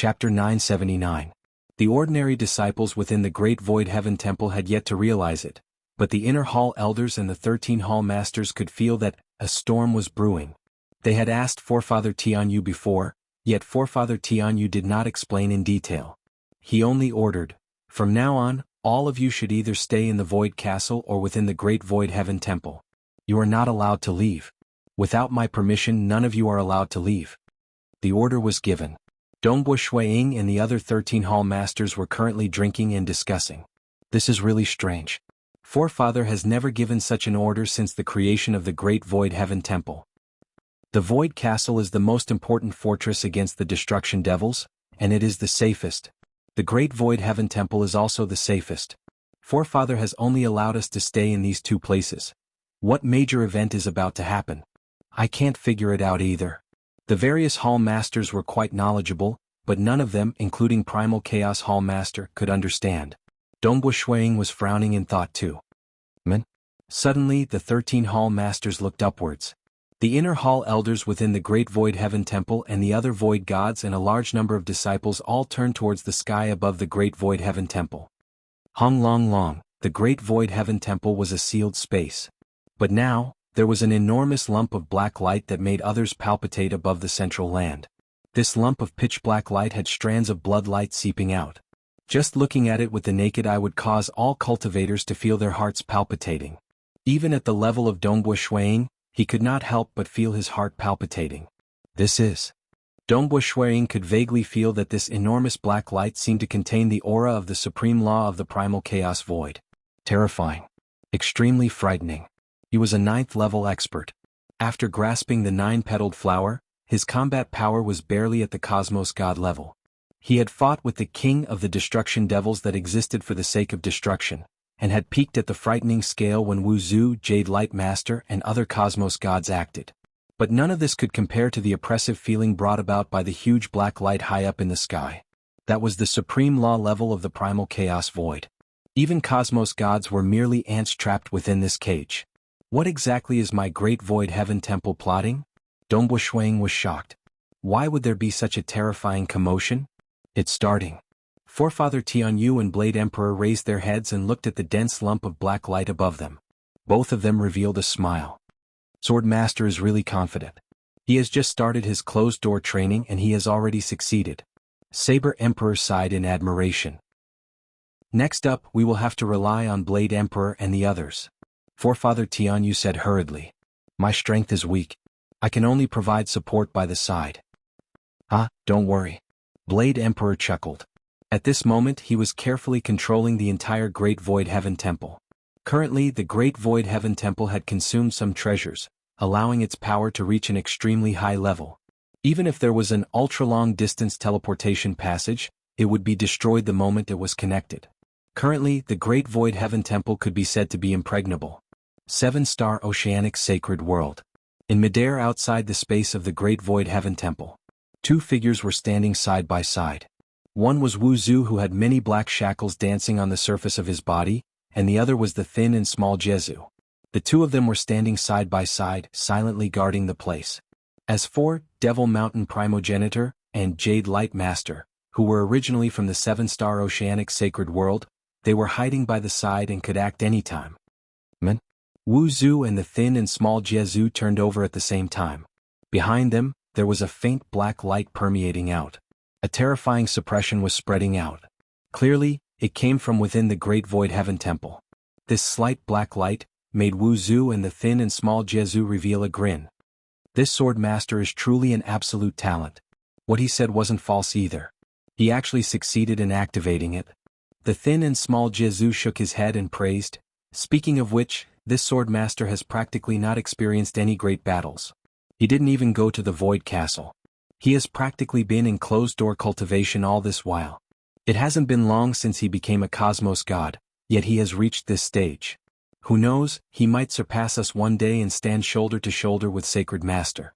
Chapter 979. The ordinary disciples within the Great Void Heaven Temple had yet to realize it, but the inner hall elders and the 13 hall masters could feel that a storm was brewing. They had asked Forefather Tianyu before, yet Forefather Tianyu did not explain in detail. He only ordered, "From now on, all of you should either stay in the Void Castle or within the Great Void Heaven Temple. You are not allowed to leave. Without my permission, none of you are allowed to leave." The order was given. Dongbo Shuiying and the other 13 hall masters were currently drinking and discussing. This is really strange. Forefather has never given such an order since the creation of the Great Void Heaven Temple. The Void Castle is the most important fortress against the destruction devils, and it is the safest. The Great Void Heaven Temple is also the safest. Forefather has only allowed us to stay in these two places. What major event is about to happen? I can't figure it out either. The various hall masters were quite knowledgeable, but none of them, including Primal Chaos Hall Master, could understand. Dongbo Shuiying was frowning in thought too. Suddenly the 13 hall masters looked upwards. The inner hall elders within the Great Void Heaven Temple and the other void gods and a large number of disciples all turned towards the sky above the Great Void Heaven Temple. Hong Long Long, the Great Void Heaven Temple was a sealed space. But now, there was an enormous lump of black light that made others palpitate above the central land. This lump of pitch-black light had strands of blood light seeping out. Just looking at it with the naked eye would cause all cultivators to feel their hearts palpitating. Even at the level of Dongbo Shuiying, he could not help but feel his heart palpitating. Dongbo Shuiying could vaguely feel that this enormous black light seemed to contain the aura of the supreme law of the primal chaos void. Terrifying. Extremely frightening. He was a 9th level expert. After grasping the 9-petaled flower, his combat power was barely at the cosmos god level. He had fought with the king of the destruction devils that existed for the sake of destruction, and had peaked at the frightening scale when Wuxia, Jade Light Master and other cosmos gods acted. But none of this could compare to the oppressive feeling brought about by the huge black light high up in the sky. That was the supreme law level of the primal chaos void. Even cosmos gods were merely ants trapped within this cage. What exactly is my Great Void Heaven Temple plotting? Dongbo Shuiying was shocked. Why would there be such a terrifying commotion? It's starting. Forefather Tianyu and Blade Emperor raised their heads and looked at the dense lump of black light above them. Both of them revealed a smile. Swordmaster is really confident. He has just started his closed-door training and he has already succeeded. Saber Emperor sighed in admiration. Next up, we will have to rely on Blade Emperor and the others. Forefather Tianyu said hurriedly. My strength is weak. I can only provide support by the side. Don't worry. Blade Emperor chuckled. At this moment he was carefully controlling the entire Great Void Heaven Temple. Currently the Great Void Heaven Temple had consumed some treasures, allowing its power to reach an extremely high level. Even if there was an ultra-long distance teleportation passage, it would be destroyed the moment it was connected. Currently the Great Void Heaven Temple could be said to be impregnable. 7-star Oceanic Sacred World. In midair outside the space of the Great Void Heaven Temple, 2 figures were standing side by side. One was Wuxia, who had many black shackles dancing on the surface of his body, and the other was the thin and small Jianghu. The 2 of them were standing side by side, silently guarding the place. As for Devil Mountain Primogenitor and Jade Light Master, who were originally from the 7-star Oceanic Sacred World, they were hiding by the side and could act anytime. Wuxia and the thin and small Jianghu turned over at the same time. Behind them, there was a faint black light permeating out. A terrifying suppression was spreading out. Clearly, it came from within the Great Void Heaven Temple. This slight black light made Wuxia and the thin and small Jianghu reveal a grin. This sword master is truly an absolute talent. What he said wasn't false either. He actually succeeded in activating it. The thin and small Jianghu shook his head and praised. Speaking of which, this sword master has practically not experienced any great battles. He didn't even go to the Void Castle. He has practically been in closed-door cultivation all this while. It hasn't been long since he became a cosmos god, yet he has reached this stage. Who knows, he might surpass us one day and stand shoulder to shoulder with Sacred Master.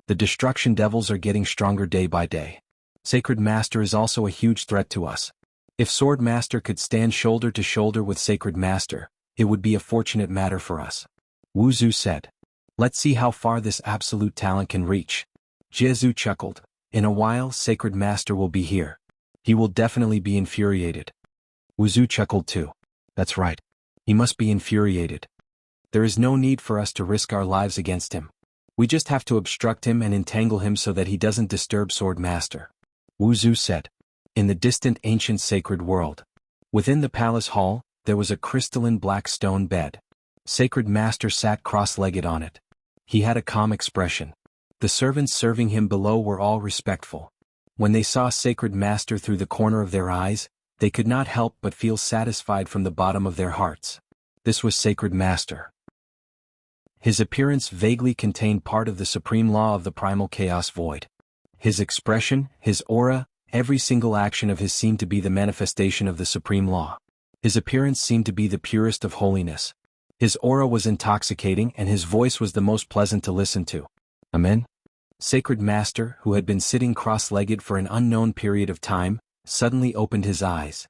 The destruction devils are getting stronger day by day. Sacred Master is also a huge threat to us. If Sword Master could stand shoulder to shoulder with Sacred Master, it would be a fortunate matter for us. Wuxia said. Let's see how far this absolute talent can reach. Jianghu chuckled. In a while, Sacred Master will be here. He will definitely be infuriated. Wuxia chuckled too. That's right. He must be infuriated. There is no need for us to risk our lives against him. We just have to obstruct him and entangle him so that he doesn't disturb Sword Master. Wuxia said. In the distant ancient sacred world. Within the palace hall, there was a crystalline black stone bed. Sacred Master sat cross-legged on it. He had a calm expression. The servants serving him below were all respectful. When they saw Sacred Master through the corner of their eyes, they could not help but feel satisfied from the bottom of their hearts. This was Sacred Master. His appearance vaguely contained part of the supreme law of the primal chaos void. His expression, his aura, every single action of his seemed to be the manifestation of the supreme law. His appearance seemed to be the purest of holiness. His aura was intoxicating and his voice was the most pleasant to listen to. Amen? Sacred Master, who had been sitting cross-legged for an unknown period of time, suddenly opened his eyes.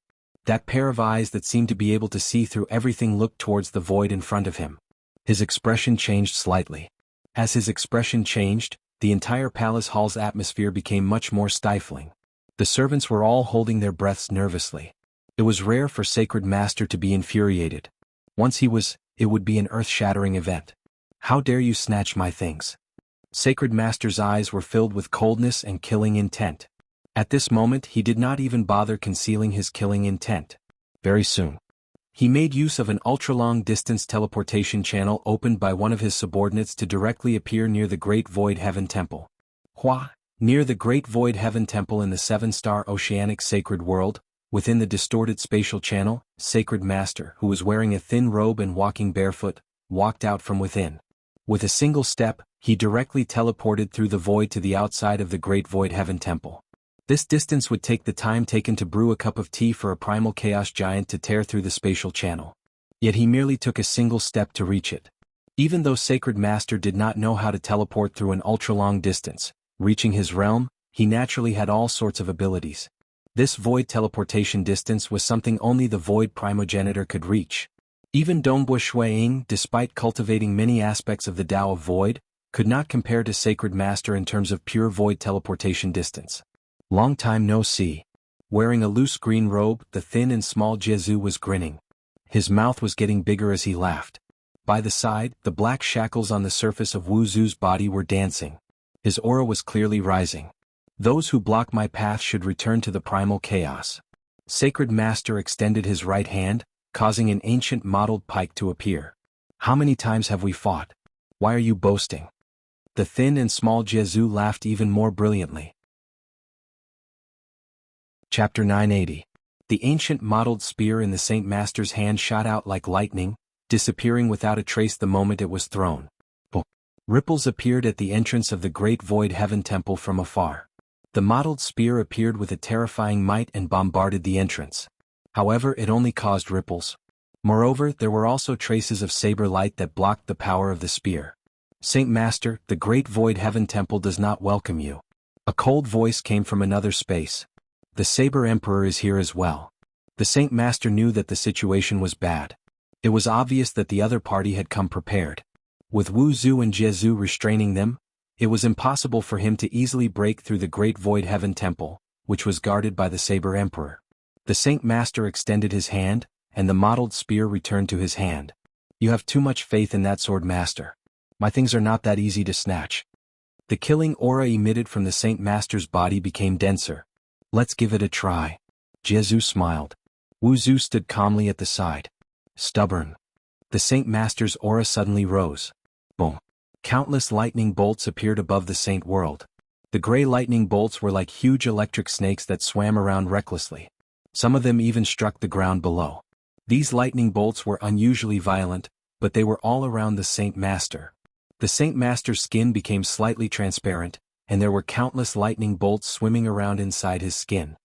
That pair of eyes that seemed to be able to see through everything looked towards the void in front of him. His expression changed slightly. As his expression changed, the entire palace hall's atmosphere became much more stifling. The servants were all holding their breaths nervously. It was rare for Sacred Master to be infuriated. Once he was, it would be an earth-shattering event. How dare you snatch my things? Sacred Master's eyes were filled with coldness and killing intent. At this moment he did not even bother concealing his killing intent. Very soon. He made use of an ultra-long-distance teleportation channel opened by one of his subordinates to directly appear near the Great Void Heaven Temple. Near the Great Void Heaven Temple in the 7-star Oceanic Sacred World, within the distorted spatial channel, Sacred Master, who was wearing a thin robe and walking barefoot, walked out from within. With a single step, he directly teleported through the void to the outside of the Great Void Heaven Temple. This distance would take the time taken to brew a cup of tea for a primal chaos giant to tear through the spatial channel. Yet he merely took a single step to reach it. Even though Sacred Master did not know how to teleport through an ultra-long distance, reaching his realm, he naturally had all sorts of abilities. This void teleportation distance was something only the void primogenitor could reach. Even Dongbui Shuiying, despite cultivating many aspects of the Tao of Void, could not compare to Sacred Master in terms of pure void teleportation distance. Long time no see. Wearing a loose green robe, the thin and small Jianghu was grinning. His mouth was getting bigger as he laughed. By the side, the black shackles on the surface of Wuzu's body were dancing. His aura was clearly rising. Those who block my path should return to the primal chaos. Sacred Master extended his right hand, causing an ancient mottled pike to appear. How many times have we fought? Why are you boasting? The thin and small Jianghu laughed even more brilliantly. Chapter 980. The ancient mottled spear in the Saint Master's hand shot out like lightning, disappearing without a trace the moment it was thrown. Ripples appeared at the entrance of the Great Void Heaven Temple from afar. The mottled spear appeared with a terrifying might and bombarded the entrance. However, it only caused ripples. Moreover, there were also traces of saber light that blocked the power of the spear. Saint Master, the Great Void Heaven Temple does not welcome you. A cold voice came from another space. The Saber Emperor is here as well. The Saint Master knew that the situation was bad. It was obvious that the other party had come prepared. With Wuxia and Jianghu restraining them, it was impossible for him to easily break through the Great Void Heaven Temple, which was guarded by the Saber Emperor. The Saint Master extended his hand, and the mottled spear returned to his hand. You have too much faith in that Sword Master. My things are not that easy to snatch. The killing aura emitted from the Saint Master's body became denser. Let's give it a try. Jianghu smiled. Wuxia stood calmly at the side. Stubborn. The Saint Master's aura suddenly rose. Boom. Countless lightning bolts appeared above the Saint World. The gray lightning bolts were like huge electric snakes that swam around recklessly. Some of them even struck the ground below. These lightning bolts were unusually violent, but they were all around the Saint Master. The Saint Master's skin became slightly transparent, and there were countless lightning bolts swimming around inside his skin.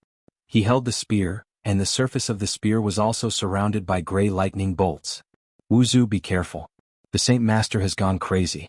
He held the spear, and the surface of the spear was also surrounded by gray lightning bolts. Wuxia, be careful. The Saint Master has gone crazy.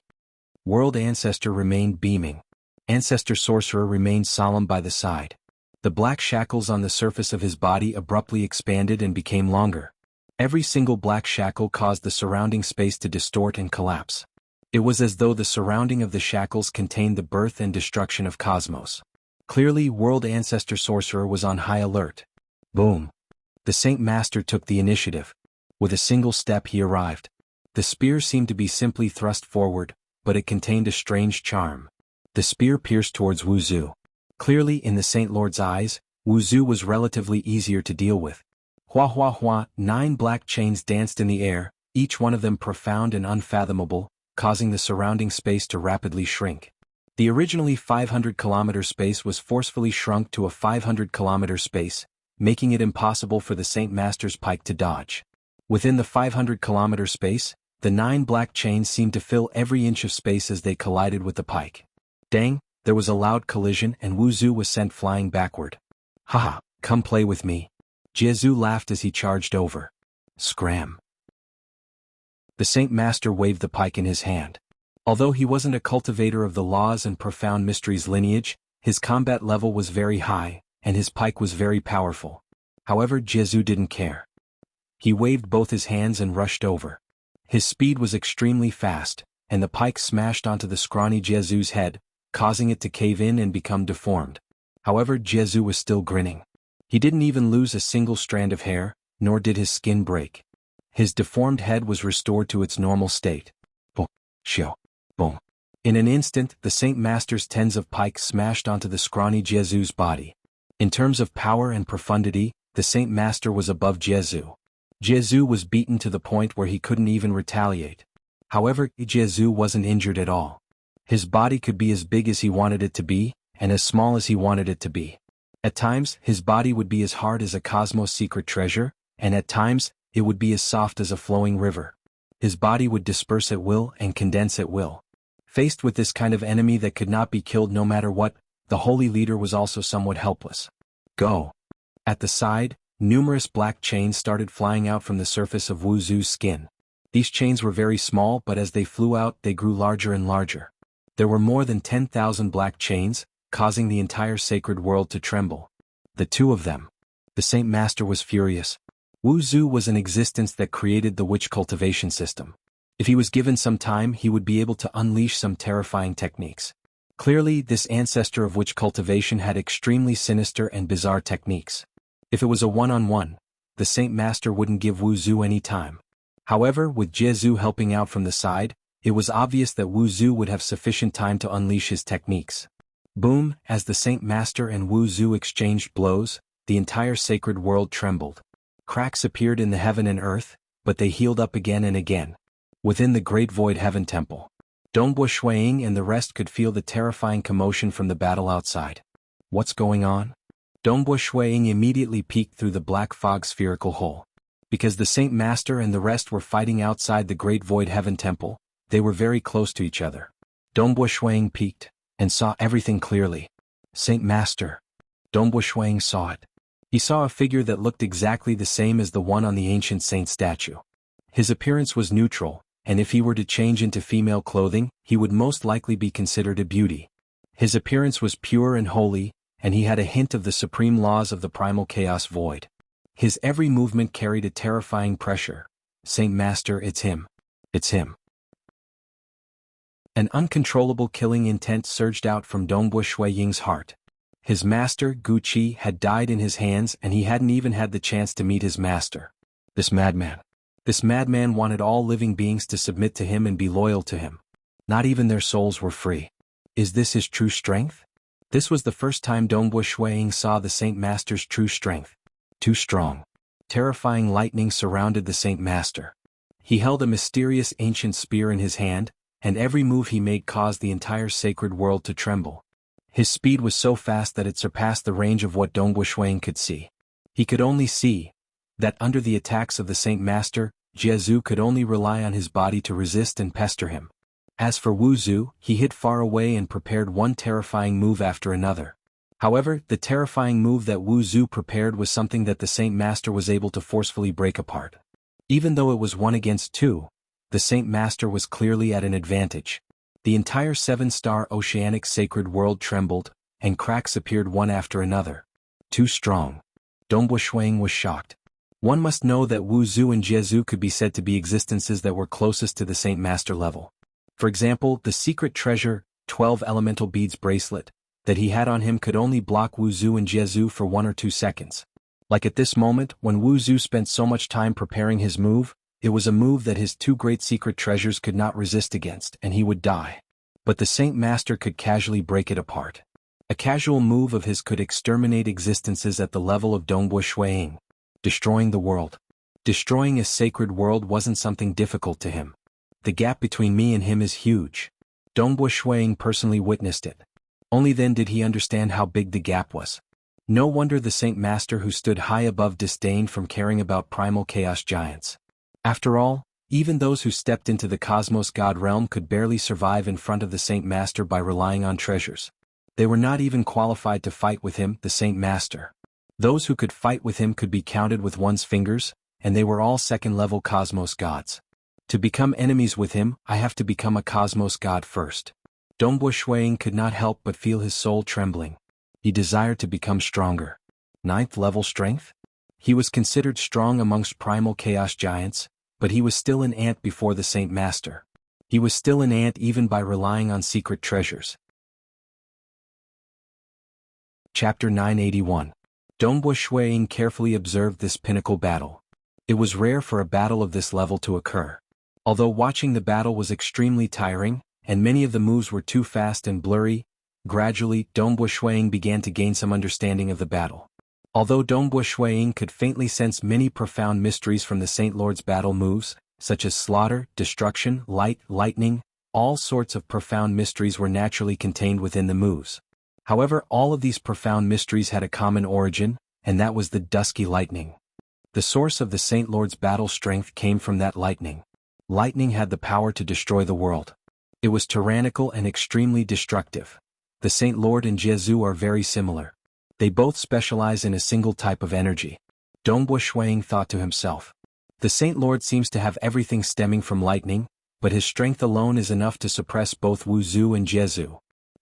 World Ancestor remained beaming. Ancestor Sorcerer remained solemn by the side. The black shackles on the surface of his body abruptly expanded and became longer. Every single black shackle caused the surrounding space to distort and collapse. It was as though the surrounding of the shackles contained the birth and destruction of cosmos. Clearly, World Ancestor Sorcerer was on high alert. Boom. The Saint Master took the initiative. With a single step he arrived. The spear seemed to be simply thrust forward, but it contained a strange charm. The spear pierced towards Wuxia. Clearly, in the Saint Lord's eyes, Wuxia was relatively easier to deal with. Hua hua hua, 9 black chains danced in the air, each one of them profound and unfathomable, causing the surrounding space to rapidly shrink. The originally 500-kilometer space was forcefully shrunk to a 500-kilometer space, making it impossible for the Saint Master's pike to dodge. Within the 500-kilometer space, the 9 black chains seemed to fill every inch of space as they collided with the pike. Dang, there was a loud collision and Wuxia was sent flying backward. Haha, come play with me. Jianghu laughed as he charged over. Scram. The Saint Master waved the pike in his hand. Although he wasn't a cultivator of the laws and profound mysteries lineage, his combat level was very high, and his pike was very powerful. However, Jianghu didn't care. He waved both his hands and rushed over. His speed was extremely fast, and the pike smashed onto the scrawny Jianghu's head, causing it to cave in and become deformed. However, Jianghu was still grinning. He didn't even lose a single strand of hair, nor did his skin break. His deformed head was restored to its normal state. Boom. Shio. Boom. In an instant, the Saint Master's tens of pikes smashed onto the scrawny Jianghu's body. In terms of power and profundity, the Saint Master was above Jianghu. Jianghu was beaten to the point where he couldn't even retaliate. However, Jianghu wasn't injured at all. His body could be as big as he wanted it to be, and as small as he wanted it to be. At times, his body would be as hard as a cosmos secret treasure, and at times, it would be as soft as a flowing river. His body would disperse at will and condense at will. Faced with this kind of enemy that could not be killed no matter what, the holy leader was also somewhat helpless. Go. At the side, numerous black chains started flying out from the surface of Wuxia's skin. These chains were very small, but as they flew out, they grew larger and larger. There were more than 10,000 black chains, causing the entire sacred world to tremble. The two of them. The Saint Master was furious. Wuxia was an existence that created the witch cultivation system. If he was given some time, he would be able to unleash some terrifying techniques. Clearly, this ancestor of witch cultivation had extremely sinister and bizarre techniques. If it was a one-on-one, the Saint Master wouldn't give Wuxia any time. However, with Jianghu helping out from the side, it was obvious that Wuxia would have sufficient time to unleash his techniques. Boom, as the Saint Master and Wuxia exchanged blows, the entire sacred world trembled. Cracks appeared in the heaven and earth, but they healed up again and again. Within the Great Void Heaven Temple, Dongbo Shuiying and the rest could feel the terrifying commotion from the battle outside. What's going on? Dongbo Shuiying immediately peeked through the black fog spherical hole. Because the Saint Master and the rest were fighting outside the Great Void Heaven Temple, they were very close to each other. Dongbo Shuiying peeked, and saw everything clearly. Saint Master. Dongbo Shuiying saw it. He saw a figure that looked exactly the same as the one on the ancient saint statue. His appearance was neutral, and if he were to change into female clothing, he would most likely be considered a beauty. His appearance was pure and holy, and he had a hint of the supreme laws of the primal chaos void. His every movement carried a terrifying pressure. Saint Master, it's him. It's him. An uncontrollable killing intent surged out from Dongbo Shuiying's heart. His master, Gu Qi, had died in his hands and he hadn't even had the chance to meet his master. This madman wanted all living beings to submit to him and be loyal to him. Not even their souls were free. Is this his true strength? This was the first time Dongbo Shuiying saw the Saint Master's true strength. Too strong. Terrifying lightning surrounded the Saint Master. He held a mysterious ancient spear in his hand, and every move he made caused the entire sacred world to tremble. His speed was so fast that it surpassed the range of what Dongbo Shuiying could see. He could only see that under the attacks of the Saint Master, Jianghu could only rely on his body to resist and pester him. As for Wuxia, he hid far away and prepared one terrifying move after another. However, the terrifying move that Wuxia prepared was something that the Saint Master was able to forcefully break apart. Even though it was 1 against 2, the Saint Master was clearly at an advantage. The entire 7-star oceanic sacred world trembled, and cracks appeared one after another. Too strong. Dongbo Shuiying was shocked. One must know that Wuxia and Jianghu could be said to be existences that were closest to the Saint Master level. For example, the secret treasure, 12 elemental beads bracelet, that he had on him could only block Wu Zhu and Jianghu for 1 or 2 seconds. Like at this moment, when Wu Zhu spent so much time preparing his move, it was a move that his 2 great secret treasures could not resist against, and he would die. But the Saint Master could casually break it apart. A casual move of his could exterminate existences at the level of Dongbo Shuiying, destroying the world. Destroying a sacred world wasn't something difficult to him. The gap between me and him is huge. Dongbo Shuiying personally witnessed it. Only then did he understand how big the gap was. No wonder the Saint Master who stood high above disdained from caring about primal chaos giants. After all, even those who stepped into the cosmos god realm could barely survive in front of the Saint Master by relying on treasures. They were not even qualified to fight with him, the Saint Master. Those who could fight with him could be counted with one's fingers, and they were all second-level cosmos gods. To become enemies with him, I have to become a cosmos god first. Dongbo Shuiying could not help but feel his soul trembling. He desired to become stronger. 9th level strength? He was considered strong amongst primal chaos giants, but he was still an ant before the Saint Master. He was still an ant even by relying on secret treasures. Chapter 981. Dongbo Shuiying carefully observed this pinnacle battle. It was rare for a battle of this level to occur. Although watching the battle was extremely tiring, and many of the moves were too fast and blurry, gradually Dongbo Shuiying began to gain some understanding of the battle. Although Dongbo Shuiying could faintly sense many profound mysteries from the Saint Lord's battle moves, such as slaughter, destruction, light, lightning, all sorts of profound mysteries were naturally contained within the moves. However, all of these profound mysteries had a common origin, and that was the dusky lightning. The source of the Saint Lord's battle strength came from that lightning. Lightning had the power to destroy the world. It was tyrannical and extremely destructive. The Saint Lord and Jianghu are very similar. They both specialize in a single type of energy. Dongbo Shuiying thought to himself. The Saint Lord seems to have everything stemming from lightning, but his strength alone is enough to suppress both Wu Zhu and Jianghu.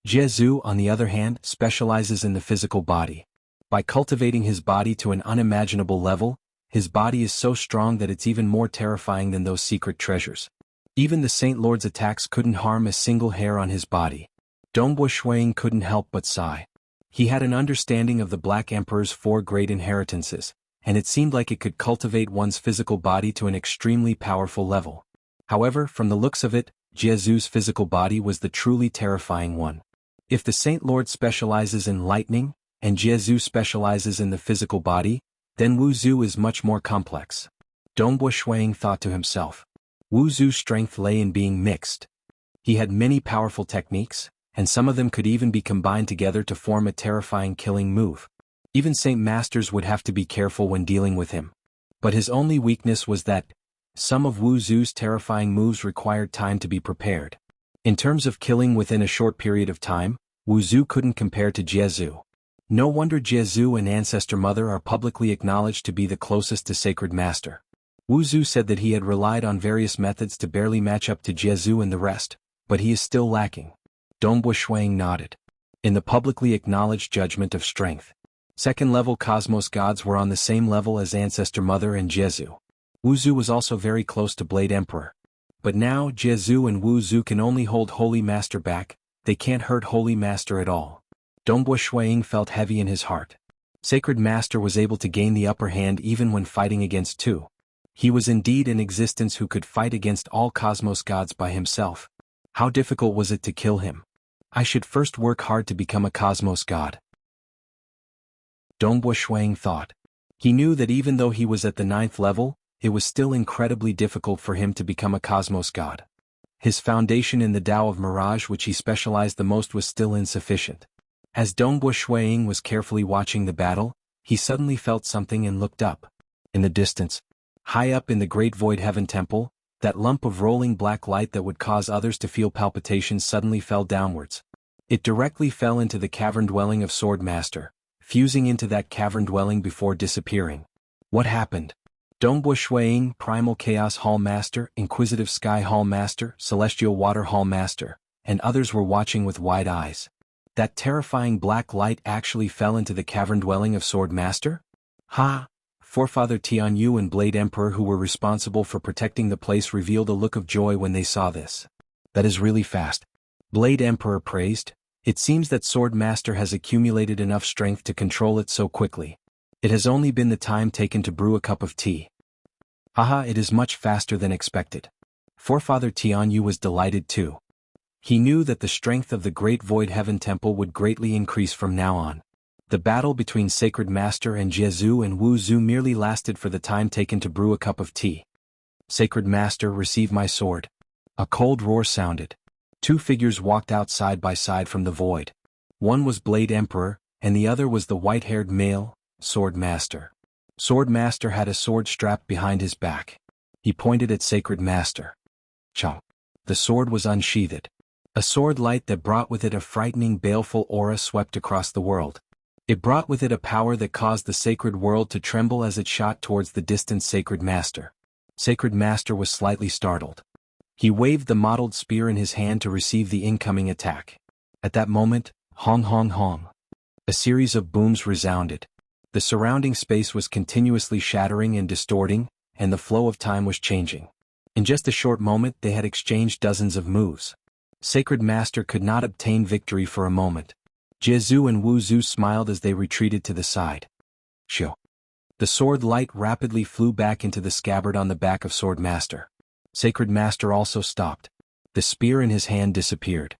Jianghu, on the other hand, specializes in the physical body. By cultivating his body to an unimaginable level, his body is so strong that it's even more terrifying than those secret treasures. Even the Saint Lord's attacks couldn't harm a single hair on his body. Dongbo Shuiying couldn't help but sigh. He had an understanding of the Black Emperor's 4 great inheritances, and it seemed like it could cultivate one's physical body to an extremely powerful level. However, from the looks of it, Jianghu's physical body was the truly terrifying one. If the Saint Lord specializes in lightning, and Jianghu specializes in the physical body, then Wu Zhu is much more complex. Dongbo Shuiying thought to himself. Wu Zhu's strength lay in being mixed. He had many powerful techniques, and some of them could even be combined together to form a terrifying killing move. Even Saint Masters would have to be careful when dealing with him. But his only weakness was that some of Wu Zhu's terrifying moves required time to be prepared. In terms of killing within a short period of time, Wu Zhu couldn't compare to Jianghu. No wonder Jianghu and Ancestor Mother are publicly acknowledged to be the closest to Sacred Master. Wu Zhu said that he had relied on various methods to barely match up to Jianghu and the rest, but he is still lacking. Dongbo Shuiying nodded. In the publicly acknowledged judgment of strength, second-level cosmos gods were on the same level as Ancestor Mother and Jianghu. Wu Zhu was also very close to Blade Emperor. But now Jianghu and Wu Zhu can only hold Holy Master back, they can't hurt Holy Master at all. Dongbo Shuiying felt heavy in his heart. Sacred Master was able to gain the upper hand even when fighting against 2. He was indeed in existence who could fight against all cosmos gods by himself. How difficult was it to kill him? I should first work hard to become a cosmos god. Dongbo Shuiying thought. He knew that even though he was at the 9th level, it was still incredibly difficult for him to become a cosmos god. His foundation in the Tao of Mirage, which he specialized the most, was still insufficient. As Dongbo Shuiying was carefully watching the battle, he suddenly felt something and looked up. In the distance, high up in the Great Void Heaven Temple, that lump of rolling black light that would cause others to feel palpitations suddenly fell downwards. It directly fell into the cavern dwelling of Swordmaster, fusing into that cavern dwelling before disappearing. What happened? Dongbo Shuiying, Primal Chaos Hall Master, Inquisitive Sky Hall Master, Celestial Water Hall Master, and others were watching with wide eyes. That terrifying black light actually fell into the cavern dwelling of Swordmaster? Ha! Forefather Tianyu and Blade Emperor, who were responsible for protecting the place, revealed a look of joy when they saw this. That is really fast. Blade Emperor praised. It seems that Sword Master has accumulated enough strength to control it so quickly. It has only been the time taken to brew a cup of tea. Haha, it is much faster than expected. Forefather Tianyu was delighted too. He knew that the strength of the Great Void Heaven Temple would greatly increase from now on. The battle between Sacred Master and Jianghu and Wu Zhu merely lasted for the time taken to brew a cup of tea. Sacred Master, receive my sword. A cold roar sounded. Two figures walked out side by side from the void. One was Blade Emperor, and the other was the white-haired male, Sword Master. Sword Master had a sword strapped behind his back. He pointed at Sacred Master. Chong. The sword was unsheathed. A sword light that brought with it a frightening baleful aura swept across the world. It brought with it a power that caused the sacred world to tremble as it shot towards the distant Sacred Master. Sacred Master was slightly startled. He waved the mottled spear in his hand to receive the incoming attack. At that moment, hong hong hong. A series of booms resounded. The surrounding space was continuously shattering and distorting, and the flow of time was changing. In just a short moment they had exchanged dozens of moves. Sacred Master could not obtain victory for a moment. Jianghu and Wu Zhu smiled as they retreated to the side. Shoo. The sword light rapidly flew back into the scabbard on the back of Sword Master. Sacred Master also stopped. The spear in his hand disappeared.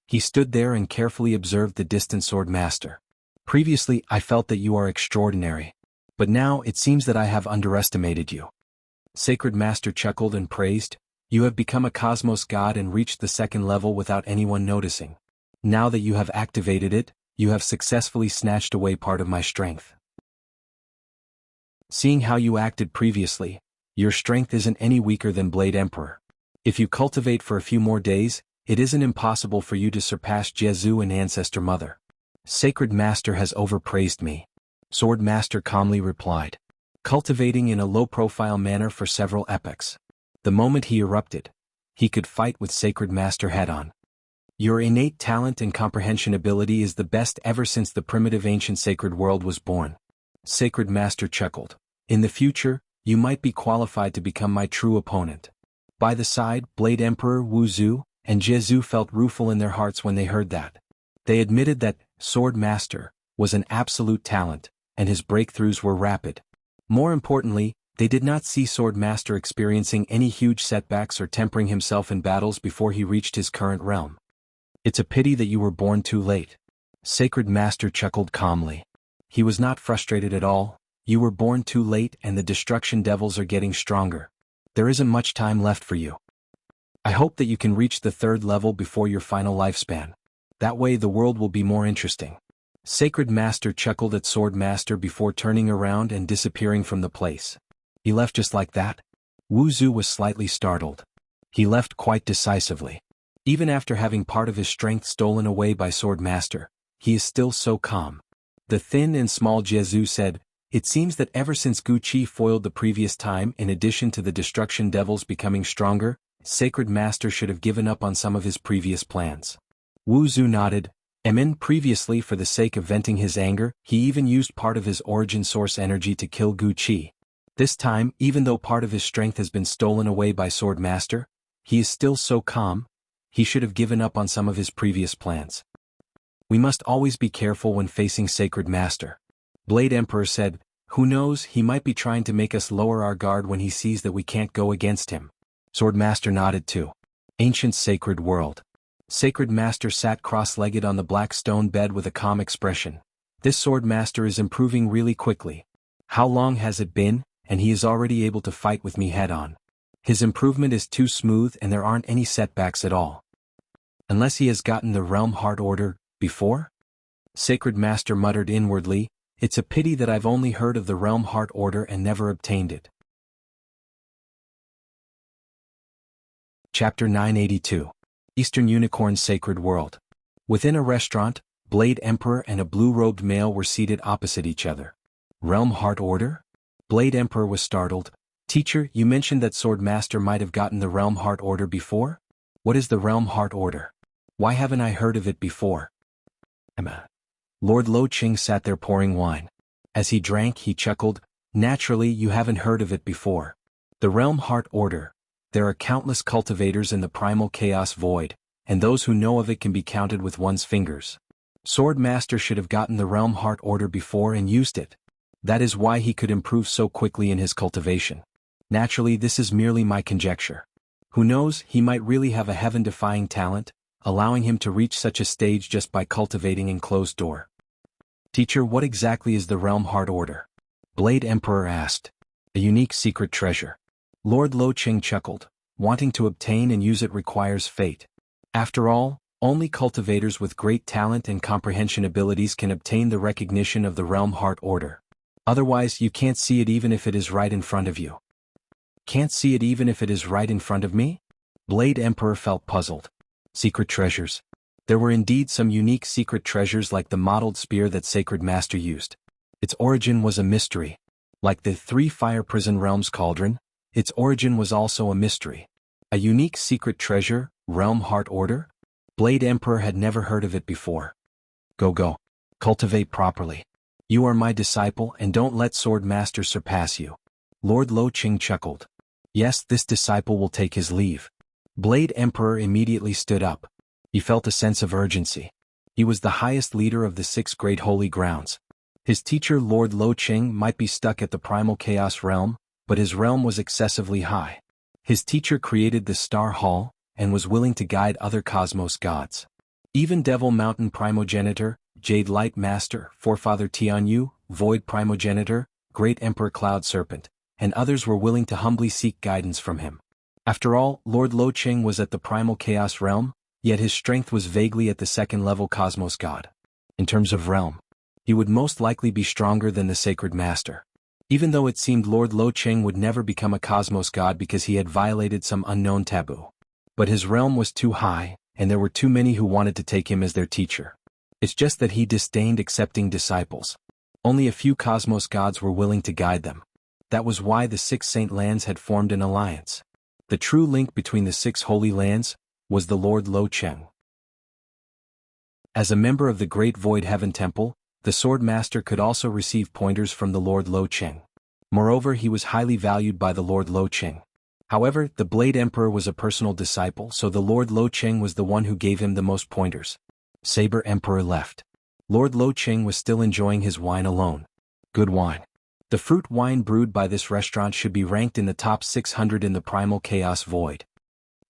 He stood there and carefully observed the distant Sword Master. Previously, I felt that you are extraordinary. But now it seems that I have underestimated you. Sacred Master chuckled and praised, you have become a cosmos god and reached the second level without anyone noticing. Now that you have activated it, you have successfully snatched away part of my strength. Seeing how you acted previously, your strength isn't any weaker than Blade Emperor. If you cultivate for a few more days, it isn't impossible for you to surpass Jianghu and Ancestor Mother. Sacred Master has overpraised me. Sword Master calmly replied, cultivating in a low-profile manner for several epochs. The moment he erupted, he could fight with Sacred Master head-on. Your innate talent and comprehension ability is the best ever since the primitive ancient sacred world was born. Sacred Master chuckled. In the future, you might be qualified to become my true opponent. By the side, Blade Emperor Wu Zhu and Jianghu felt rueful in their hearts when they heard that. They admitted that Sword Master was an absolute talent, and his breakthroughs were rapid. More importantly, they did not see Sword Master experiencing any huge setbacks or tempering himself in battles before he reached his current realm. It's a pity that you were born too late. Sacred Master chuckled calmly. He was not frustrated at all. You were born too late and the destruction devils are getting stronger. There isn't much time left for you. I hope that you can reach the third level before your final lifespan. That way the world will be more interesting. Sacred Master chuckled at Sword Master before turning around and disappearing from the place. He left just like that? Wu Zhu was slightly startled. He left quite decisively. Even after having part of his strength stolen away by Sword Master, he is still so calm. The thin and small Jianghu said, it seems that ever since Gu Qi foiled the previous time, in addition to the destruction devils becoming stronger, Sacred Master should have given up on some of his previous plans. Wu Zhu nodded. Previously, for the sake of venting his anger, he even used part of his origin source energy to kill Gu Qi. This time, even though part of his strength has been stolen away by Sword Master, he is still so calm. He should have given up on some of his previous plans. We must always be careful when facing Sacred Master. Blade Emperor said, who knows, he might be trying to make us lower our guard when he sees that we can't go against him. Sword Master nodded too. Ancient Sacred World. Sacred Master sat cross-legged on the black stone bed with a calm expression. This Sword Master is improving really quickly. How long has it been, and he is already able to fight with me head-on. His improvement is too smooth and there aren't any setbacks at all. Unless he has gotten the Realm Heart Order before? Sacred Master muttered inwardly, it's a pity that I've only heard of the Realm Heart Order and never obtained it. Chapter 982. Eastern Unicorn Sacred World. Within a restaurant, Blade Emperor and a blue-robed male were seated opposite each other. Realm Heart Order? Blade Emperor was startled. Teacher, you mentioned that Sword Master might have gotten the Realm Heart Order before? What is the Realm Heart Order? Why haven't I heard of it before? Lord Lo Qing sat there pouring wine. As he drank, he chuckled. Naturally, you haven't heard of it before. The Realm Heart Order. There are countless cultivators in the primal chaos void, and those who know of it can be counted with one's fingers. Sword Master should have gotten the Realm Heart Order before and used it. That is why he could improve so quickly in his cultivation. Naturally, this is merely my conjecture. Who knows, he might really have a heaven-defying talent, allowing him to reach such a stage just by cultivating in closed door. Teacher, what exactly is the Realm Heart Order? Blade Emperor asked. A unique secret treasure. Lord Lo Ching chuckled. Wanting to obtain and use it requires fate. After all, only cultivators with great talent and comprehension abilities can obtain the recognition of the Realm Heart Order. Otherwise, you can't see it even if it is right in front of you. Can't see it even if it is right in front of me? Blade Emperor felt puzzled. Secret treasures. There were indeed some unique secret treasures like the mottled spear that Sacred Master used. Its origin was a mystery. Like the 3 Fire Prison Realms cauldron, its origin was also a mystery. A unique secret treasure, Realm Heart Order? Blade Emperor had never heard of it before. Go. Cultivate properly. You are my disciple and don't let Sword Master surpass you. Lord Lo Ching chuckled. Yes, this disciple will take his leave. Blade Emperor immediately stood up. He felt a sense of urgency. He was the highest leader of the 6 great holy grounds. His teacher Lord Lo Ching might be stuck at the primal chaos realm, but his realm was excessively high. His teacher created the Star Hall, and was willing to guide other cosmos gods. Even Devil Mountain Primogenitor, Jade Light Master, Forefather Tianyu, Void Primogenitor, Great Emperor Cloud Serpent, and others were willing to humbly seek guidance from him. After all, Lord Lo Ching was at the primal chaos realm, yet his strength was vaguely at the 2nd-level cosmos god. In terms of realm, he would most likely be stronger than the Sacred Master. Even though it seemed Lord Lo Ching would never become a cosmos god because he had violated some unknown taboo. But his realm was too high, and there were too many who wanted to take him as their teacher. It's just that he disdained accepting disciples. Only a few cosmos gods were willing to guide them. That was why the 6 Saint Lands had formed an alliance. The true link between the 6 holy lands was the Lord Lo Ching. As a member of the Great Void Heaven Temple, the Sword Master could also receive pointers from the Lord Lo Ching. Moreover, he was highly valued by the Lord Lo Ching. However, the Blade Emperor was a personal disciple, so the Lord Lo Ching was the one who gave him the most pointers. Saber Emperor left. Lord Lo Ching was still enjoying his wine alone. Good wine. The fruit wine brewed by this restaurant should be ranked in the top 600 in the primal chaos void.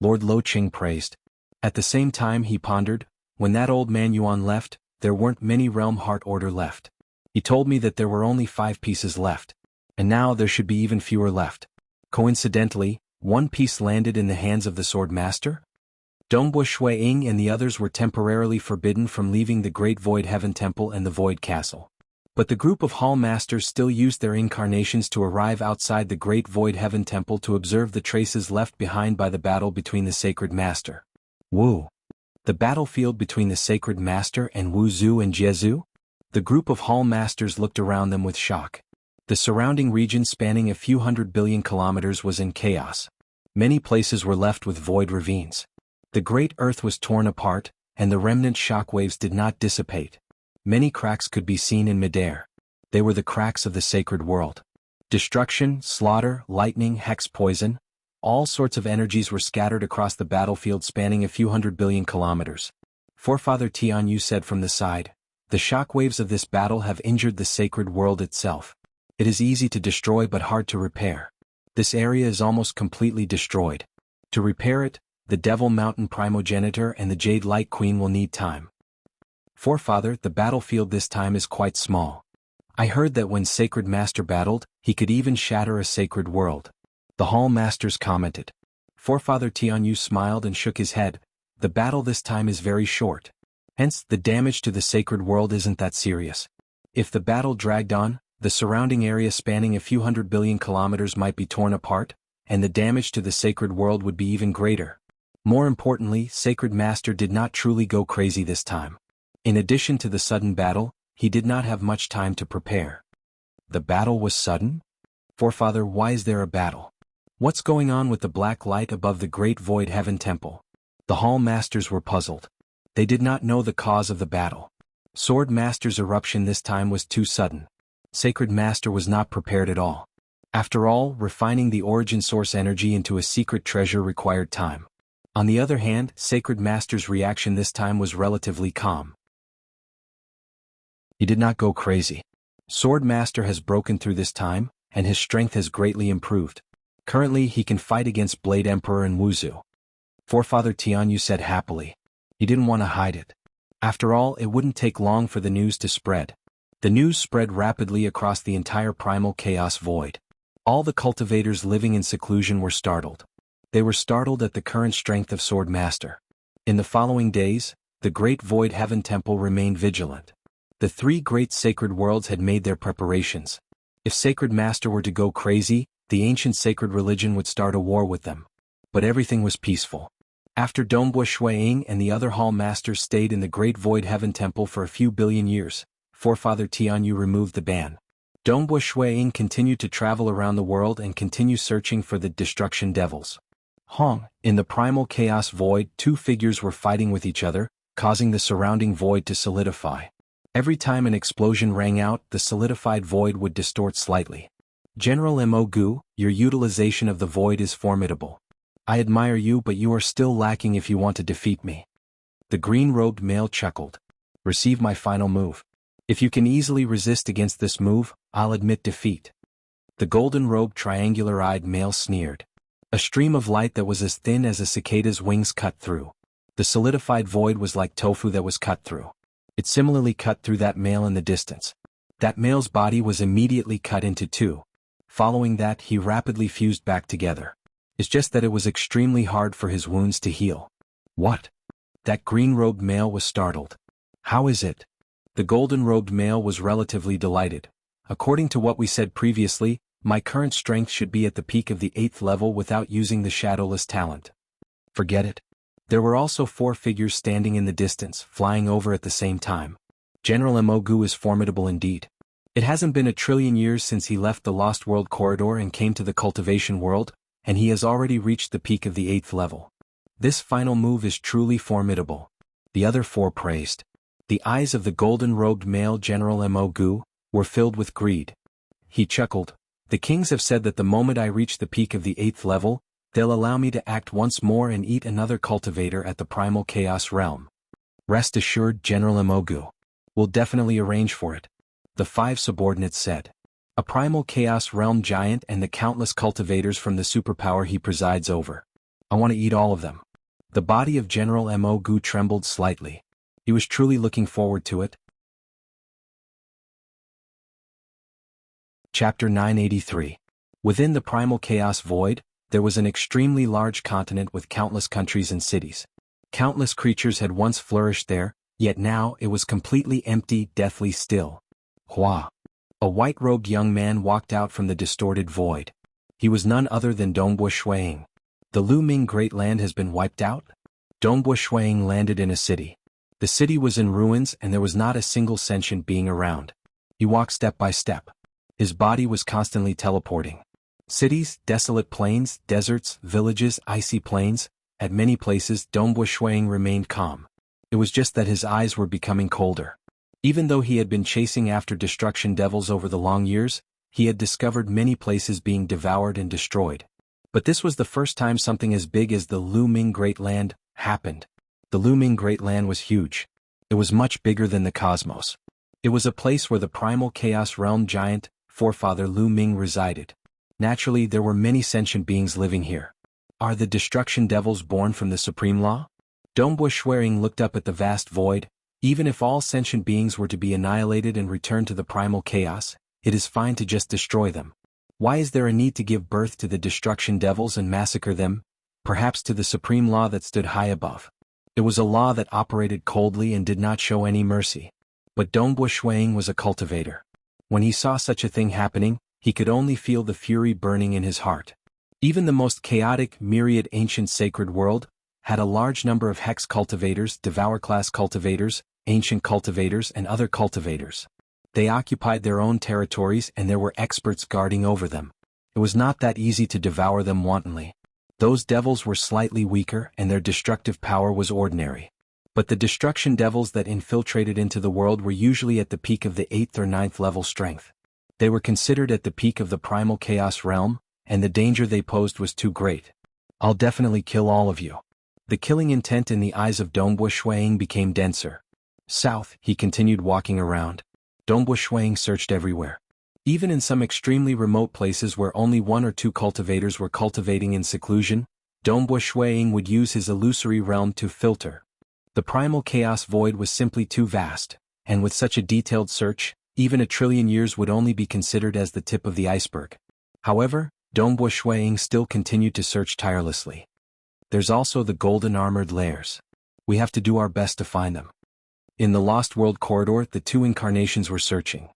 Lord Lo Ching praised. At the same time he pondered, when that old man Yuan left, there weren't many Realm Heart Order left. He told me that there were only 5 pieces left. And now there should be even fewer left. Coincidentally, 1 piece landed in the hands of the Sword Master? Dongbo Shui Ying and the others were temporarily forbidden from leaving the Great Void Heaven Temple and the Void Castle. But the group of Hall Masters still used their incarnations to arrive outside the Great Void Heaven Temple to observe the traces left behind by the battle between the Sacred Master. Wu. The battlefield between the Sacred Master and Wu Zhu and Jiezu? The group of Hall Masters looked around them with shock. The surrounding region spanning a few 100 billion kilometers was in chaos. Many places were left with void ravines. The great earth was torn apart, and the remnant shockwaves did not dissipate. Many cracks could be seen in midair. They were the cracks of the sacred world. Destruction, slaughter, lightning, hex poison, all sorts of energies were scattered across the battlefield spanning a few 100 billion kilometers. Forefather Tianyu said from the side, the shockwaves of this battle have injured the sacred world itself. It is easy to destroy but hard to repair. This area is almost completely destroyed. To repair it, the Devil Mountain Primogenitor and the Jade Light Queen will need time. Forefather, the battlefield this time is quite small. I heard that when Sacred Master battled, he could even shatter a sacred world. The Hall Masters commented. Forefather Tianyu smiled and shook his head. The battle this time is very short. Hence, the damage to the sacred world isn't that serious. If the battle dragged on, the surrounding area spanning a few 100 billion kilometers might be torn apart, and the damage to the sacred world would be even greater. More importantly, Sacred Master did not truly go crazy this time. In addition to the sudden battle, he did not have much time to prepare. The battle was sudden? Forefather, why is there a battle? What's going on with the black light above the Great Void Heaven Temple? The Hall Masters were puzzled. They did not know the cause of the battle. Sword Master's eruption this time was too sudden. Sacred Master was not prepared at all. After all, refining the origin source energy into a secret treasure required time. On the other hand, Sacred Master's reaction this time was relatively calm. He did not go crazy. Sword Master has broken through this time, and his strength has greatly improved. Currently he can fight against Blade Emperor and Wuxia. Forefather Tianyu said happily. He didn't want to hide it. After all, it wouldn't take long for the news to spread. The news spread rapidly across the entire primal chaos void. All the cultivators living in seclusion were startled. They were startled at the current strength of Sword Master. In the following days, the great void heaven temple remained vigilant. The three great sacred worlds had made their preparations. If Sacred Master were to go crazy, the ancient sacred religion would start a war with them. But everything was peaceful. After Dongbua Shuiying and the other hall masters stayed in the great void heaven temple for a few billion years, Forefather Tianyu removed the ban. Dongbua Shuiying continued to travel around the world and continue searching for the destruction devils. In the primal chaos void, two figures were fighting with each other, causing the surrounding void to solidify. Every time an explosion rang out, the solidified void would distort slightly. General Mo Gu, your utilization of the void is formidable. I admire you, but you are still lacking if you want to defeat me. The green-robed male chuckled. Receive my final move. If you can easily resist against this move, I'll admit defeat. The golden-robed triangular-eyed male sneered. A stream of light that was as thin as a cicada's wings cut through. The solidified void was like tofu that was cut through. It similarly cut through that male in the distance. That male's body was immediately cut into two. Following that, he rapidly fused back together. It's just that it was extremely hard for his wounds to heal. What? That green-robed male was startled. How is it? The golden-robed male was relatively delighted. According to what we said previously, my current strength should be at the peak of the 8th level without using the shadowless talent. Forget it. There were also four figures standing in the distance, flying over at the same time. General Mo Gu is formidable indeed. It hasn't been a trillion years since he left the Lost World corridor and came to the Cultivation world, and he has already reached the peak of the 8th level. This final move is truly formidable. The other four praised. The eyes of the golden-robed male General Mo Gu were filled with greed. He chuckled. The kings have said that the moment I reach the peak of the 8th level, they'll allow me to act once more and eat another cultivator at the primal chaos realm. Rest assured, General Mo Gu. We'll definitely arrange for it. The five subordinates said. A primal chaos realm giant and the countless cultivators from the superpower he presides over. I want to eat all of them. The body of General Mo Gu trembled slightly. He was truly looking forward to it. Chapter 983. Within the primal chaos void, there was an extremely large continent with countless countries and cities. Countless creatures had once flourished there, yet now it was completely empty, deathly still. Hua. A white-robed young man walked out from the distorted void. He was none other than Dongbua Shuiying. The Lu Ming Great Land has been wiped out? Dongbua Shuiying landed in a city. The city was in ruins and there was not a single sentient being around. He walked step by step. His body was constantly teleporting. Cities, desolate plains, deserts, villages, icy plains. At many places, Dongbua Shuiying remained calm. It was just that his eyes were becoming colder. Even though he had been chasing after destruction devils over the long years, he had discovered many places being devoured and destroyed. But this was the first time something as big as the Lu Ming Great Land happened. The Lu Ming Great Land was huge. It was much bigger than the cosmos. It was a place where the primal chaos realm giant, forefather Lu Ming, resided. Naturally, there were many sentient beings living here. Are the destruction devils born from the supreme law? Dongbua Shuiying looked up at the vast void. Even if all sentient beings were to be annihilated and return to the primal chaos, it is fine to just destroy them. Why is there a need to give birth to the destruction devils and massacre them? Perhaps to the supreme law that stood high above. It was a law that operated coldly and did not show any mercy. But Dongbua Shuiying was a cultivator. When he saw such a thing happening, he could only feel the fury burning in his heart. Even the most chaotic, myriad ancient sacred world had a large number of hex cultivators, devour-class cultivators, ancient cultivators, and other cultivators. They occupied their own territories and there were experts guarding over them. It was not that easy to devour them wantonly. Those devils were slightly weaker and their destructive power was ordinary. But the destruction devils that infiltrated into the world were usually at the peak of the 8th or 9th level strength. They were considered at the peak of the primal chaos realm, and the danger they posed was too great. I'll definitely kill all of you. The killing intent in the eyes of Dongbo Shuang became denser. South, he continued walking around. Dongbo Shuang searched everywhere. Even in some extremely remote places where only one or two cultivators were cultivating in seclusion, Dongbo Shuang would use his illusory realm to filter. The primal chaos void was simply too vast, and with such a detailed search, even 1,000,000,000 years would only be considered as the tip of the iceberg. However, Dongbo Shuang still continued to search tirelessly. There's also the golden armored layers. We have to do our best to find them. In the Lost World corridor, the two incarnations were searching.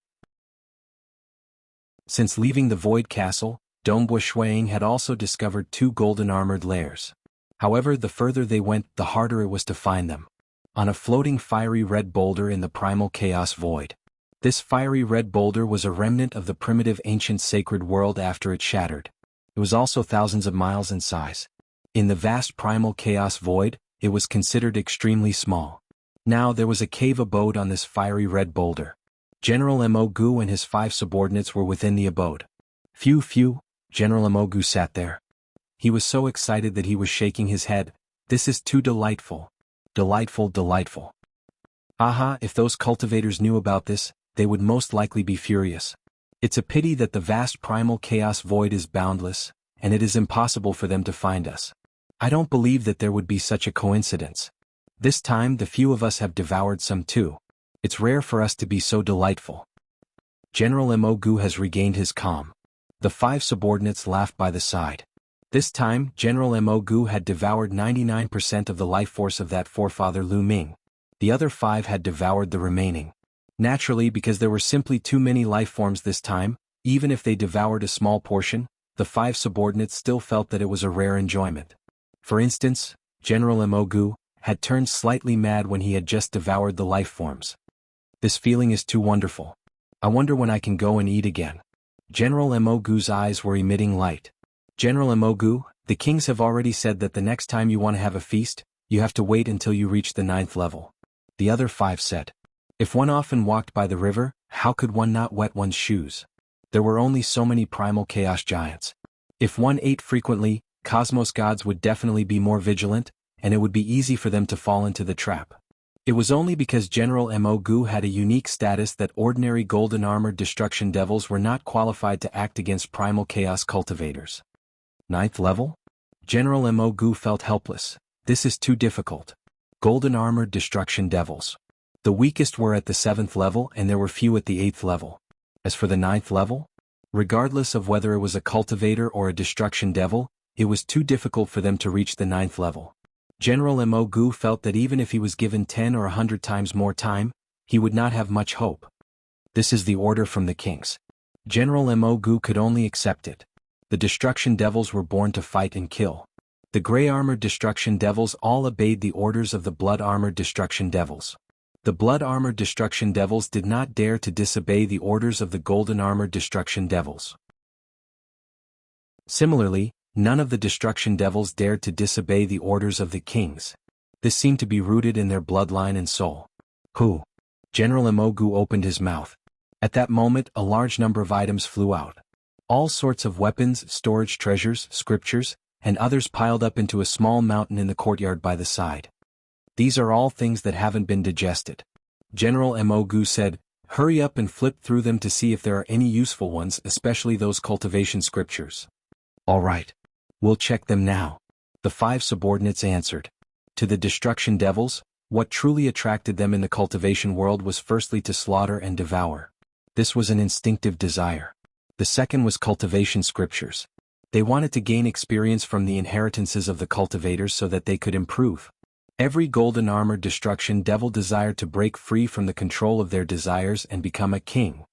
Since leaving the Void Castle, Dongbo Shuang had also discovered 2 golden armored layers. However, the further they went, the harder it was to find them. On a floating fiery red boulder in the primal chaos void. This fiery red boulder was a remnant of the primitive ancient sacred world after it shattered. It was also thousands of miles in size. In the vast primal chaos void, it was considered extremely small. Now there was a cave abode on this fiery red boulder. General Emogu and his 5 subordinates were within the abode. Phew, General Emogu sat there. He was so excited that he was shaking his head. This is too delightful. Delightful. Aha, if those cultivators knew about this, they would most likely be furious. It's a pity that the vast primal chaos void is boundless, and it is impossible for them to find us. I don't believe that there would be such a coincidence. This time the few of us have devoured some too. It's rare for us to be so delightful. General Emogu has regained his calm. The 5 subordinates laughed by the side. This time, General Emogu had devoured 99% of the life force of that forefather Lu Ming. The other 5 had devoured the remaining. Naturally, because there were simply too many life forms this time, even if they devoured a small portion, the 5 subordinates still felt that it was a rare enjoyment. For instance, General Emogu had turned slightly mad when he had just devoured the life forms. This feeling is too wonderful. I wonder when I can go and eat again. General Emogu's eyes were emitting light. General Emogu, the kings have already said that the next time you want to have a feast, you have to wait until you reach the 9th level. The other 5 said. If one often walked by the river, how could one not wet one's shoes? There were only so many primal chaos giants. If one ate frequently, cosmos gods would definitely be more vigilant, and it would be easy for them to fall into the trap. It was only because General Emogu had a unique status that ordinary golden armored destruction devils were not qualified to act against primal chaos cultivators. 9th level? General Emogu felt helpless. This is too difficult. Golden armored destruction devils. The weakest were at the 7th level and there were few at the 8th level. As for the 9th level? Regardless of whether it was a cultivator or a destruction devil, it was too difficult for them to reach the 9th level. General Emogu felt that even if he was given 10 or 100 times more time, he would not have much hope. This is the order from the kings. General Emogu could only accept it. The destruction devils were born to fight and kill. The gray-armored destruction devils all obeyed the orders of the blood-armored destruction devils. The blood-armored destruction devils did not dare to disobey the orders of the golden-armored destruction devils. Similarly, none of the destruction devils dared to disobey the orders of the kings. This seemed to be rooted in their bloodline and soul. Who? General Emogu opened his mouth. At that moment, a large number of items flew out. All sorts of weapons, storage treasures, scriptures, and others piled up into a small mountain in the courtyard by the side. These are all things that haven't been digested. General Emogu said, hurry up and flip through them to see if there are any useful ones, especially those cultivation scriptures. All right. We'll check them now. The 5 subordinates answered. To the destruction devils, what truly attracted them in the cultivation world was firstly to slaughter and devour. This was an instinctive desire. The second was cultivation scriptures. They wanted to gain experience from the inheritances of the cultivators so that they could improve. Every golden armored destruction devil desired to break free from the control of their desires and become a king.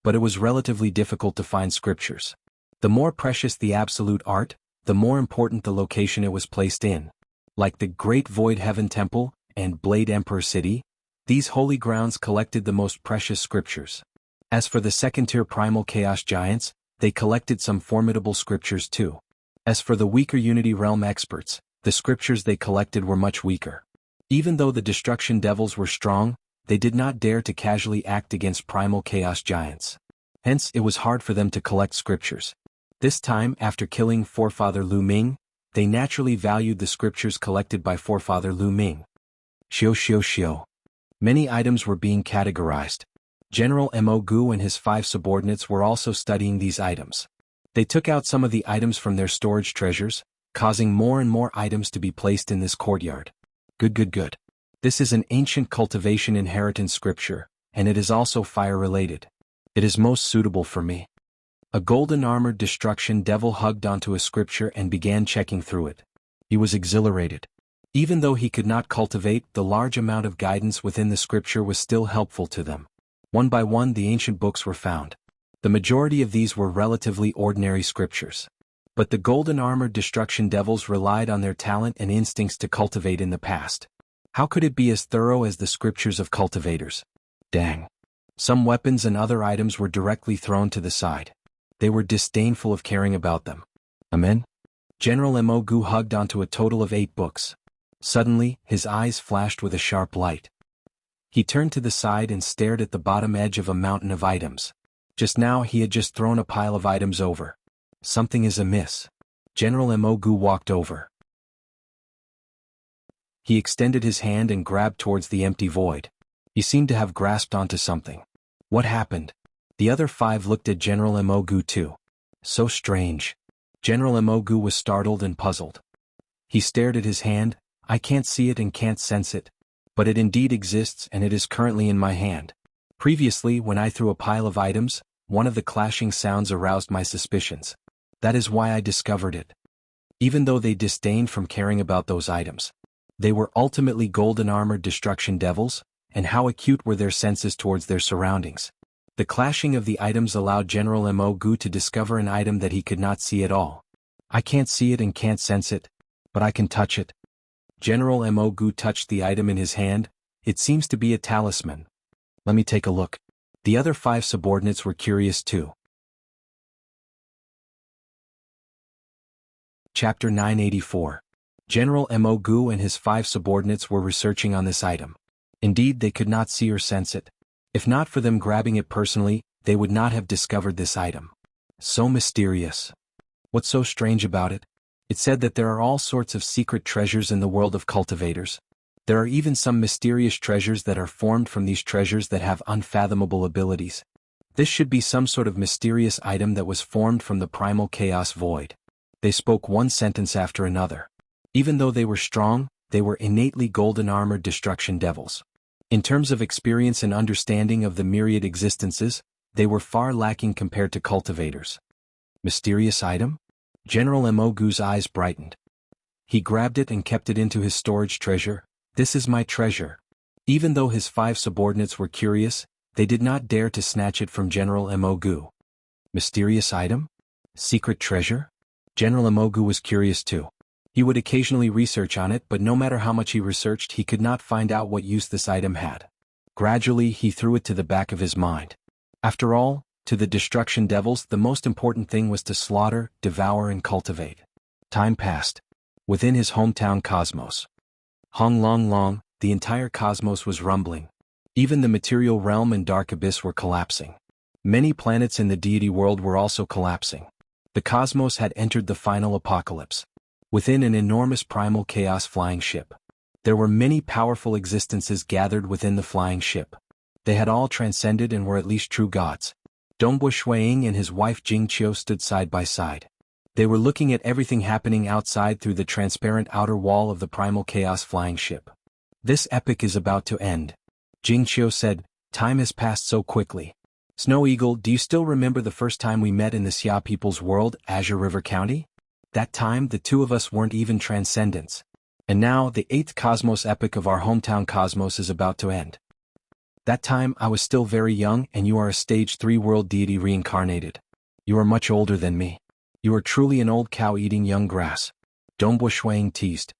But it was relatively difficult to find scriptures. The more precious the absolute art, the more important the location it was placed in. Like the Great Void Heaven Temple and Blade Emperor City, these holy grounds collected the most precious scriptures. As for the second-tier primal chaos giants, they collected some formidable scriptures too. As for the weaker Unity Realm experts, the scriptures they collected were much weaker. Even though the destruction devils were strong, they did not dare to casually act against primal chaos giants. Hence, it was hard for them to collect scriptures. This time, after killing forefather Lu Ming, they naturally valued the scriptures collected by forefather Lu Ming. Xiao. Many items were being categorized. General Mo Gu and his 5 subordinates were also studying these items. They took out some of the items from their storage treasures, causing more and more items to be placed in this courtyard. Good. This is an ancient cultivation inheritance scripture, and it is also fire-related. It is most suitable for me. A golden-armored destruction devil hugged onto a scripture and began checking through it. He was exhilarated. Even though he could not cultivate, the large amount of guidance within the scripture was still helpful to them. One by one the ancient books were found. The majority of these were relatively ordinary scriptures. But the golden-armored destruction devils relied on their talent and instincts to cultivate in the past. How could it be as thorough as the scriptures of cultivators? Dang. Some weapons and other items were directly thrown to the side. They were disdainful of caring about them. Amen? General Mo Gu hugged onto a total of 8 books. Suddenly, his eyes flashed with a sharp light. He turned to the side and stared at the bottom edge of a mountain of items. Just now he had just thrown a pile of items over. Something is amiss. General Mo Gu walked over. He extended his hand and grabbed towards the empty void. He seemed to have grasped onto something. What happened? The other 5 looked at General Mo Gu too. So strange. General Mo Gu was startled and puzzled. He stared at his hand. I can't see it and can't sense it. But it indeed exists and it is currently in my hand. Previously, when I threw a pile of items, one of the clashing sounds aroused my suspicions. That is why I discovered it. Even though they disdained from caring about those items, they were ultimately golden-armored destruction devils, and how acute were their senses towards their surroundings. The clashing of the items allowed General Mo Gu to discover an item that he could not see at all. I can't see it and can't sense it, but I can touch it. General Mo Gu touched the item in his hand. It seems to be a talisman. Let me take a look. The other 5 subordinates were curious too. Chapter 984. General Mo Gu and his 5 subordinates were researching on this item. Indeed, they could not see or sense it. If not for them grabbing it personally, they would not have discovered this item. So mysterious. What's so strange about it? It said that there are all sorts of secret treasures in the world of cultivators. There are even some mysterious treasures that are formed from these treasures that have unfathomable abilities. This should be some sort of mysterious item that was formed from the primal chaos void. They spoke one sentence after another. Even though they were strong, they were innately golden-armored destruction devils. In terms of experience and understanding of the myriad existences, they were far lacking compared to cultivators. Mysterious item? General Mo Gu's eyes brightened. He grabbed it and kept it into his storage treasure. This is my treasure. Even though his 5 subordinates were curious, they did not dare to snatch it from General Mo Gu. Mysterious item? Secret treasure? General Mo Gu was curious too. He would occasionally research on it, but no matter how much he researched, he could not find out what use this item had. Gradually, he threw it to the back of his mind. After all, to the destruction devils, the most important thing was to slaughter, devour, and cultivate. Time passed. Within his hometown cosmos. Hong Long, the entire cosmos was rumbling. Even the material realm and dark abyss were collapsing. Many planets in the deity world were also collapsing. The cosmos had entered the final apocalypse. Within an enormous primal chaos flying ship. There were many powerful existences gathered within the flying ship. They had all transcended and were at least true gods. Dongbu Shuiying and his wife Jianghu stood side by side. They were looking at everything happening outside through the transparent outer wall of the primal chaos flying ship. This epic is about to end. Jianghu said, time has passed so quickly. Snow Eagle, do you still remember the first time we met in the Xia people's world, Azure River County? That time, the 2 of us weren't even transcendents. And now, the 8th cosmos epic of our hometown cosmos is about to end. That time, I was still very young and you are a stage 3 world deity reincarnated. You are much older than me. You are truly an old cow eating young grass. Dongbu Shuiying teased.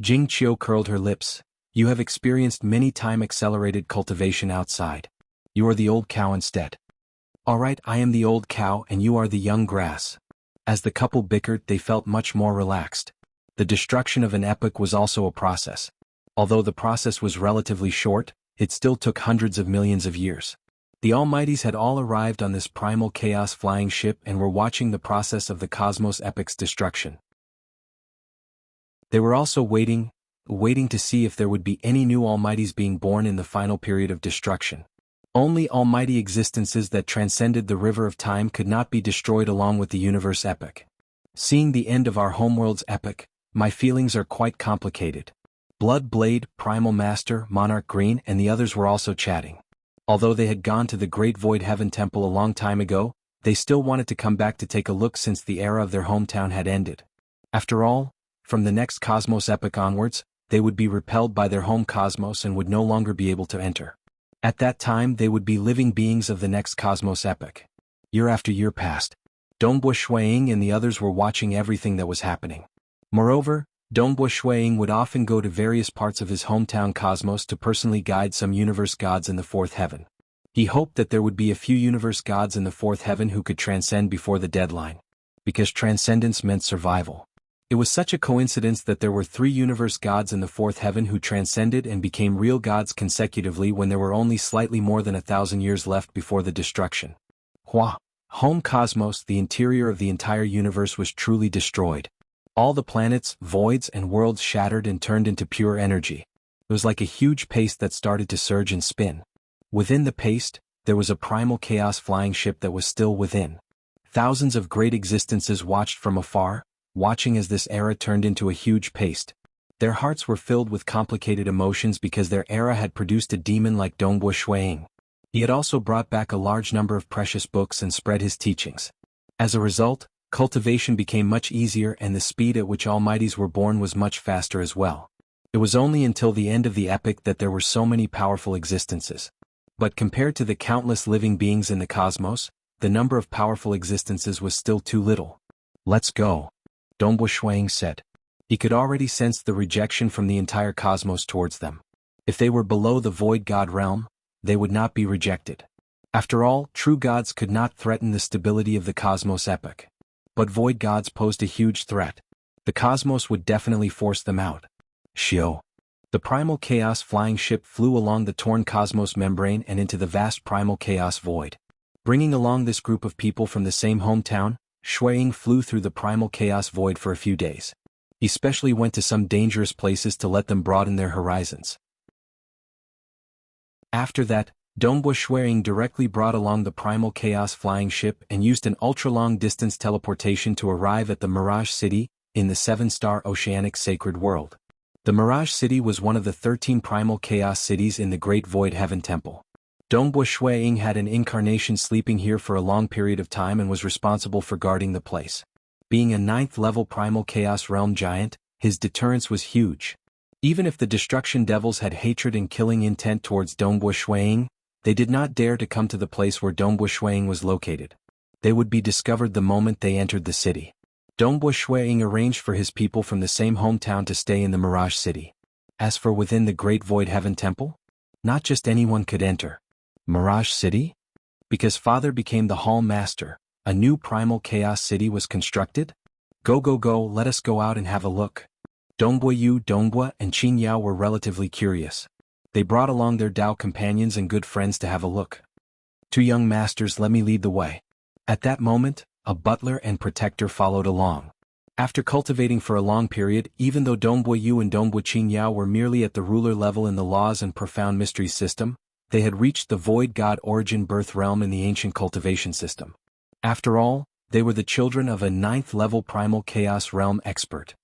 Jianghu curled her lips. You have experienced many time-accelerated cultivation outside. You are the old cow instead. Alright, I am the old cow and you are the young grass. As the couple bickered, they felt much more relaxed. The destruction of an epoch was also a process. Although the process was relatively short, it still took hundreds of millions of years. The Almighties had all arrived on this primal chaos flying ship and were watching the process of the cosmos epoch's destruction. They were also waiting to see if there would be any new almighties being born in the final period of destruction. Only almighty existences that transcended the river of time could not be destroyed along with the universe epoch. Seeing the end of our homeworld's epoch, my feelings are quite complicated. Blood Blade, Primal Master, Monarch Green and the others were also chatting. Although they had gone to the Great Void Heaven Temple a long time ago, they still wanted to come back to take a look since the era of their hometown had ended. After all, from the next cosmos epoch onwards, they would be repelled by their home cosmos and would no longer be able to enter. At that time they would be living beings of the next cosmos epoch. Year after year passed. Dongbua Shuiying and the others were watching everything that was happening. Moreover, Dongbua Shuiying would often go to various parts of his hometown cosmos to personally guide some universe gods in the fourth heaven. He hoped that there would be a few universe gods in the fourth heaven who could transcend before the deadline. Because transcendence meant survival. It was such a coincidence that there were 3 universe gods in the fourth heaven who transcended and became real gods consecutively when there were only slightly more than 1,000 years left before the destruction. Home cosmos, the interior of the entire universe was truly destroyed. All the planets, voids and worlds shattered and turned into pure energy. It was like a huge paste that started to surge and spin. Within the paste, there was a primal chaos flying ship that was still within. Thousands of great existences watched from afar, watching as this era turned into a huge paste. Their hearts were filled with complicated emotions because their era had produced a demon like Dongbua Shuiying. He had also brought back a large number of precious books and spread his teachings. As a result, cultivation became much easier and the speed at which almighties were born was much faster as well. It was only until the end of the epoch that there were so many powerful existences. But compared to the countless living beings in the cosmos, the number of powerful existences was still too little. Let's go, Dongbua Shuiying said. He could already sense the rejection from the entire cosmos towards them. If they were below the void god realm, they would not be rejected. After all, true gods could not threaten the stability of the cosmos epoch. But void gods posed a huge threat. The cosmos would definitely force them out. Shio. The primal chaos flying ship flew along the torn cosmos membrane and into the vast primal chaos void. Bringing along this group of people from the same hometown, Shuiying flew through the primal chaos void for a few days. He specially went to some dangerous places to let them broaden their horizons. After that, Dongbua Shuiying directly brought along the primal chaos flying ship and used an ultra-long distance teleportation to arrive at the Mirage City, in the 7-star oceanic sacred world. The Mirage City was one of the 13 primal chaos cities in the Great Void Heaven Temple. Dongbua Shuiying had an incarnation sleeping here for a long period of time and was responsible for guarding the place. Being a 9th-level primal chaos realm giant, his deterrence was huge. Even if the destruction devils had hatred and killing intent towards Dongbua Shuiying, they did not dare to come to the place where Dongbua Shuiying was located. They would be discovered the moment they entered the city. Dongbua Shuiying arranged for his people from the same hometown to stay in the Mirage City. As for within the Great Void Heaven Temple, not just anyone could enter. Mirage City? Because Father became the Hall Master, a new primal chaos city was constructed? Go, let us go out and have a look. Dongbua Yu, Dongbua, and Qing Yao were relatively curious. They brought along their Dao companions and good friends to have a look. 2 young masters, let me lead the way. At that moment, a butler and protector followed along. After cultivating for a long period, even though Dongbua Yu and Dongbua Qing Yao were merely at the ruler level in the laws and profound mysteries system, they had reached the void god origin birth realm in the ancient cultivation system. After all, they were the children of a 9th-level primal chaos realm expert.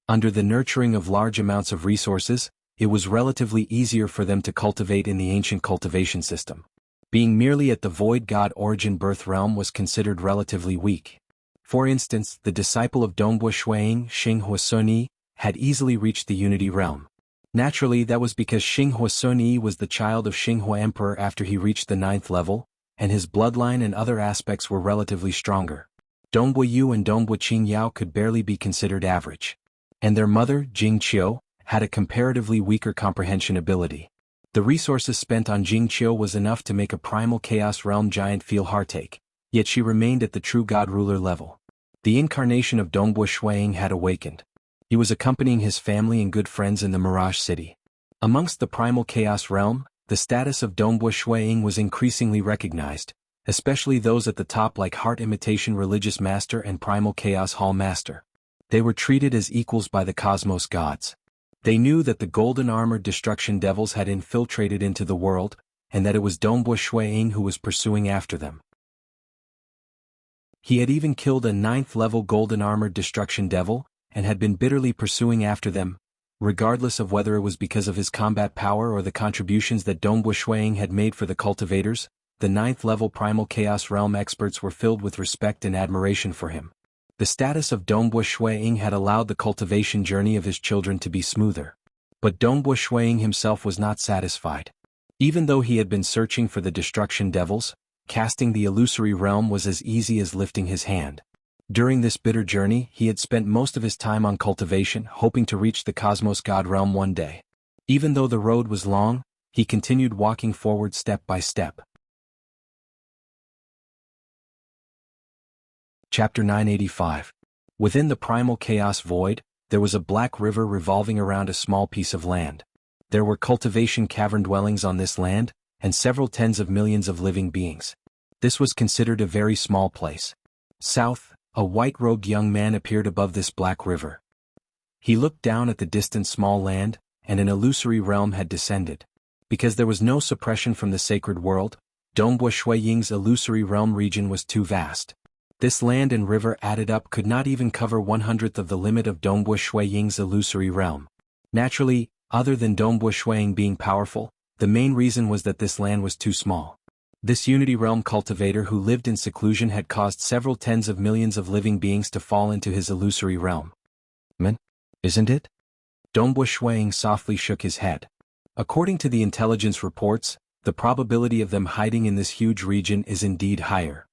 Under the nurturing of large amounts of resources, it was relatively easier for them to cultivate in the ancient cultivation system. Being merely at the void god origin birth realm was considered relatively weak. For instance, the disciple of Dongbua Shuiying, Xing Huasuni, had easily reached the unity realm. Naturally, that was because Xing Huasuni was the child of Xinghua Emperor after he reached the 9th level, and his bloodline and other aspects were relatively stronger. Dongbua Yu and Dongbua Qing Yao could barely be considered average. And their mother, Jing Qiu, had a comparatively weaker comprehension ability. The resources spent on Jing Qiu was enough to make a primal chaos realm giant feel heartache, yet she remained at the true god ruler level. The incarnation of Dongbua Shuiying had awakened. He was accompanying his family and good friends in the Mirage City. Amongst the primal chaos realm, the status of Dongbua Shuiying was increasingly recognized, especially those at the top like Heart Imitation Religious Master and Primal Chaos Hall Master. They were treated as equals by the cosmos gods. They knew that the golden-armored destruction devils had infiltrated into the world, and that it was Dongbo Shuiying who was pursuing after them. He had even killed a 9th-level golden-armored destruction devil, and had been bitterly pursuing after them, regardless of whether it was because of his combat power or the contributions that Dongbo Shuiying had made for the cultivators. The 9th-level primal chaos realm experts were filled with respect and admiration for him. The status of Dongbo Shuiying had allowed the cultivation journey of his children to be smoother. But Dongbo Shuiying himself was not satisfied. Even though he had been searching for the destruction devils, casting the illusory realm was as easy as lifting his hand. During this bitter journey, he had spent most of his time on cultivation, hoping to reach the cosmos god realm one day. Even though the road was long, he continued walking forward step by step. Chapter 985. Within the primal chaos void, there was a black river revolving around a small piece of land. There were cultivation cavern dwellings on this land, and several tens of millions of living beings. This was considered a very small place. South, a white-robed young man appeared above this black river. He looked down at the distant small land, and an illusory realm had descended. Because there was no suppression from the sacred world, Dongbo Shuiying's illusory realm region was too vast. This land and river added up could not even cover 1/100th of the limit of Dongbo Shuiying's illusory realm. Naturally, other than Dongbo Shuiying being powerful, the main reason was that this land was too small. This Unity Realm cultivator who lived in seclusion had caused several tens of millions of living beings to fall into his illusory realm. Isn't it? Dongbo Shuiying softly shook his head. According to the intelligence reports, the probability of them hiding in this huge region is indeed higher.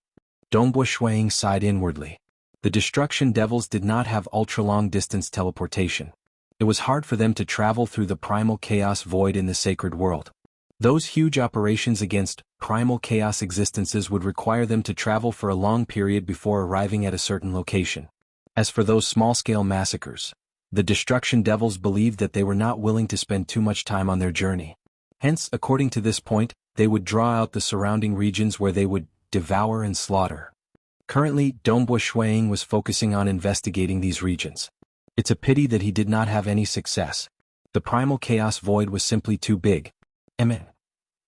Dongbo Shuiying sighed inwardly. The destruction devils did not have ultra-long distance teleportation. It was hard for them to travel through the primal chaos void in the sacred world. Those huge operations against primal chaos existences would require them to travel for a long period before arriving at a certain location. As for those small-scale massacres, the destruction devils believed that they were not willing to spend too much time on their journey. Hence, according to this point, they would draw out the surrounding regions where they would devour and slaughter. Currently, Dongbo Shuiying was focusing on investigating these regions. It's a pity that he did not have any success. The primal chaos void was simply too big.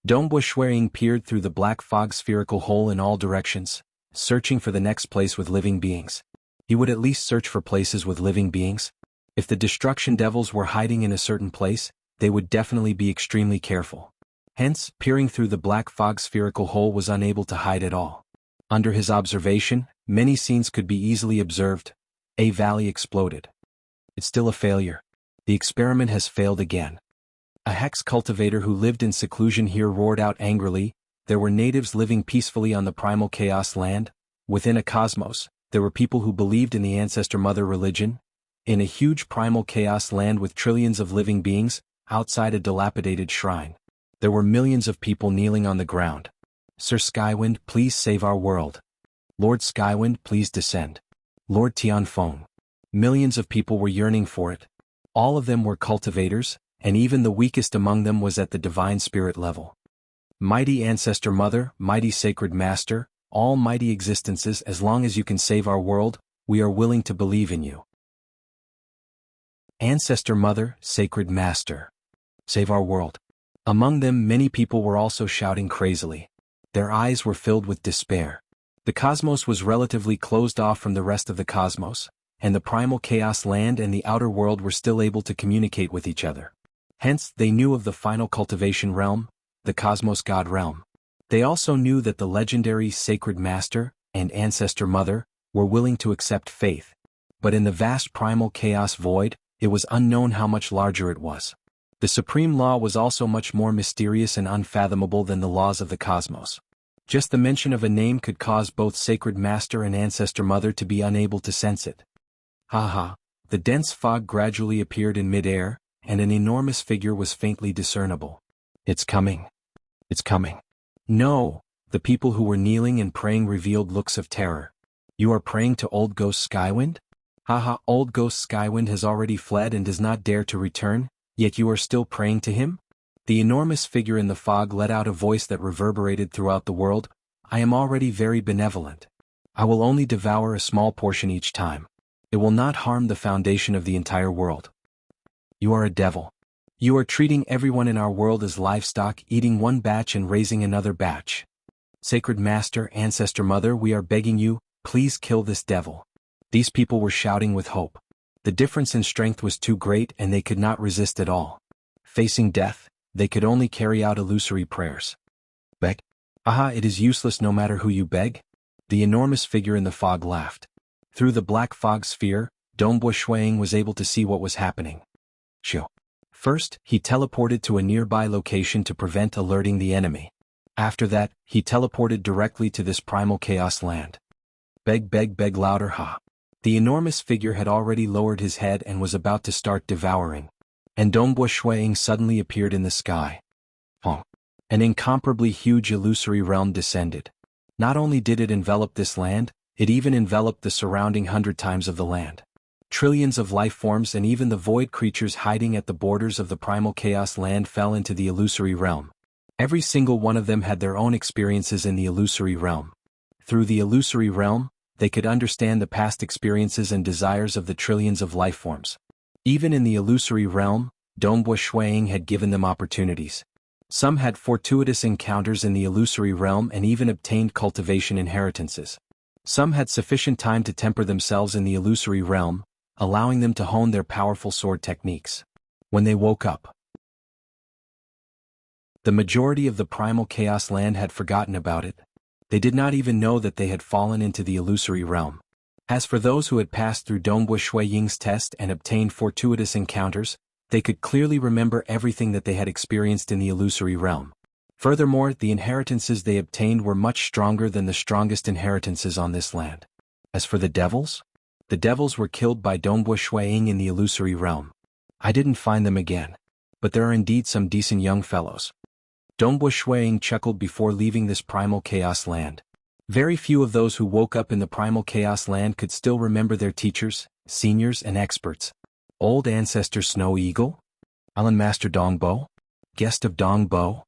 Dongbo Shuiying peered through the black fog spherical hole in all directions, searching for the next place with living beings. He would at least search for places with living beings. If the destruction devils were hiding in a certain place, they would definitely be extremely careful. Hence, peering through the black fog spherical hole was unable to hide at all. Under his observation, many scenes could be easily observed. A valley exploded. It's still a failure. The experiment has failed again. A hex cultivator who lived in seclusion here roared out angrily. There were natives living peacefully on the primal chaos land. Within a cosmos, there were people who believed in the ancestor mother religion. In a huge primal chaos land with trillions of living beings, outside a dilapidated shrine, there were millions of people kneeling on the ground. Sir Skywind, please save our world. Lord Skywind, please descend. Lord Tianfeng. Millions of people were yearning for it. All of them were cultivators, and even the weakest among them was at the divine spirit level. Mighty Ancestor Mother, mighty Sacred Master, all mighty existences, as long as you can save our world, we are willing to believe in you. Ancestor Mother, Sacred Master. Save our world. Among them many people were also shouting crazily. Their eyes were filled with despair. The cosmos was relatively closed off from the rest of the cosmos, and the primal chaos land and the outer world were still able to communicate with each other. Hence, they knew of the final cultivation realm, the cosmos god realm. They also knew that the legendary Sacred Master and Ancestor Mother were willing to accept faith. But in the vast primal chaos void, it was unknown how much larger it was. The supreme law was also much more mysterious and unfathomable than the laws of the cosmos. Just the mention of a name could cause both Sacred Master and Ancestor Mother to be unable to sense it. The dense fog gradually appeared in mid-air, and an enormous figure was faintly discernible. It's coming. It's coming. No, the people who were kneeling and praying revealed looks of terror. You are praying to Old Ghost Skywind? Old Ghost Skywind has already fled and does not dare to return, yet you are still praying to him? The enormous figure in the fog let out a voice that reverberated throughout the world. I am already very benevolent. I will only devour a small portion each time. It will not harm the foundation of the entire world. You are a devil. You are treating everyone in our world as livestock, eating one batch and raising another batch. Sacred Master, Ancestor Mother, we are begging you, please kill this devil. These people were shouting with hope. The difference in strength was too great and they could not resist at all. Facing death, they could only carry out illusory prayers. Beg? Aha, it is useless no matter who you beg. The enormous figure in the fog laughed. Through the black fog sphere, Dongbo Shuang was able to see what was happening. Shoo. First, he teleported to a nearby location to prevent alerting the enemy. After that, he teleported directly to this primal chaos land. Beg, beg, beg louder, ha. The enormous figure had already lowered his head and was about to start devouring. And Dongbo Shuang suddenly appeared in the sky. Hong. An incomparably huge illusory realm descended. Not only did it envelop this land, it even enveloped the surrounding 100 times of the land. Trillions of life forms and even the void creatures hiding at the borders of the primal chaos land fell into the illusory realm. Every single one of them had their own experiences in the illusory realm. Through the illusory realm, they could understand the past experiences and desires of the trillions of life forms. Even in the illusory realm, Dongbo Shuang had given them opportunities. Some had fortuitous encounters in the illusory realm and even obtained cultivation inheritances. Some had sufficient time to temper themselves in the illusory realm, allowing them to hone their powerful sword techniques. When they woke up, the majority of the primal chaos land had forgotten about it. They did not even know that they had fallen into the illusory realm. As for those who had passed through Dongbo Shuang's test and obtained fortuitous encounters, they could clearly remember everything that they had experienced in the illusory realm. Furthermore, the inheritances they obtained were much stronger than the strongest inheritances on this land. As for the devils were killed by Dongbo Shuang in the illusory realm. I didn't find them again. But there are indeed some decent young fellows. Dongbo Shuang chuckled before leaving this primal chaos land. Very few of those who woke up in the primal chaos land could still remember their teachers, seniors and experts. Old Ancestor Snow Eagle? Island Master Dongbo? Guest of Dongbo?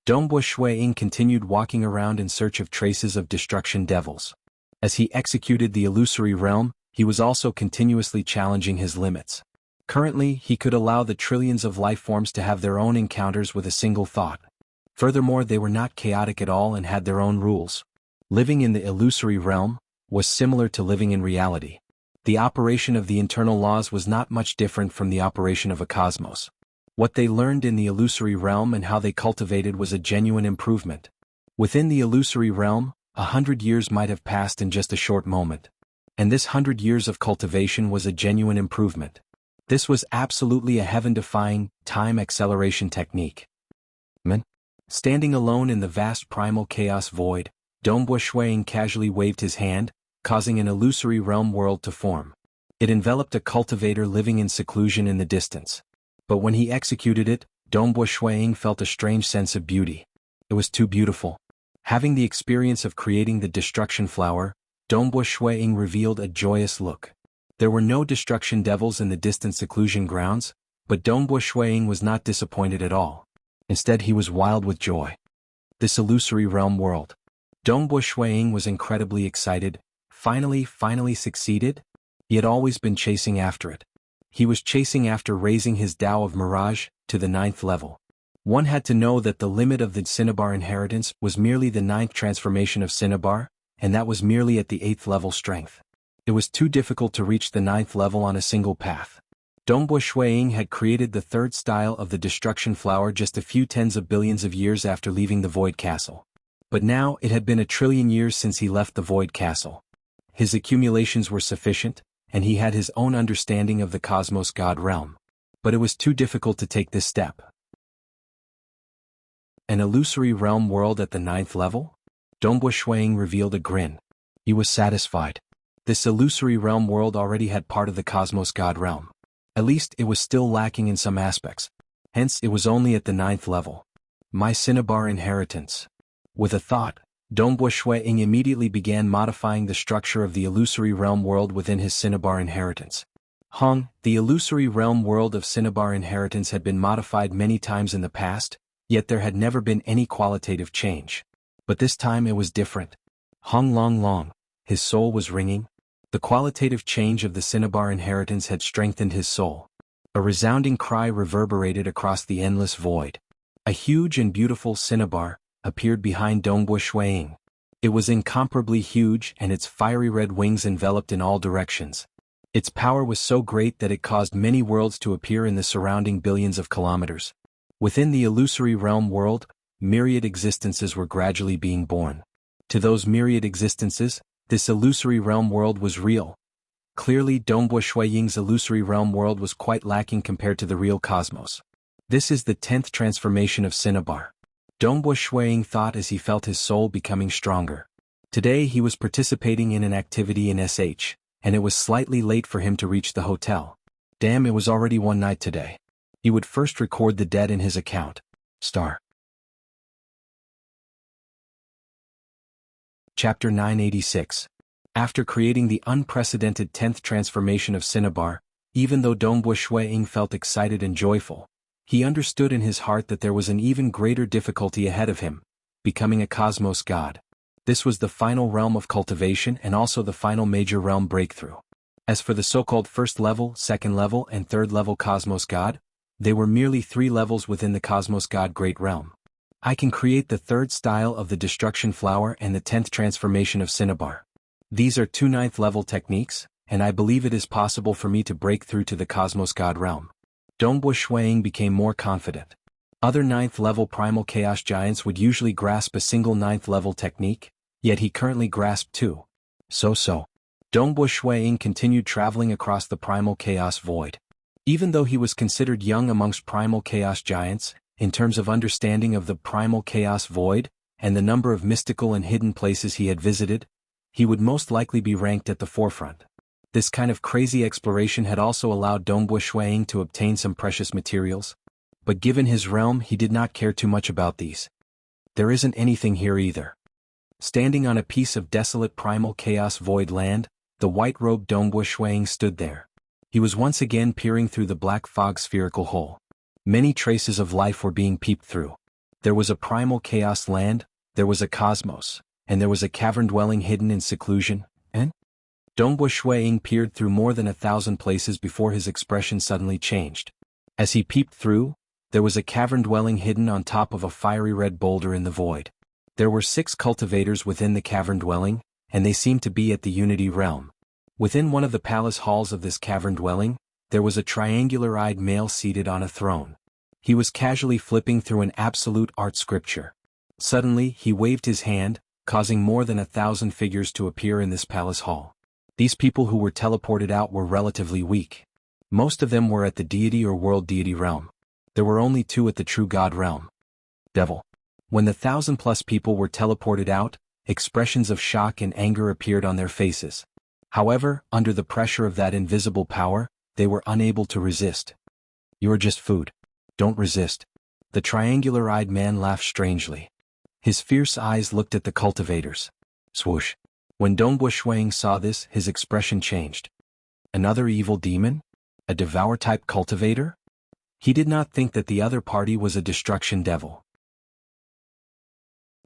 Dongbo Shuang continued walking around in search of traces of destruction devils. As he executed the illusory realm, he was also continuously challenging his limits. Currently, he could allow the trillions of life forms to have their own encounters with a single thought. Furthermore, they were not chaotic at all and had their own rules. Living in the illusory realm was similar to living in reality. The operation of the internal laws was not much different from the operation of a cosmos. What they learned in the illusory realm and how they cultivated was a genuine improvement. Within the illusory realm, 100 years might have passed in just a short moment. And this 100 years of cultivation was a genuine improvement. This was absolutely a heaven-defying, time acceleration technique. Standing alone in the vast primal chaos void, Dongbo Shuang casually waved his hand, causing an illusory realm world to form. It enveloped a cultivator living in seclusion in the distance. But when he executed it, Dongbo Shuang felt a strange sense of beauty. It was too beautiful. Having the experience of creating the destruction flower, Dongbo Shuang revealed a joyous look. There were no destruction devils in the distant seclusion grounds, but Dongbo Shuang was not disappointed at all. Instead, he was wild with joy. This illusory realm world. Dongbo Shuang was incredibly excited. Finally succeeded? He had always been chasing after it. He was chasing after raising his Tao of Mirage to the 9th level. One had to know that the limit of the Cinnabar inheritance was merely the 9th transformation of Cinnabar, and that was merely at the 8th level strength. It was too difficult to reach the 9th level on a single path. Dongbo Shuang had created the 3rd style of the destruction flower just a few tens of billions of years after leaving the Void Castle. But now it had been 1 trillion years since he left the Void Castle. His accumulations were sufficient, and he had his own understanding of the Cosmos God realm. But it was too difficult to take this step. An illusory realm world at the 9th level? Dongbo Shuang revealed a grin. He was satisfied. This illusory realm world already had part of the Cosmos God realm. At least it was still lacking in some aspects. Hence it was only at the 9th level. My Cinnabar inheritance. With a thought, Dongbo Shuang immediately began modifying the structure of the illusory realm world within his Cinnabar inheritance. The illusory realm world of Cinnabar inheritance had been modified many times in the past, yet there had never been any qualitative change. But this time it was different. Long, his soul was ringing. The qualitative change of the Cinnabar inheritance had strengthened his soul. A resounding cry reverberated across the endless void. A huge and beautiful cinnabar appeared behind Dongbo Shuiying. It was incomparably huge, and its fiery red wings enveloped in all directions. Its power was so great that it caused many worlds to appear in the surrounding billions of kilometers. Within the illusory realm world, myriad existences were gradually being born. To those myriad existences, this illusory realm world was real. Clearly, Dongbo Shuiying's illusory realm world was quite lacking compared to the real cosmos. This is the 10th transformation of Cinnabar. Dongbo Shuiying thought as he felt his soul becoming stronger. Today he was participating in an activity in SH, and it was slightly late for him to reach the hotel. Damn, it was already one night today. He would first record the debt in his account. Star. Chapter 986. After creating the unprecedented 10th transformation of Cinnabar, even though Dongbo Shuiying felt excited and joyful, he understood in his heart that there was an even greater difficulty ahead of him, becoming a cosmos god. This was the final realm of cultivation and also the final major realm breakthrough. As for the so-called first level, second level, and third level cosmos god, they were merely 3 levels within the cosmos god great realm. I can create the 3rd style of the destruction flower and the 10th transformation of Cinnabar. These are 2 9th level techniques, and I believe it is possible for me to break through to the cosmos god realm. Dongbo Shuiying became more confident. Other 9th level primal chaos giants would usually grasp a single 9th level technique, yet he currently grasped 2. So. Dongbo Shuiying continued traveling across the primal chaos void. Even though he was considered young amongst primal chaos giants, in terms of understanding of the primal chaos void, and the number of mystical and hidden places he had visited, he would most likely be ranked at the forefront. This kind of crazy exploration had also allowed Dongbo Shuiying to obtain some precious materials. But given his realm, he did not care too much about these. There isn't anything here either. Standing on a piece of desolate primal chaos void land, the white-robed Dongbo Shuiying stood there. He was once again peering through the black fog spherical hole. Many traces of life were being peeped through. There was a primal chaos land, there was a cosmos, and there was a cavern dwelling hidden in seclusion, and? Dongbo Shuiying peered through more than 1,000 places before his expression suddenly changed. As he peeped through, there was a cavern dwelling hidden on top of a fiery red boulder in the void. There were 6 cultivators within the cavern dwelling, and they seemed to be at the Unity realm. Within one of the palace halls of this cavern dwelling, there was a triangular-eyed male seated on a throne. He was casually flipping through an absolute art scripture. Suddenly, he waved his hand, causing more than 1,000 figures to appear in this palace hall. These people who were teleported out were relatively weak. Most of them were at the deity or world deity realm. There were only 2 at the true god realm. Devil. When the 1,000+ people were teleported out, expressions of shock and anger appeared on their faces. However, under the pressure of that invisible power, they were unable to resist. You are just food. Don't resist. The triangular-eyed man laughed strangely. His fierce eyes looked at the cultivators. Swoosh. When Dongbo Shuiying saw this, his expression changed. Another evil demon? A devour-type cultivator? He did not think that the other party was a destruction devil.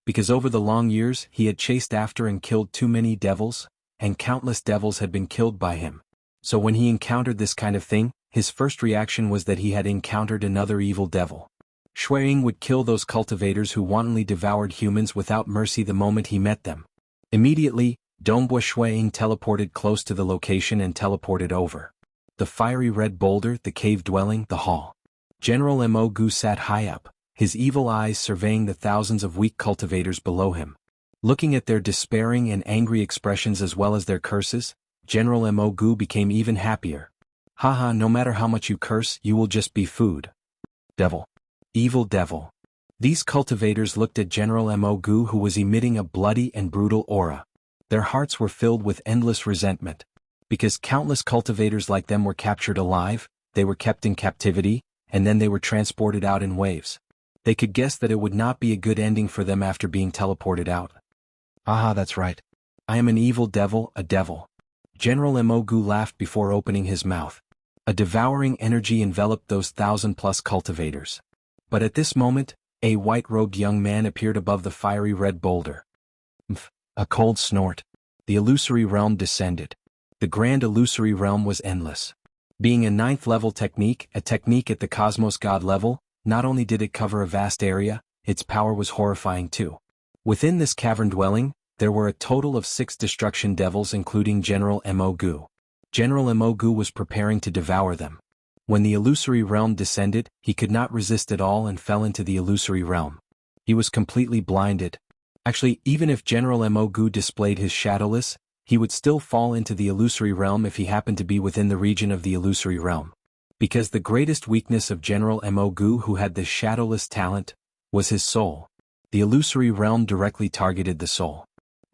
Because over the long years he had chased after and killed too many devils, and countless devils had been killed by him. So when he encountered this kind of thing, his first reaction was that he had encountered another evil devil. Shuiying would kill those cultivators who wantonly devoured humans without mercy the moment he met them. Immediately, Dongbo Shuiying teleported close to the location and teleported over. The fiery red boulder, the cave dwelling, the hall. General Mo Gu sat high up, his evil eyes surveying the thousands of weak cultivators below him. Looking at their despairing and angry expressions as well as their curses, General Mo Gu became even happier. Haha, no matter how much you curse, you will just be food. Devil. Evil devil. These cultivators looked at General Mo Gu, who was emitting a bloody and brutal aura. Their hearts were filled with endless resentment. Because countless cultivators like them were captured alive, they were kept in captivity, and then they were transported out in waves. They could guess that it would not be a good ending for them after being teleported out. Aha, that's right. I am an evil devil, a devil. General Mo Gu laughed before opening his mouth. A devouring energy enveloped those 1,000+ cultivators. But at this moment, a white-robed young man appeared above the fiery red boulder. A cold snort. The illusory realm descended. The grand illusory realm was endless. Being a 9th-level technique, a technique at the Cosmos God level, not only did it cover a vast area, its power was horrifying too. Within this cavern dwelling, there were a total of 6 destruction devils including General Mogu. General Mogu was preparing to devour them. When the illusory realm descended, he could not resist at all and fell into the illusory realm. He was completely blinded. Actually, even if General Mogu displayed his shadowless, he would still fall into the illusory realm if he happened to be within the region of the illusory realm. Because the greatest weakness of General Mogu, who had this shadowless talent, was his soul. The illusory realm directly targeted the soul.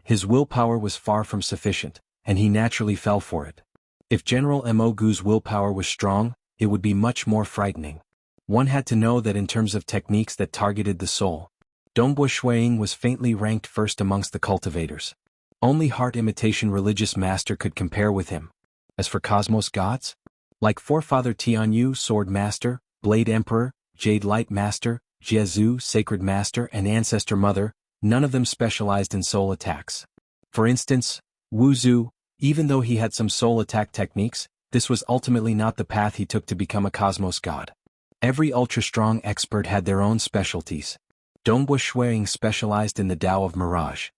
His willpower was far from sufficient, and he naturally fell for it. If General Mogu's willpower was strong, it would be much more frightening. One had to know that in terms of techniques that targeted the soul, Dongbo Shuiying was faintly ranked first amongst the cultivators. Only heart imitation religious master could compare with him. As for Cosmos gods, like Forefather Tianyu, Sword Master, Blade Emperor, Jade Light Master, Jiezu, Sacred Master, and Ancestor Mother, none of them specialized in soul attacks. For instance, Wuxia, even though he had some soul attack techniques, this was ultimately not the path he took to become a Cosmos god. Every ultra-strong expert had their own specialties. Dongbo Shuiying specialized in the Tao of Mirage.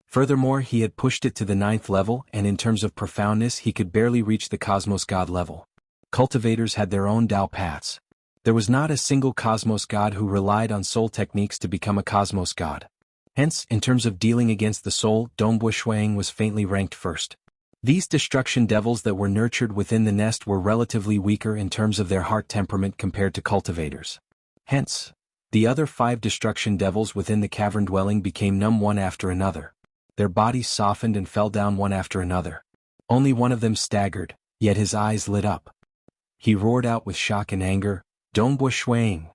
Furthermore, he had pushed it to the 9th level, and in terms of profoundness he could barely reach the Cosmos God level. Cultivators had their own Tao paths. There was not a single Cosmos God who relied on soul techniques to become a Cosmos God. Hence, in terms of dealing against the soul, Dongbo Shuiying was faintly ranked first. These destruction devils that were nurtured within the nest were relatively weaker in terms of their heart temperament compared to cultivators. Hence, the other 5 destruction devils within the cavern dwelling became numb one after another. Their bodies softened and fell down one after another. Only one of them staggered, yet his eyes lit up. He roared out with shock and anger, "Dongbo Shuiying!"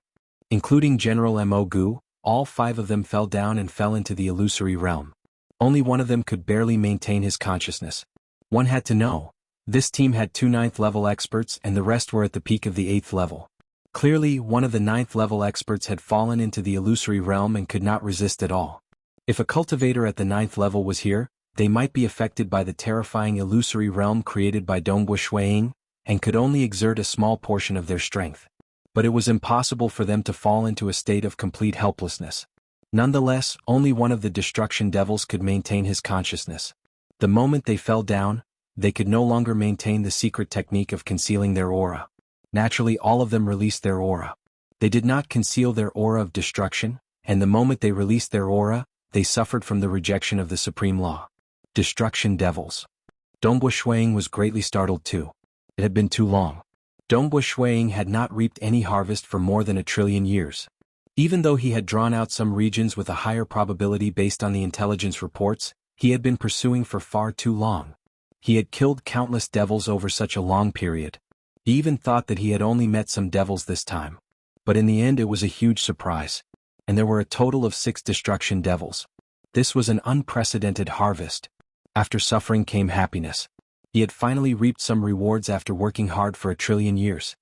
Including General Mogu, all 5 of them fell down and fell into the illusory realm. Only one of them could barely maintain his consciousness. One had to know. This team had 2 9th-level experts and the rest were at the peak of the 8th level. Clearly, one of the 9th-level experts had fallen into the illusory realm and could not resist at all. If a cultivator at the 9th level was here, they might be affected by the terrifying illusory realm created by Dongbo Shuiying, and could only exert a small portion of their strength. But it was impossible for them to fall into a state of complete helplessness. Nonetheless, only one of the destruction devils could maintain his consciousness. The moment they fell down, they could no longer maintain the secret technique of concealing their aura. Naturally, all of them released their aura. They did not conceal their aura of destruction, and the moment they released their aura, they suffered from the rejection of the supreme law. Destruction devils. Dongbo Shuiying was greatly startled too. It had been too long. Dongbo Shuiying had not reaped any harvest for more than 1 trillion years. Even though he had drawn out some regions with a higher probability based on the intelligence reports, he had been pursuing for far too long. He had killed countless devils over such a long period. He even thought that he had only met some devils this time. But in the end it was a huge surprise. And there were a total of 6 destruction devils. This was an unprecedented harvest. After suffering came happiness. He had finally reaped some rewards after working hard for 1 trillion years.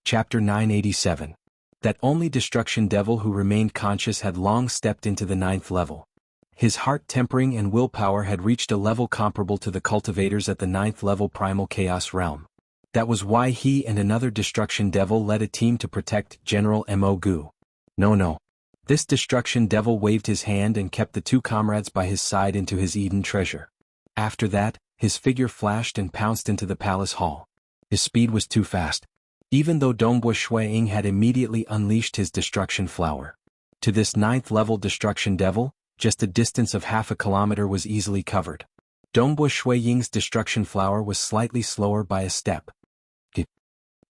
Chapter 987. That only destruction devil who remained conscious had long stepped into the 9th level. His heart tempering and willpower had reached a level comparable to the cultivators at the 9th level primal chaos realm. That was why he and another destruction devil led a team to protect General Mogu. No. This destruction devil waved his hand and kept the 2 comrades by his side into his Eden treasure. After that, his figure flashed and pounced into the palace hall. His speed was too fast. Even though Dongbo Shuiying had immediately unleashed his destruction flower. To this 9th level destruction devil, just a distance of half a kilometer was easily covered. Dongbo Shuiying's destruction flower was slightly slower by a step.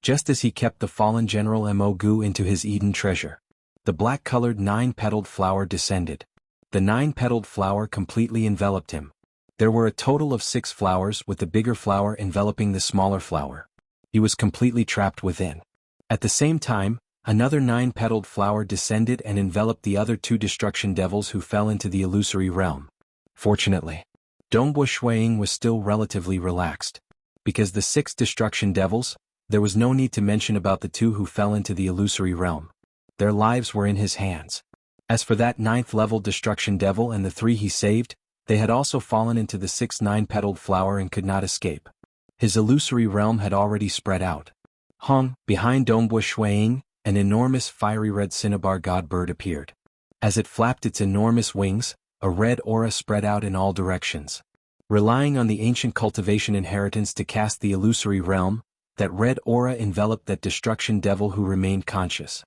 Just as he kept the fallen General Mogu into his Eden treasure, the black-colored 9-petaled flower descended. The 9-petaled flower completely enveloped him. There were a total of 6 flowers with the bigger flower enveloping the smaller flower. He was completely trapped within. At the same time, another 9-petaled flower descended and enveloped the other 2 destruction devils who fell into the illusory realm. Fortunately, Dongbo Shuiying was still relatively relaxed. Because the 6 destruction devils, there was no need to mention about the 2 who fell into the illusory realm. Their lives were in his hands. As for that 9th-level destruction devil and the 3 he saved, they had also fallen into the 6th 9-petaled flower and could not escape. His illusory realm had already spread out. Behind Dongbo Shuiying, an enormous fiery red cinnabar god bird appeared. As it flapped its enormous wings, a red aura spread out in all directions. Relying on the ancient cultivation inheritance to cast the illusory realm, that red aura enveloped that destruction devil who remained conscious.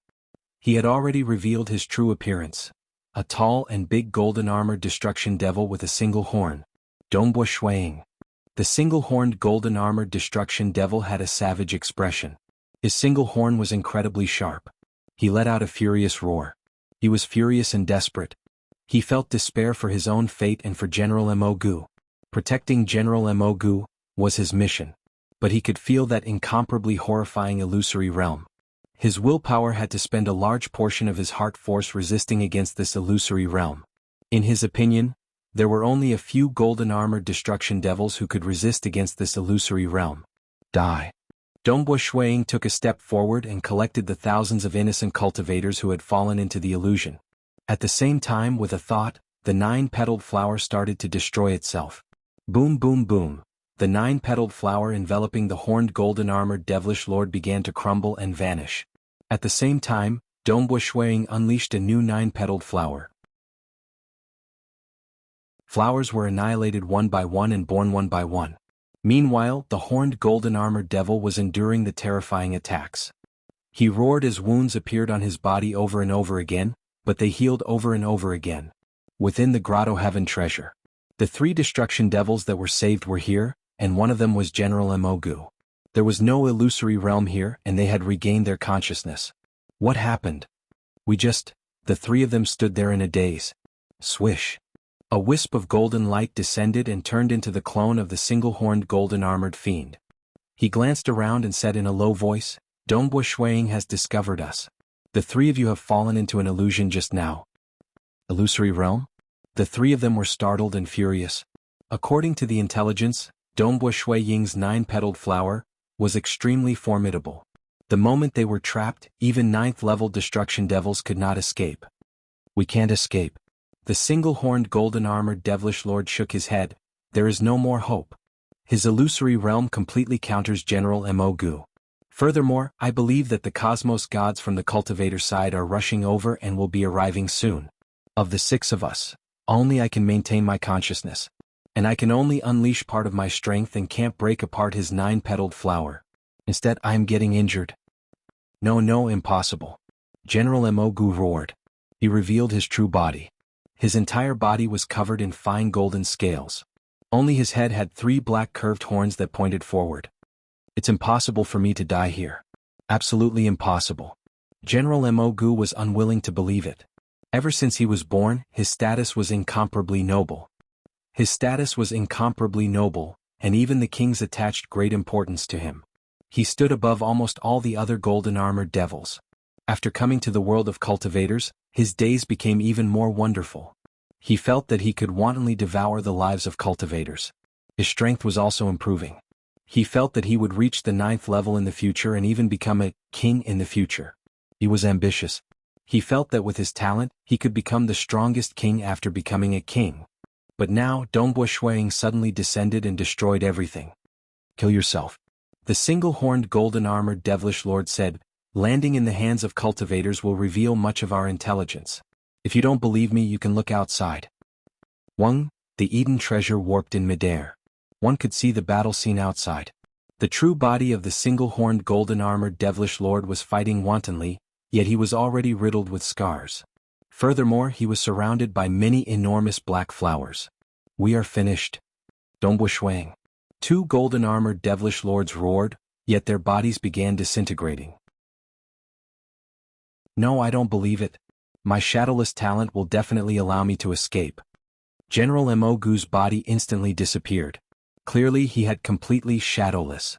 He had already revealed his true appearance. A tall and big golden-armored destruction devil with a single horn. Dongbo Shuiying. The single-horned golden-armored destruction devil had a savage expression. His single horn was incredibly sharp. He let out a furious roar. He was furious and desperate. He felt despair for his own fate and for General Emogu. Protecting General Emogu was his mission. But he could feel that incomparably horrifying illusory realm. His willpower had to spend a large portion of his heart force resisting against this illusory realm. In his opinion, there were only a few golden-armored destruction devils who could resist against this illusory realm. Die. Dongbo Shuiying took a step forward and collected the thousands of innocent cultivators who had fallen into the illusion. At the same time, with a thought, the 9-petaled flower started to destroy itself. Boom boom boom. The 9-petaled flower enveloping the horned golden-armored devilish lord began to crumble and vanish. At the same time, Dongbo Shuiying unleashed a new 9-petaled flower. Flowers were annihilated one by one and born one by one. Meanwhile, the horned golden-armored devil was enduring the terrifying attacks. He roared as wounds appeared on his body over and over again, but they healed over and over again. Within the grotto heaven treasure. The 3 destruction devils that were saved were here, and one of them was General Emogu. There was no illusory realm here and they had regained their consciousness. What happened? The 3 of them stood there in a daze. Swish. A wisp of golden light descended and turned into the clone of the single-horned golden-armored fiend. He glanced around and said in a low voice, Dongbo Shuiying has discovered us. The 3 of you have fallen into an illusion just now. Illusory realm? The 3 of them were startled and furious. According to the intelligence, Dongbo Shuiying's 9-petaled flower was extremely formidable. The moment they were trapped, even 9th-level destruction devils could not escape. We can't escape. The single-horned golden-armored devilish lord shook his head. There is no more hope. His illusory realm completely counters General Emogu. Furthermore, I believe that the cosmos gods from the cultivator side are rushing over and will be arriving soon. Of the 6 of us, only I can maintain my consciousness. And I can only unleash part of my strength and can't break apart his 9-petaled flower. Instead, I am getting injured. No, impossible. General Emogu roared. He revealed his true body. His entire body was covered in fine golden scales. Only his head had 3 black curved horns that pointed forward. It's impossible for me to die here. Absolutely impossible. General Emogu was unwilling to believe it. Ever since he was born, his status was incomparably noble. And even the kings attached great importance to him. He stood above almost all the other golden-armored devils. After coming to the world of cultivators, his days became even more wonderful. He felt that he could wantonly devour the lives of cultivators. His strength was also improving. He felt that he would reach the 9th level in the future and even become a king in the future. He was ambitious. He felt that with his talent, he could become the strongest king after becoming a king. But now, Dongbo Shuiying suddenly descended and destroyed everything. Kill yourself. The single-horned golden-armored devilish lord said, landing in the hands of cultivators will reveal much of our intelligence. If you don't believe me, you can look outside. The Eden treasure warped in midair. One could see the battle scene outside. The true body of the single-horned golden-armored devilish lord was fighting wantonly, yet he was already riddled with scars. Furthermore, he was surrounded by many enormous black flowers. We are finished. Dongbo Shuiying. 2 golden-armored devilish lords roared, yet their bodies began disintegrating. No, I don't believe it. My shadowless talent will definitely allow me to escape. General Emogu's body instantly disappeared. Clearly he had completely shadowless.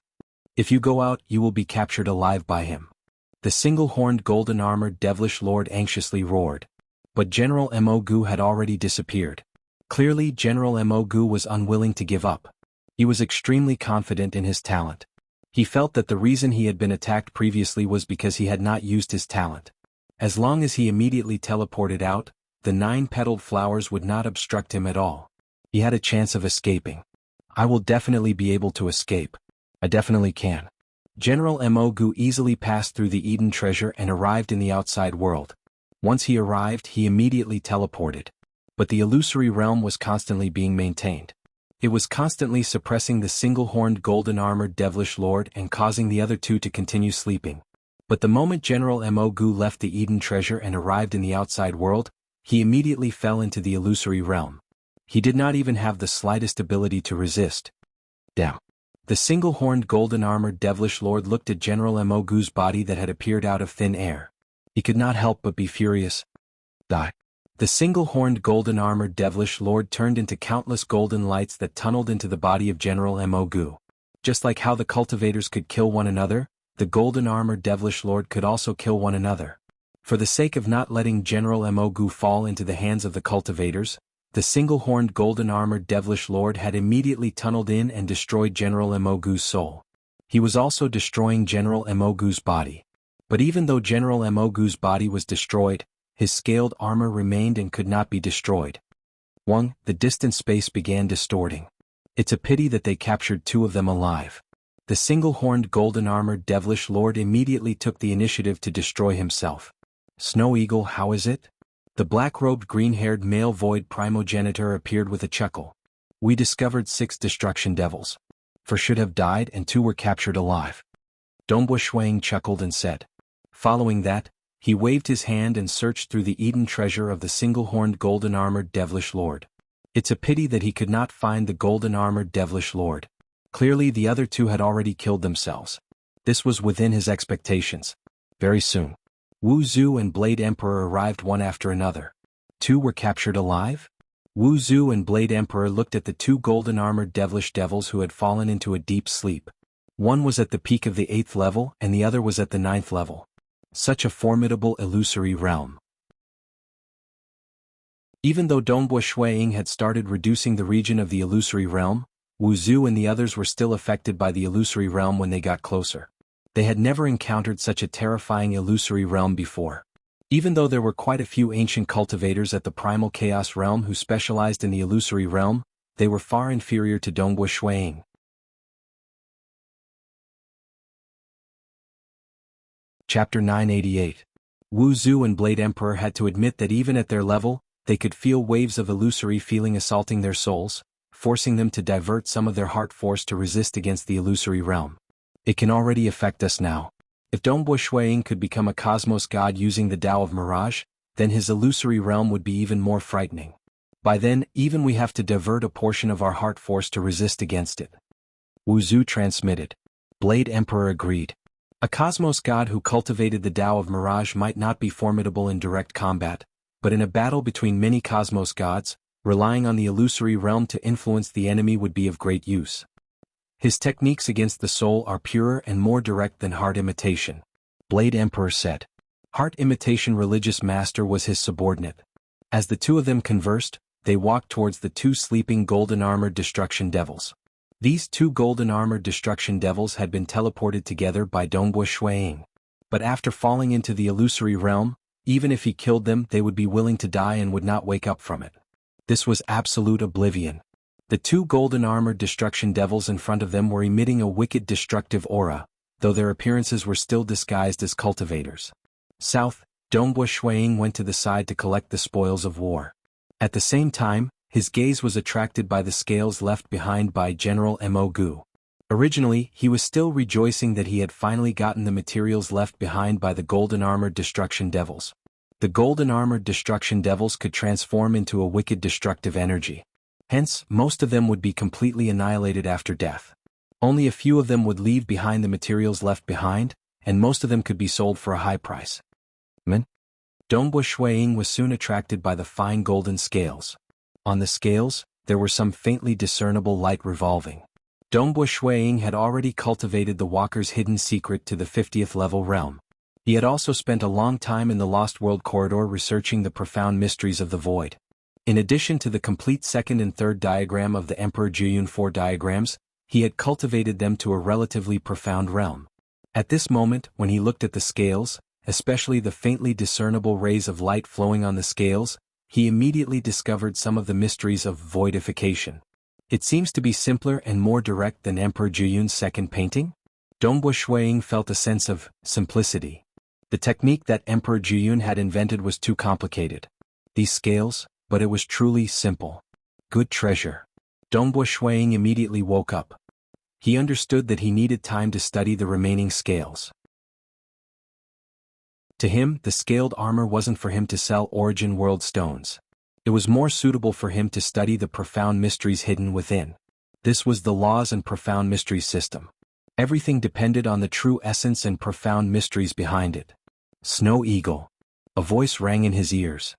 If you go out, you will be captured alive by him. The single-horned golden-armored devilish lord anxiously roared. But General Emogu had already disappeared. Clearly General Emogu was unwilling to give up. He was extremely confident in his talent. He felt that the reason he had been attacked previously was because he had not used his talent. As long as he immediately teleported out, the 9-petaled flowers would not obstruct him at all. He had a chance of escaping. I will definitely be able to escape. I definitely can. General Mogu easily passed through the Eden treasure and arrived in the outside world. Once he arrived, he immediately teleported. But the illusory realm was constantly being maintained. It was constantly suppressing the single-horned golden-armored devilish lord and causing the other two to continue sleeping. But the moment General Mogu left the Eden treasure and arrived in the outside world, he immediately fell into the illusory realm. He did not even have the slightest ability to resist. Damn. The single-horned golden-armored devilish lord looked at General Mogu's body that had appeared out of thin air. He could not help but be furious. Die. The single-horned golden-armored devilish lord turned into countless golden lights that tunneled into the body of General Mogu. Just like how the cultivators could kill one another, the golden-armored devilish lord could also kill one another. For the sake of not letting General Mogu fall into the hands of the cultivators, the single-horned golden-armored devilish lord had immediately tunneled in and destroyed General Mogu's soul. He was also destroying General Mogu's body. But even though General Mogu's body was destroyed, his scaled armor remained and could not be destroyed. The distant space began distorting. It's a pity that they captured 2 of them alive. The single-horned golden-armored devilish lord immediately took the initiative to destroy himself. Snow Eagle, how is it? The black-robed green-haired male void primogenitor appeared with a chuckle. We discovered 6 destruction devils. 4 should have died and 2 were captured alive. Dongbo Shuang chuckled and said. Following that, he waved his hand and searched through the Eden treasure of the single-horned golden-armored devilish lord. It's a pity that he could not find the golden-armored devilish lord. Clearly the other 2 had already killed themselves. This was within his expectations. Very soon, Wu Zhu and Blade Emperor arrived one after another. 2 were captured alive? Wu Zhu and Blade Emperor looked at the 2 golden-armored devilish devils who had fallen into a deep sleep. One was at the peak of the 8th level and the other was at the 9th level. Such a formidable illusory realm. Even though Dongbo Shuang had started reducing the region of the illusory realm, Wu Zhu and the others were still affected by the illusory realm when they got closer. They had never encountered such a terrifying illusory realm before. Even though there were quite a few ancient cultivators at the primal chaos realm who specialized in the illusory realm, they were far inferior to Dongbo Shuang. Chapter 988. Wu Zhu and Blade Emperor had to admit that even at their level, they could feel waves of illusory feeling assaulting their souls, forcing them to divert some of their heart force to resist against the illusory realm. It can already affect us now. If Dongbo Shuang could become a cosmos god using the Tao of Mirage, then his illusory realm would be even more frightening. By then, even we have to divert a portion of our heart force to resist against it. Wu Zhu transmitted. Blade Emperor agreed. A cosmos god who cultivated the Tao of Mirage might not be formidable in direct combat, but in a battle between many cosmos gods, relying on the illusory realm to influence the enemy would be of great use. His techniques against the soul are purer and more direct than heart imitation. Blade Emperor said. Heart imitation religious master was his subordinate. As the 2 of them conversed, they walked towards the 2 sleeping golden-armored destruction devils. These 2 golden-armored destruction devils had been teleported together by Dongbo Shuang. But after falling into the illusory realm, even if he killed them they would be willing to die and would not wake up from it. This was absolute oblivion. The 2 golden-armored destruction devils in front of them were emitting a wicked destructive aura, though their appearances were still disguised as cultivators. South, Dongbo Shuang went to the side to collect the spoils of war. At the same time, his gaze was attracted by the scales left behind by General Mogu. Originally, he was still rejoicing that he had finally gotten the materials left behind by the golden-armored destruction devils. The golden-armored destruction devils could transform into a wicked destructive energy. Hence, most of them would be completely annihilated after death. Only a few of them would leave behind the materials left behind, and most of them could be sold for a high price. Dongbo Shuang was soon attracted by the fine golden scales. On the scales, there were some faintly discernible light revolving. Dongbo Shuang had already cultivated the Walker's hidden secret to the 50th level realm. He had also spent a long time in the Lost World corridor researching the profound mysteries of the void. In addition to the complete 2nd and 3rd diagram of the Emperor Jiyun 4 diagrams, he had cultivated them to a relatively profound realm. At this moment, when he looked at the scales, especially the faintly discernible rays of light flowing on the scales, he immediately discovered some of the mysteries of voidification. It seems to be simpler and more direct than Emperor Juyun's second painting. Dongbo Shuiying felt a sense of simplicity. The technique that Emperor Juyun had invented was too complicated. These scales, but it was truly simple. Good treasure. Dongbo Shuiying immediately woke up. He understood that he needed time to study the remaining scales. To him, the scaled armor wasn't for him to sell origin world stones. It was more suitable for him to study the profound mysteries hidden within. This was the laws and profound mysteries system. Everything depended on the true essence and profound mysteries behind it. Snow Eagle. A voice rang in his ears.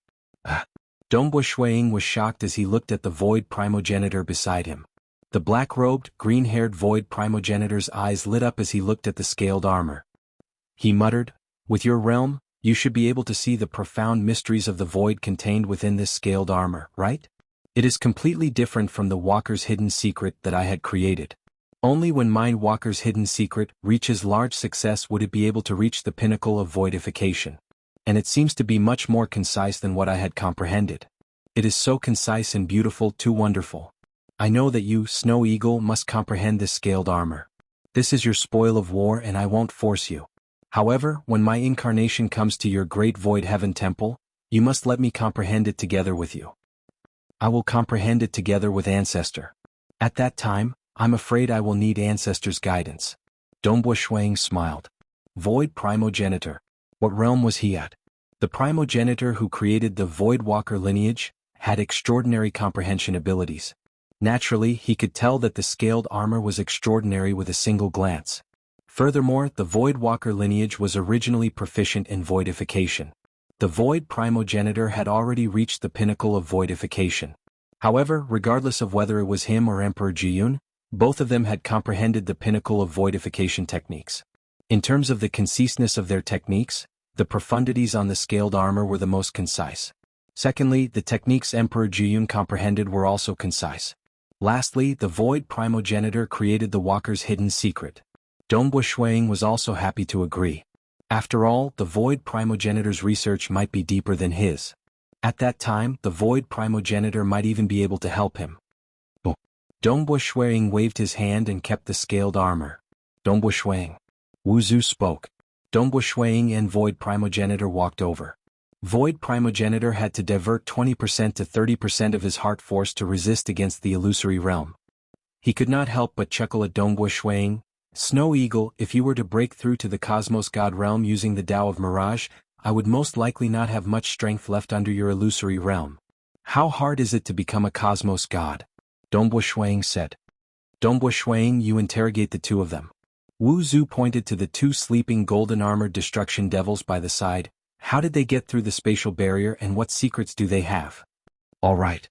Dongbo Shuiying was shocked as he looked at the void primogenitor beside him. The black-robed, green-haired void primogenitor's eyes lit up as he looked at the scaled armor. He muttered, "With your realm, you should be able to see the profound mysteries of the void contained within this scaled armor, right? It is completely different from the Walker's hidden secret that I had created. Only when Mind Walker's hidden secret reaches large success would it be able to reach the pinnacle of voidification. And it seems to be much more concise than what I had comprehended. It is so concise and beautiful, too wonderful. I know that you, Snow Eagle, must comprehend this scaled armor. This is your spoil of war and I won't force you. However, when my incarnation comes to your great void heaven temple, you must let me comprehend it together with you. I will comprehend it together with Ancestor. At that time, I'm afraid I will need Ancestor's guidance." Dongbo Shuiying smiled. Void primogenitor. What realm was he at? The primogenitor who created the Void Walker lineage had extraordinary comprehension abilities. Naturally, he could tell that the scaled armor was extraordinary with a single glance. Furthermore, the Void Walker lineage was originally proficient in voidification. The Void Primogenitor had already reached the pinnacle of voidification. However, regardless of whether it was him or Emperor Jiyun, both of them had comprehended the pinnacle of voidification techniques. In terms of the conciseness of their techniques, the profundities on the scaled armor were the most concise. Secondly, the techniques Emperor Jiyun comprehended were also concise. Lastly, the Void Primogenitor created the Walker's hidden secret. Dongbo Shuiying was also happy to agree. After all, the Void Primogenitor's research might be deeper than his. At that time, the Void Primogenitor might even be able to help him. Dongbo Shuiying waved his hand and kept the scaled armor. Dongbo Shuiying. Wuzu spoke. Dongbo Shuiying and Void Primogenitor walked over. Void Primogenitor had to divert 20% to 30% of his heart force to resist against the illusory realm. He could not help but chuckle at Dongbo Shuiying. "Snow Eagle, if you were to break through to the Cosmos God realm using the Tao of Mirage, I would most likely not have much strength left under your illusory realm. How hard is it to become a Cosmos God?" Dongbo Shuiying said. Dongbo Shuiying, you interrogate the two of them. Wu Zu pointed to the two sleeping golden-armored destruction devils by the side. How did they get through the spatial barrier and what secrets do they have? All right.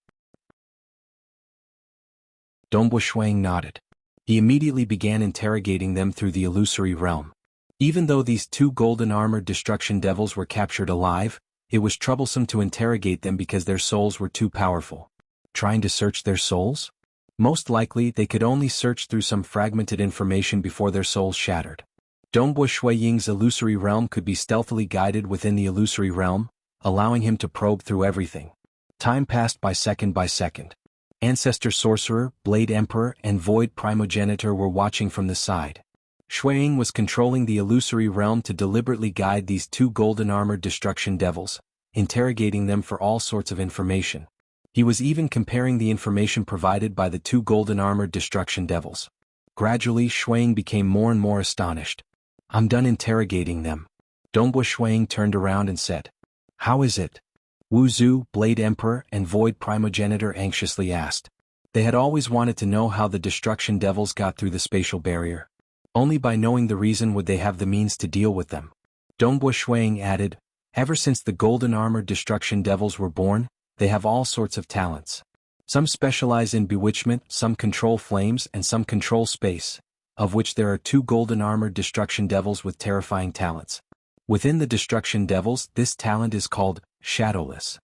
Dongbo Shuiying nodded. He immediately began interrogating them through the illusory realm. Even though these two golden-armored destruction devils were captured alive, it was troublesome to interrogate them because their souls were too powerful. Trying to search their souls? Most likely they could only search through some fragmented information before their souls shattered. Dongbo Shuiying's illusory realm could be stealthily guided within the illusory realm, allowing him to probe through everything. Time passed by second. Ancestor Sorcerer, Blade Emperor, and Void Primogenitor were watching from the side. Shuiying was controlling the illusory realm to deliberately guide these two golden-armored destruction devils, interrogating them for all sorts of information. He was even comparing the information provided by the two golden-armored destruction devils. Gradually, Shuiying became more and more astonished. "I'm done interrogating them." Dongbo Shuiying turned around and said. "How is it?" Wu Zu, Blade Emperor, and Void Primogenitor anxiously asked. They had always wanted to know how the destruction devils got through the spatial barrier. Only by knowing the reason would they have the means to deal with them. Dongbo Shuiying added, "Ever since the golden-armored destruction devils were born, they have all sorts of talents. Some specialize in bewitchment, some control flames, and some control space, of which there are two golden-armored destruction devils with terrifying talents. Within the destruction devils, this talent is called shadowless.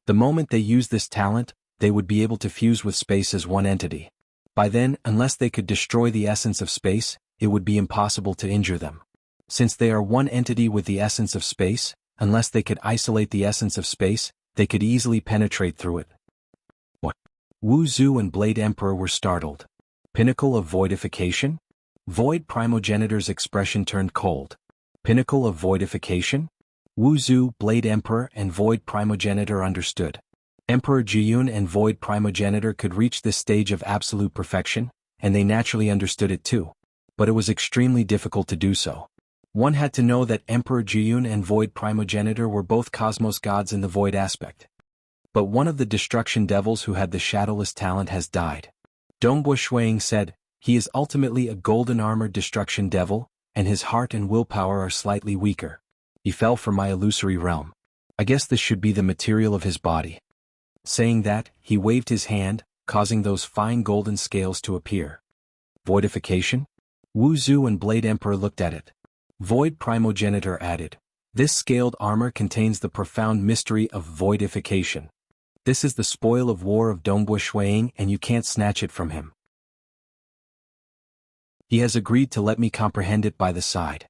The moment they use this talent, they would be able to fuse with space as one entity. By then, unless they could destroy the essence of space, it would be impossible to injure them. Since they are one entity with the essence of space, unless they could isolate the essence of space, they could easily penetrate through it. What? Wu Zhu and Blade Emperor were startled. Pinnacle of voidification? Void Primogenitor's expression turned cold. Pinnacle of voidification? Wu Zhu, Blade Emperor and Void Primogenitor understood. Emperor Jiyun and Void Primogenitor could reach this stage of absolute perfection, and they naturally understood it too. But it was extremely difficult to do so. One had to know that Emperor Jiyun and Void Primogenitor were both cosmos gods in the void aspect. But one of the destruction devils who had the shadowless talent has died. Dongbua Shuang said, he is ultimately a golden armored destruction devil, and his heart and willpower are slightly weaker. He fell from my illusory realm. I guess this should be the material of his body. Saying that, he waved his hand, causing those fine golden scales to appear. Voidification? Wu Zhu and Blade Emperor looked at it. Void Primogenitor added, this scaled armor contains the profound mystery of voidification. This is the spoil of war of Dongbua Shuang and you can't snatch it from him. He has agreed to let me comprehend it by the side.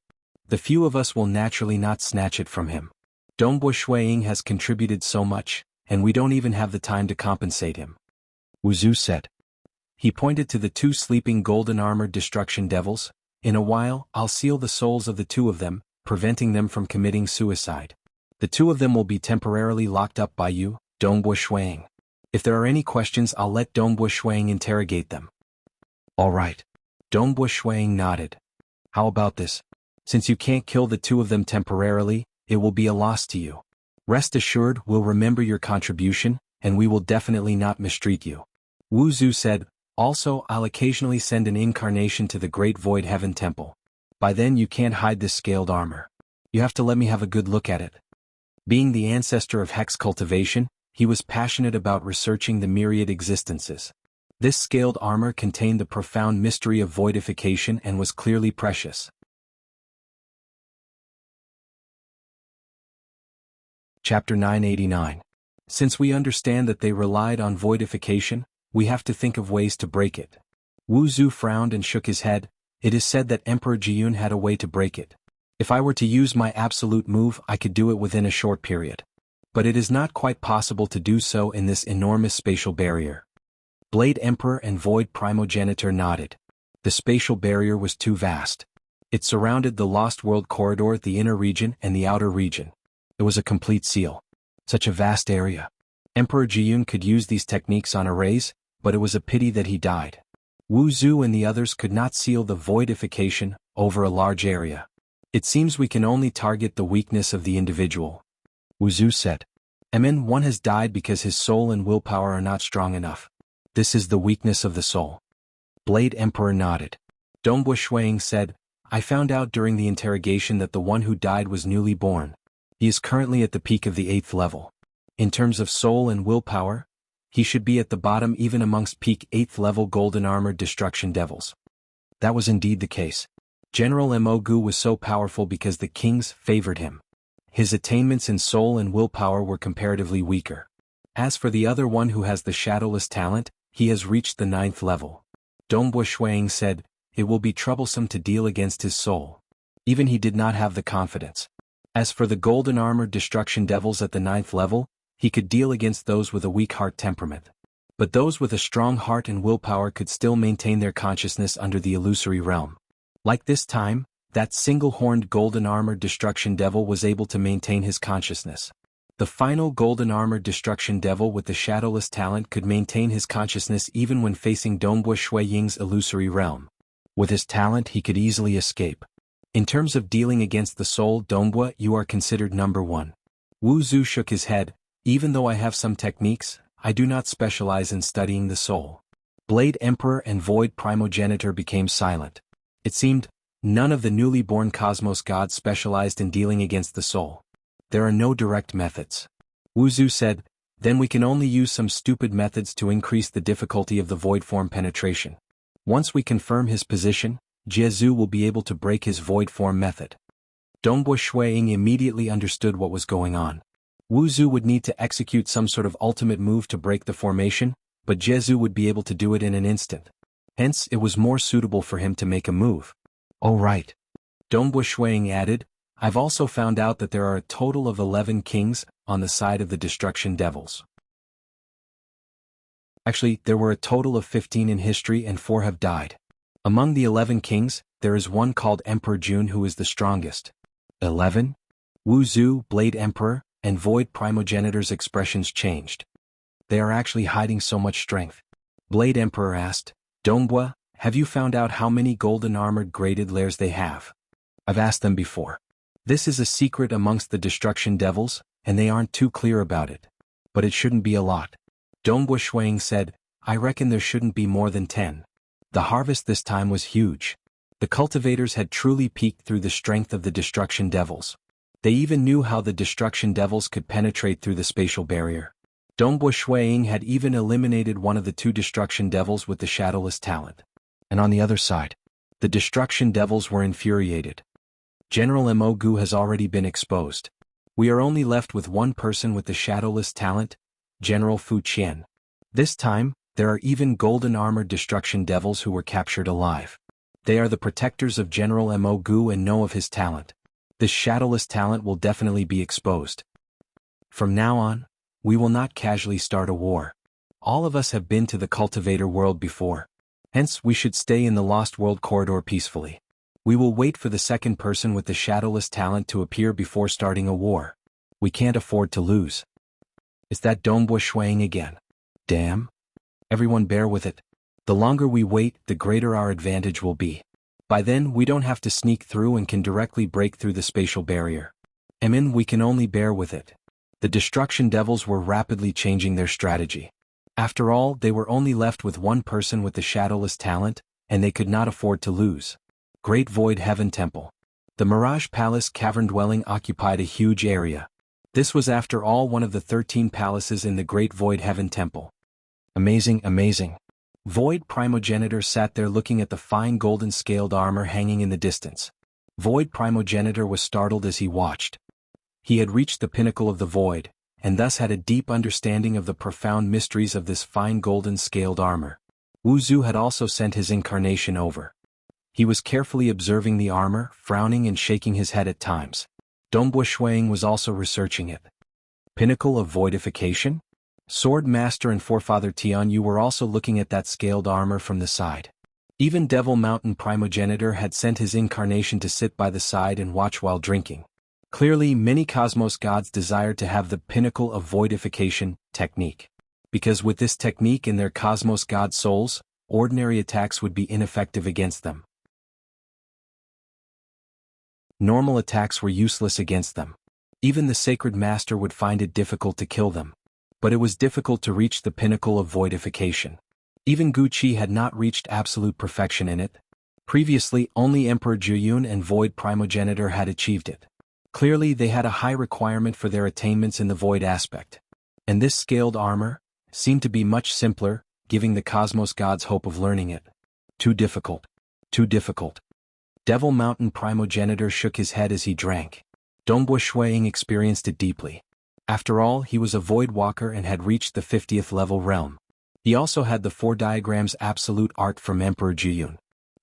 The few of us will naturally not snatch it from him. Dongbua Shuang has contributed so much, and we don't even have the time to compensate him. Wu Zhu said. He pointed to the two sleeping golden armored destruction devils. In a while, I'll seal the souls of the two of them, preventing them from committing suicide. The two of them will be temporarily locked up by you, Dongbua Shuang. If there are any questions, I'll let Dongbua Shuang interrogate them. All right. Dongbua Shuang nodded. How about this? Since you can't kill the two of them temporarily, it will be a loss to you. Rest assured, we'll remember your contribution, and we will definitely not mistreat you. Wu Zhu said, also I'll occasionally send an incarnation to the Great Void Heaven Temple. By then you can't hide this scaled armor. You have to let me have a good look at it. Being the ancestor of Hex Cultivation, he was passionate about researching the myriad existences. This scaled armor contained the profound mystery of voidification and was clearly precious. Chapter 989. Since we understand that they relied on voidification, we have to think of ways to break it. Wu Zhu frowned and shook his head. It is said that Emperor Jiyun had a way to break it. If I were to use my absolute move, I could do it within a short period. But it is not quite possible to do so in this enormous spatial barrier. Blade Emperor and Void Primogenitor nodded. The spatial barrier was too vast. It surrounded the Lost World corridor, the inner region and the outer region. It was a complete seal. Such a vast area. Emperor Jiyun could use these techniques on arrays, but it was a pity that he died. Wu Zhu and the others could not seal the voidification over a large area. It seems we can only target the weakness of the individual. Wu Zhu said. One has died because his soul and willpower are not strong enough. This is the weakness of the soul. Blade Emperor nodded. Dongbua Shuang said, I found out during the interrogation that the one who died was newly born. He is currently at the peak of the 8th level. In terms of soul and willpower, he should be at the bottom even amongst peak 8th level golden armored destruction devils. That was indeed the case. General Mogu was so powerful because the kings favored him. His attainments in soul and willpower were comparatively weaker. As for the other one who has the shadowless talent, he has reached the 9th level. Dongbua Shuang said, it will be troublesome to deal against his soul. Even he did not have the confidence. As for the golden armored destruction devils at the 9th level, he could deal against those with a weak heart temperament. But those with a strong heart and willpower could still maintain their consciousness under the illusory realm. Like this time, that single-horned golden armored destruction devil was able to maintain his consciousness. The final golden armored destruction devil with the shadowless talent could maintain his consciousness even when facing Dongbua Shuaying's illusory realm. With his talent he could easily escape. In terms of dealing against the soul, Dongbua, you are considered number one. Wu Zhu shook his head. Even though I have some techniques, I do not specialize in studying the soul. Blade Emperor and Void Primogenitor became silent. It seemed, none of the newly born cosmos gods specialized in dealing against the soul. There are no direct methods. Wu Zhu said, then we can only use some stupid methods to increase the difficulty of the void form penetration. Once we confirm his position, Jiezu will be able to break his void form method. Dongbua Shuaying immediately understood what was going on. Wu Zhu would need to execute some sort of ultimate move to break the formation, but Jiezu would be able to do it in an instant. Hence, it was more suitable for him to make a move. Oh right. Dongbu Shuang added, I've also found out that there are a total of 11 kings on the side of the destruction devils. Actually, there were a total of 15 in history and 4 have died. Among the 11 kings, there is one called Emperor Jun who is the strongest. 11? Wu Zhu, Blade Emperor, and Void Primogenitor's expressions changed. They are actually hiding so much strength. Blade Emperor asked, Dongbua, have you found out how many golden armored graded lairs they have? I've asked them before. This is a secret amongst the destruction devils, and they aren't too clear about it. But it shouldn't be a lot. Dongbua Shuang said, I reckon there shouldn't be more than 10. The harvest this time was huge. The cultivators had truly peeked through the strength of the destruction devils. They even knew how the destruction devils could penetrate through the spatial barrier. Dongbua Shuang had even eliminated one of the 2 destruction devils with the shadowless talent. And on the other side, the destruction devils were infuriated. General Mo Gu has already been exposed. We are only left with one person with the shadowless talent, General Fu Qian. This time, there are even golden armored destruction devils who were captured alive. They are the protectors of General Mo Gu and know of his talent. This shadowless talent will definitely be exposed. From now on, we will not casually start a war. All of us have been to the cultivator world before. Hence, we should stay in the Lost World corridor peacefully. We will wait for the second person with the shadowless talent to appear before starting a war. We can't afford to lose. Is that Dongbua Shuang again? Damn. Everyone bear with it. The longer we wait, the greater our advantage will be. By then, we don't have to sneak through and can directly break through the spatial barrier. We can only bear with it. The destruction devils were rapidly changing their strategy. After all, they were only left with one person with the shadowless talent, and they could not afford to lose. Great Void Heaven Temple. The Mirage Palace cavern dwelling occupied a huge area. This was after all one of the 13 palaces in the Great Void Heaven Temple. Amazing, amazing. Void Primogenitor sat there looking at the fine golden scaled armor hanging in the distance. Void Primogenitor was startled as he watched. He had reached the pinnacle of the void, and thus had a deep understanding of the profound mysteries of this fine golden scaled armor. Wu Zhu had also sent his incarnation over. He was carefully observing the armor, frowning and shaking his head at times. Dongbua Shuang was also researching it. Pinnacle of voidification? Sword Master and Forefather Tianyu were also looking at that scaled armor from the side. Even Devil Mountain Primogenitor had sent his incarnation to sit by the side and watch while drinking. Clearly, many cosmos gods desired to have the pinnacle of voidification technique. Because with this technique in their cosmos god souls, ordinary attacks would be ineffective against them. Normal attacks were useless against them. Even the Sacred Master would find it difficult to kill them. But it was difficult to reach the pinnacle of voidification. Even Guqi had not reached absolute perfection in it. Previously, only Emperor Juyun and Void Primogenitor had achieved it. Clearly, they had a high requirement for their attainments in the void aspect. And this scaled armor seemed to be much simpler, giving the cosmos gods hope of learning it. Too difficult. Too difficult. Devil Mountain Primogenitor shook his head as he drank. Dongbua Shuang experienced it deeply. After all, he was a void walker and had reached the 50th level realm. He also had the 4 diagrams absolute art from Emperor Juyun.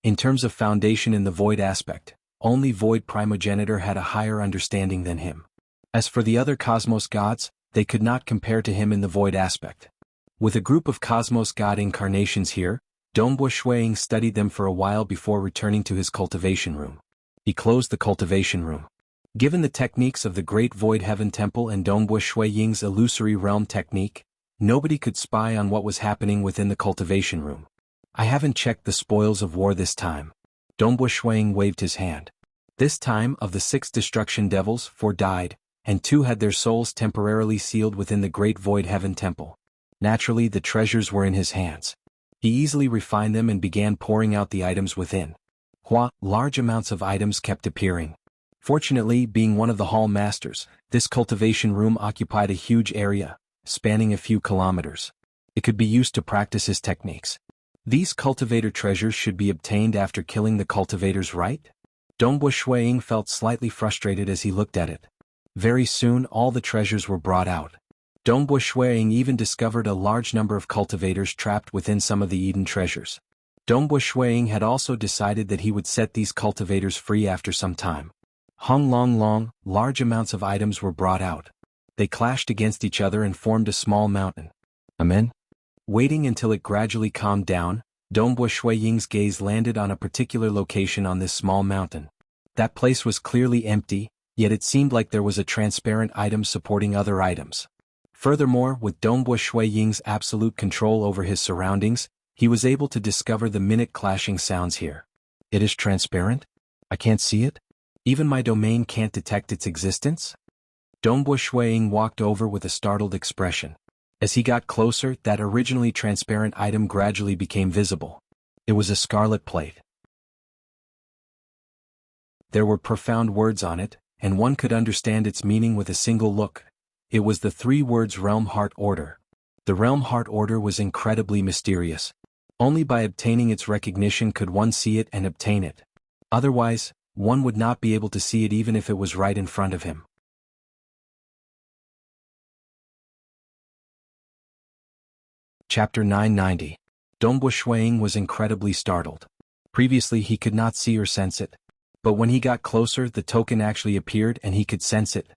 In terms of foundation in the void aspect, only Void Primogenitor had a higher understanding than him. As for the other cosmos gods, they could not compare to him in the void aspect. With a group of cosmos god incarnations here, Dongbua Shuang studied them for a while before returning to his cultivation room. He closed the cultivation room. Given the techniques of the Great Void Heaven Temple and Dongbua Shuang's illusory realm technique, nobody could spy on what was happening within the cultivation room. I haven't checked the spoils of war this time. Dongbua Shuang waved his hand. This time, of the 6 destruction devils, 4 died, and 2 had their souls temporarily sealed within the Great Void Heaven Temple. Naturally, the treasures were in his hands. He easily refined them and began pouring out the items within. Large amounts of items kept appearing. Fortunately, being one of the hall masters, this cultivation room occupied a huge area, spanning a few kilometers. It could be used to practice his techniques. These cultivator treasures should be obtained after killing the cultivators, right? Dongbua Shuang felt slightly frustrated as he looked at it. Very soon all the treasures were brought out. Dongbua Shuang even discovered a large number of cultivators trapped within some of the Eden treasures. Dongbu Shuiying had also decided that he would set these cultivators free after some time. Hung long long, large amounts of items were brought out. They clashed against each other and formed a small mountain. Amen? Waiting until it gradually calmed down, Dongbu Shuiying's gaze landed on a particular location on this small mountain. That place was clearly empty, yet it seemed like there was a transparent item supporting other items. Furthermore, with Dongbu Shuiying's absolute control over his surroundings, he was able to discover the minute clashing sounds here. It is transparent? I can't see it? Even my domain can't detect its existence? Dongbu Shuiying walked over with a startled expression. As he got closer, that originally transparent item gradually became visible. It was a scarlet plate. There were profound words on it, and one could understand its meaning with a single look. It was the 3 words Realm Heart Order. The Realm Heart Order was incredibly mysterious. Only by obtaining its recognition could one see it and obtain it. Otherwise, one would not be able to see it even if it was right in front of him. Chapter 990. Dongbu Shuiying was incredibly startled. Previously he could not see or sense it. But when he got closer, the token actually appeared and he could sense it.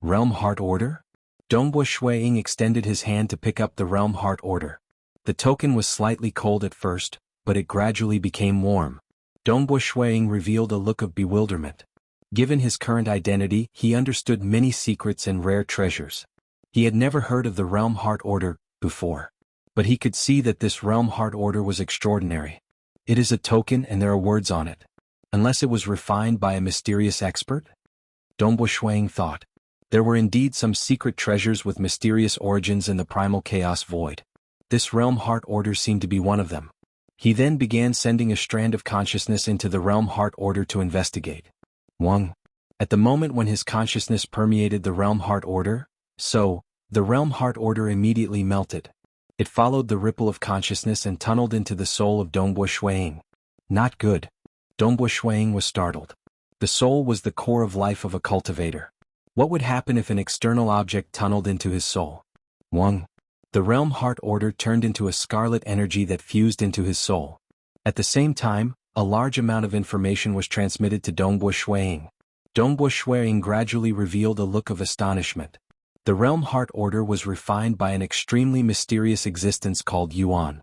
Realm Heart Order? Dongbu Shuiying extended his hand to pick up the Realm Heart Order. The token was slightly cold at first, but it gradually became warm. Dongbu Shuiying revealed a look of bewilderment. Given his current identity, he understood many secrets and rare treasures. He had never heard of the Realm Heart Order before. But he could see that this Realm Heart Order was extraordinary. It is a token and there are words on it. Unless it was refined by a mysterious expert? Dongbu Shuiying thought. There were indeed some secret treasures with mysterious origins in the primal chaos void. This Realm Heart Order seemed to be one of them. He then began sending a strand of consciousness into the Realm Heart Order to investigate. Wang. At the moment when his consciousness permeated the Realm Heart Order, the Realm Heart Order immediately melted. It followed the ripple of consciousness and tunneled into the soul of Dongbu Shuiying. Not good. Dongbu Shuiying was startled. The soul was the core of life of a cultivator. What would happen if an external object tunneled into his soul? Wang. The Realm Heart Order turned into a scarlet energy that fused into his soul. At the same time, a large amount of information was transmitted to Dongbu Shuiying. Dongbu Shuiying gradually revealed a look of astonishment. The Realm Heart Order was refined by an extremely mysterious existence called Yuan.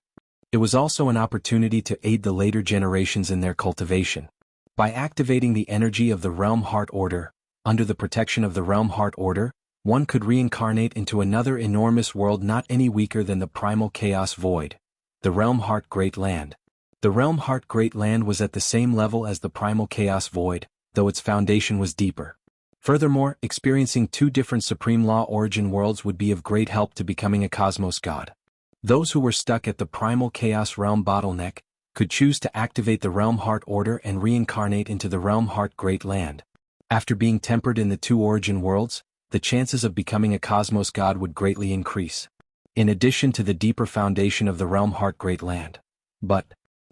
It was also an opportunity to aid the later generations in their cultivation. By activating the energy of the Realm Heart Order, under the protection of the Realm Heart Order, one could reincarnate into another enormous world not any weaker than the primal chaos void, the Realm Heart Great Land. The Realm Heart Great Land was at the same level as the primal chaos void, though its foundation was deeper. Furthermore, experiencing 2 different Supreme Law origin worlds would be of great help to becoming a cosmos god. Those who were stuck at the primal chaos realm bottleneck could choose to activate the Realm Heart Order and reincarnate into the Realm Heart Great Land. After being tempered in the 2 origin worlds, the chances of becoming a cosmos god would greatly increase. In addition to the deeper foundation of the Realm Heart Great Land. But,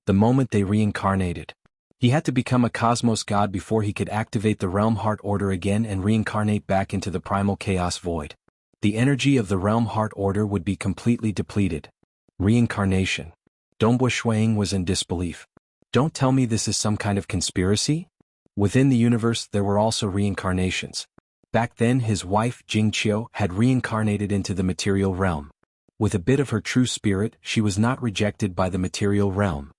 the moment they reincarnated, he had to become a cosmos god before he could activate the Realm Heart Order again and reincarnate back into the primal chaos void. The energy of the Realm Heart Order would be completely depleted. Reincarnation. Dongbu Shuiying was in disbelief. Don't tell me this is some kind of conspiracy? Within the universe there were also reincarnations. Back then his wife Jianghu had reincarnated into the material realm. With a bit of her true spirit, she was not rejected by the material realm.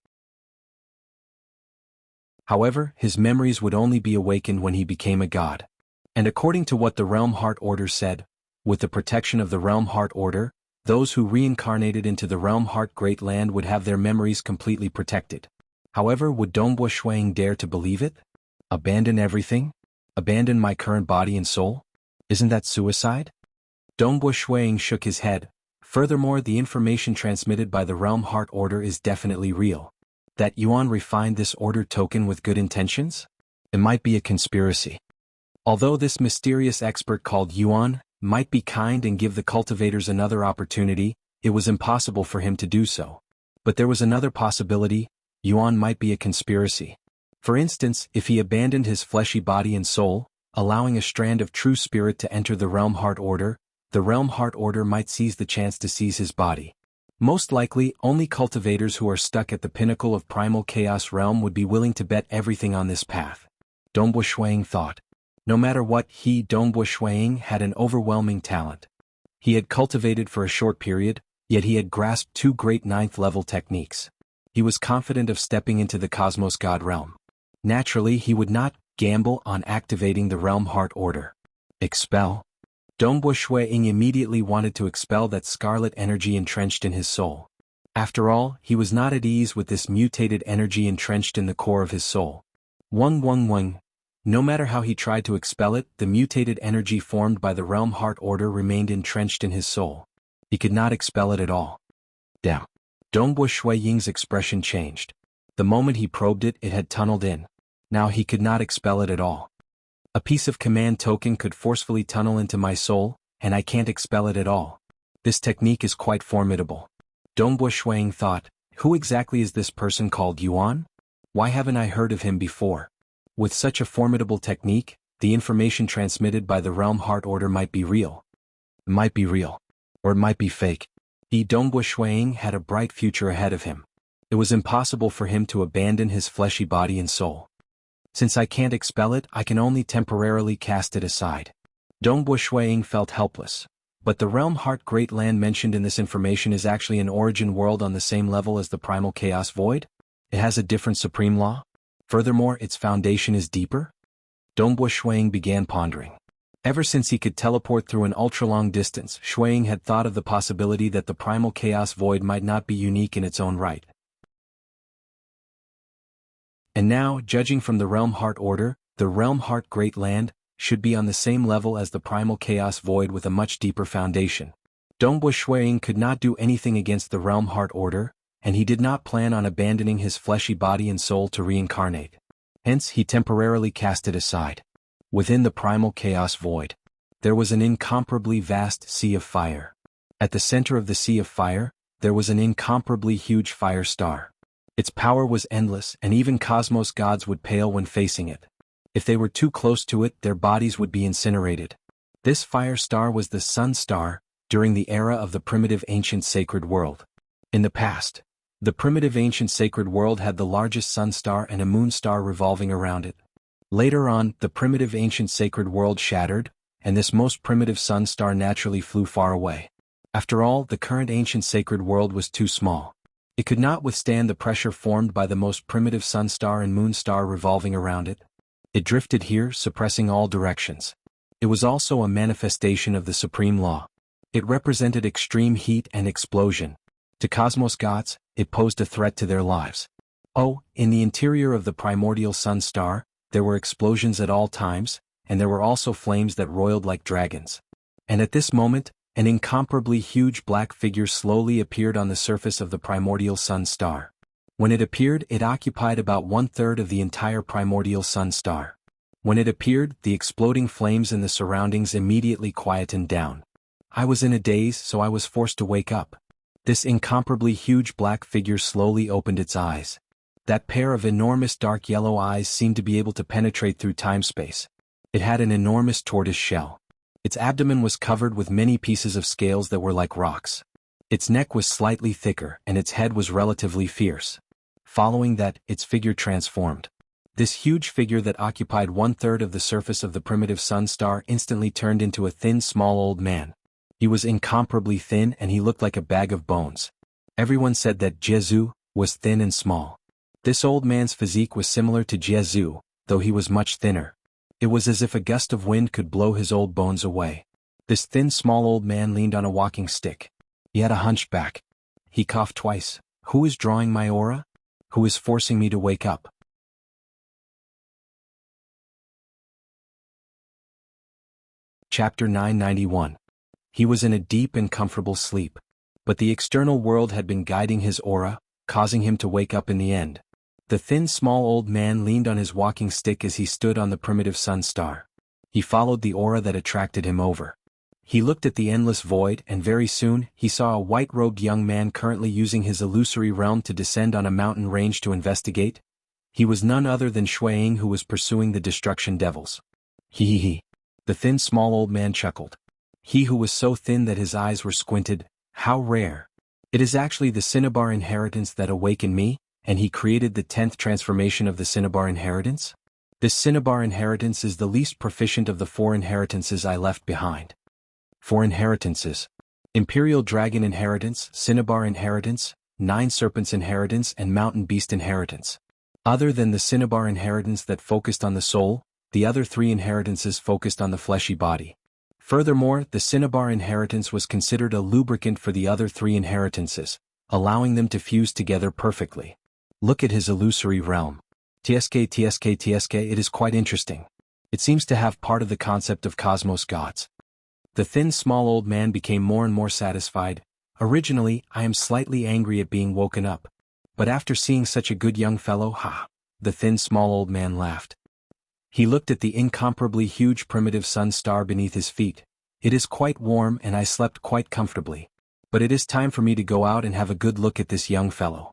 However, his memories would only be awakened when he became a god. And according to what the Realm Heart Order said, with the protection of the Realm Heart Order, those who reincarnated into the Realm Heart Great Land would have their memories completely protected. However, would Dongbu Shuiying dare to believe it? Abandon everything? Abandon my current body and soul? Isn't that suicide? Dongbu Shuiying shook his head. Furthermore, the information transmitted by the Realm Heart Order is definitely real. That Yuan refined this order token with good intentions? It might be a conspiracy. Although this mysterious expert called Yuan might be kind and give the cultivators another opportunity, it was impossible for him to do so. But there was another possibility: Yuan might be a conspiracy. For instance, if he abandoned his fleshy body and soul, allowing a strand of true spirit to enter the Realm Heart Order, the Realm Heart Order might seize the chance to seize his body. Most likely, only cultivators who are stuck at the pinnacle of primal chaos realm would be willing to bet everything on this path. Dongbo Shuang thought. No matter what, Dongbo Shuang had an overwhelming talent. He had cultivated for a short period, yet he had grasped two great ninth-level techniques. He was confident of stepping into the Cosmos God realm. Naturally, he would not gamble on activating the Realm Heart Order. Expel. Dongbo Shuang immediately wanted to expel that scarlet energy entrenched in his soul. After all, he was not at ease with this mutated energy entrenched in the core of his soul. Wang. No matter how he tried to expel it, the mutated energy formed by the Realm Heart Order remained entrenched in his soul. He could not expel it at all. Damn. Dongbo Shuang's expression changed. The moment he probed it, it had tunneled in. Now he could not expel it at all. A piece of command token could forcefully tunnel into my soul, and I can't expel it at all. This technique is quite formidable. Dongbo Shuang thought, who exactly is this person called Yuan? Why haven't I heard of him before? With such a formidable technique, the information transmitted by the Realm Heart Order might be real. It might be real. Or it might be fake. Dongbo Shuang had a bright future ahead of him. It was impossible for him to abandon his fleshy body and soul. Since I can't expel it, I can only temporarily cast it aside. Dongbo Shuang felt helpless. But the Realm Heart Great Land mentioned in this information is actually an origin world on the same level as the Primal Chaos Void? It has a different supreme law? Furthermore, its foundation is deeper? Dongbo Shuang began pondering. Ever since he could teleport through an ultra-long distance, Shuang had thought of the possibility that the Primal Chaos Void might not be unique in its own right. And now, judging from the Realm Heart Order, the Realm Heart Great Land should be on the same level as the Primal Chaos Void with a much deeper foundation. Dongbo Shuang could not do anything against the Realm Heart Order, and he did not plan on abandoning his fleshy body and soul to reincarnate. Hence, he temporarily cast it aside. Within the Primal Chaos Void, there was an incomparably vast sea of fire. At the center of the sea of fire, there was an incomparably huge fire star. Its power was endless, and even cosmos gods would pale when facing it. If they were too close to it, their bodies would be incinerated. This fire star was the Sun Star, during the era of the primitive ancient sacred world. In the past, the primitive ancient sacred world had the largest sun star and a moon star revolving around it. Later on, the primitive ancient sacred world shattered, and this most primitive sun star naturally flew far away. After all, the current ancient sacred world was too small. It could not withstand the pressure formed by the most primitive sun star and moon star revolving around it. It drifted here, suppressing all directions. It was also a manifestation of the supreme law. It represented extreme heat and explosion. To cosmos gods, it posed a threat to their lives. Oh, in the interior of the primordial sun star, there were explosions at all times, and there were also flames that roiled like dragons. And at this moment, an incomparably huge black figure slowly appeared on the surface of the primordial sun star. When it appeared, it occupied about 1/3 of the entire primordial sun star. When it appeared, the exploding flames in the surroundings immediately quietened down. I was in a daze, so I was forced to wake up. This incomparably huge black figure slowly opened its eyes. That pair of enormous dark yellow eyes seemed to be able to penetrate through time-space. It had an enormous tortoise shell. Its abdomen was covered with many pieces of scales that were like rocks. Its neck was slightly thicker, and its head was relatively fierce. Following that, its figure transformed. This huge figure that occupied 1/3 of the surface of the primitive sun star instantly turned into a thin, small old man. He was incomparably thin, and he looked like a bag of bones. Everyone said that Jianghu was thin and small. This old man's physique was similar to Jianghu, though he was much thinner. It was as if a gust of wind could blow his old bones away. This thin, small old man leaned on a walking stick. He had a hunchback. He coughed twice. Who is drawing my aura? Who is forcing me to wake up? Chapter 991. He was in a deep and comfortable sleep. But the external world had been guiding his aura, causing him to wake up in the end. The thin, small old man leaned on his walking stick as he stood on the primitive sun star. He followed the aura that attracted him over. He looked at the endless void, and very soon, he saw a white-robed young man currently using his illusory realm to descend on a mountain range to investigate. He was none other than Shuang, who was pursuing the destruction devils. He. The thin, small old man chuckled. He who was so thin that his eyes were squinted, how rare. It is actually the Cinnabar inheritance that awakened me, and he created the 10th transformation of the Cinnabar inheritance? This Cinnabar inheritance is the least proficient of the 4 inheritances I left behind. 4 inheritances. Imperial Dragon Inheritance, Cinnabar Inheritance, 9 Serpents Inheritance and Mountain Beast Inheritance. Other than the Cinnabar inheritance that focused on the soul, the other 3 inheritances focused on the fleshy body. Furthermore, the Cinnabar inheritance was considered a lubricant for the other 3 inheritances, allowing them to fuse together perfectly. Look at his illusory realm. TSK, it is quite interesting. It seems to have part of the concept of cosmos gods. The thin small old man became more and more satisfied. Originally, I am slightly angry at being woken up. But after seeing such a good young fellow, the thin small old man laughed. He looked at the incomparably huge primitive sun star beneath his feet. It is quite warm and I slept quite comfortably. But it is time for me to go out and have a good look at this young fellow.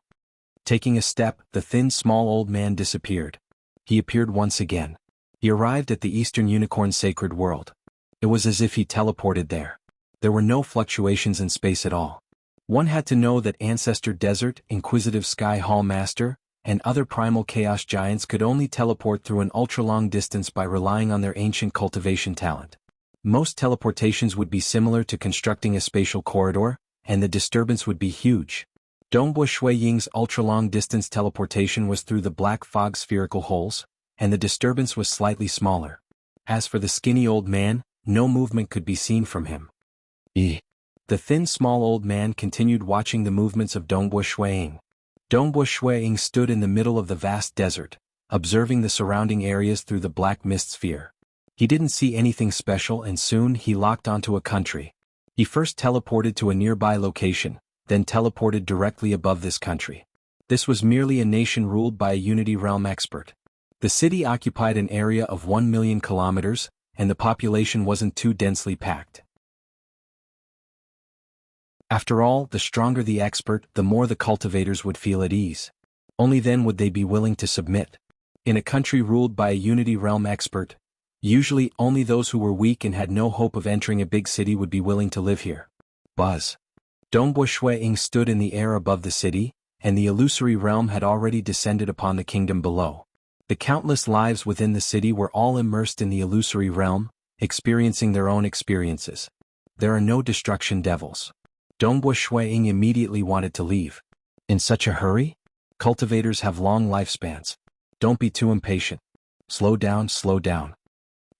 Taking a step, the thin small old man disappeared. He appeared once again. He arrived at the Eastern Unicorn Sacred World. It was as if he teleported there. There were no fluctuations in space at all. One had to know that Ancestor Desert, Inquisitive Sky Hall Master, and other primal chaos giants could only teleport through an ultra-long distance by relying on their ancient cultivation talent. Most teleportations would be similar to constructing a spatial corridor, and the disturbance would be huge. Dongbo Shui Ying's ultra-long distance teleportation was through the black fog spherical holes, and the disturbance was slightly smaller. As for the skinny old man, no movement could be seen from him. The thin small old man continued watching the movements of Dongbo Shui Ying. Dongbo Shui Ying stood in the middle of the vast desert, observing the surrounding areas through the black mist sphere. He didn't see anything special and soon he locked onto a country. He first teleported to a nearby location, then teleported directly above this country. This was merely a nation ruled by a Unity Realm expert. The city occupied an area of 1 million kilometers, and the population wasn't too densely packed. After all, the stronger the expert, the more the cultivators would feel at ease. Only then would they be willing to submit. In a country ruled by a Unity Realm expert, usually only those who were weak and had no hope of entering a big city would be willing to live here. Buzz. Dongbo Shui Ying stood in the air above the city, and the illusory realm had already descended upon the kingdom below. The countless lives within the city were all immersed in the illusory realm, experiencing their own experiences. There are no destruction devils. Dongbo Shui Ying immediately wanted to leave. In such a hurry? Cultivators have long lifespans. Don't be too impatient. Slow down, slow down.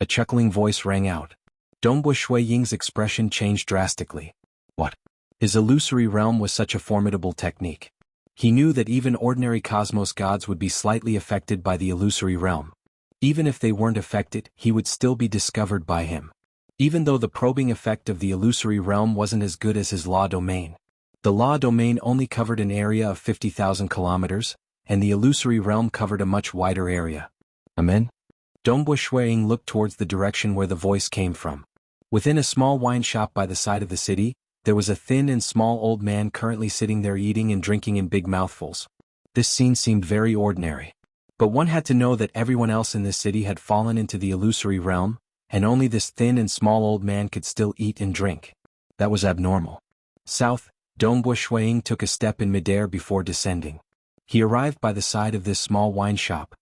A chuckling voice rang out. Dongbo Shui Ying's expression changed drastically. What? His illusory realm was such a formidable technique. He knew that even ordinary cosmos gods would be slightly affected by the illusory realm. Even if they weren't affected, he would still be discovered by him. Even though the probing effect of the illusory realm wasn't as good as his law domain. The law domain only covered an area of 50,000 kilometers, and the illusory realm covered a much wider area. Amen? Dongbo Shui Ying looked towards the direction where the voice came from. Within a small wine shop by the side of the city, there was a thin and small old man currently sitting there eating and drinking in big mouthfuls. This scene seemed very ordinary. But one had to know that everyone else in this city had fallen into the illusory realm, and only this thin and small old man could still eat and drink. That was abnormal. South, Dongbo Shui Ying took a step in midair before descending. He arrived by the side of this small wine shop.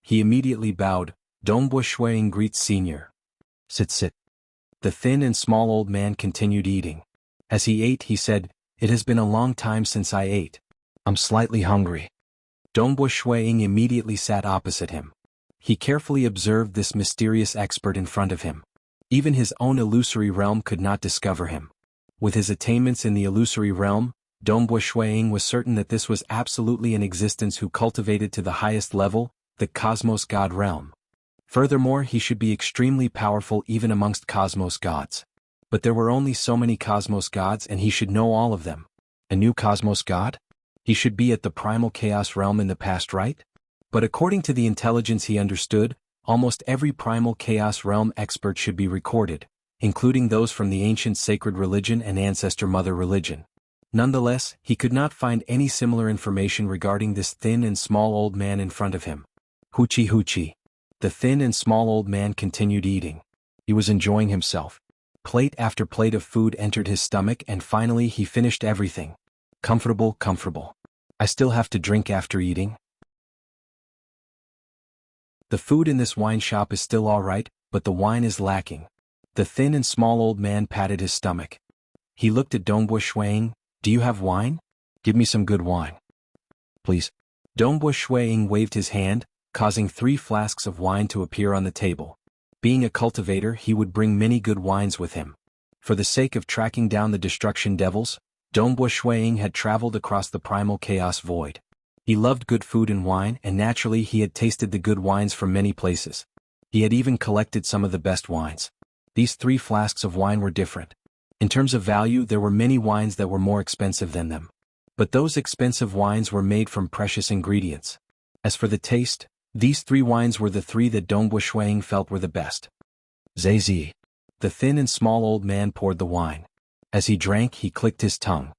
He immediately bowed. Dongbo Shui Ying greets senior. Sit. The thin and small old man continued eating. As he ate, he said, "It has been a long time since I ate. I'm slightly hungry." Dongbo Shui Ying immediately sat opposite him. He carefully observed this mysterious expert in front of him. Even his own illusory realm could not discover him. With his attainments in the illusory realm, Dongbo Shui Ying was certain that this was absolutely an existence who cultivated to the highest level, the cosmos god realm. Furthermore, he should be extremely powerful even amongst cosmos gods. But there were only so many cosmos gods and he should know all of them. A new cosmos god? He should be at the primal chaos realm in the past, right? But according to the intelligence he understood, almost every primal chaos realm expert should be recorded, including those from the ancient sacred religion and ancestor mother religion. Nonetheless, he could not find any similar information regarding this thin and small old man in front of him. Hoochie. The thin and small old man continued eating. He was enjoying himself. Plate after plate of food entered his stomach and finally he finished everything. Comfortable, comfortable. I still have to drink after eating. The food in this wine shop is still all right, but the wine is lacking. The thin and small old man patted his stomach. He looked at Dongbo Shuiying. Do you have wine? Give me some good wine. Please. Dongbo Shuiying waved his hand, causing 3 flasks of wine to appear on the table. Being a cultivator, he would bring many good wines with him. For the sake of tracking down the destruction devils, Dongbo Shuiying had traveled across the primal chaos void. He loved good food and wine, and naturally he had tasted the good wines from many places. He had even collected some of the best wines. These 3 flasks of wine were different. In terms of value, there were many wines that were more expensive than them. But those expensive wines were made from precious ingredients. As for the taste, these 3 wines were the 3 that Dongbo Shuiying felt were the best. Zaizi. The thin and small old man poured the wine. As he drank, he clicked his tongue.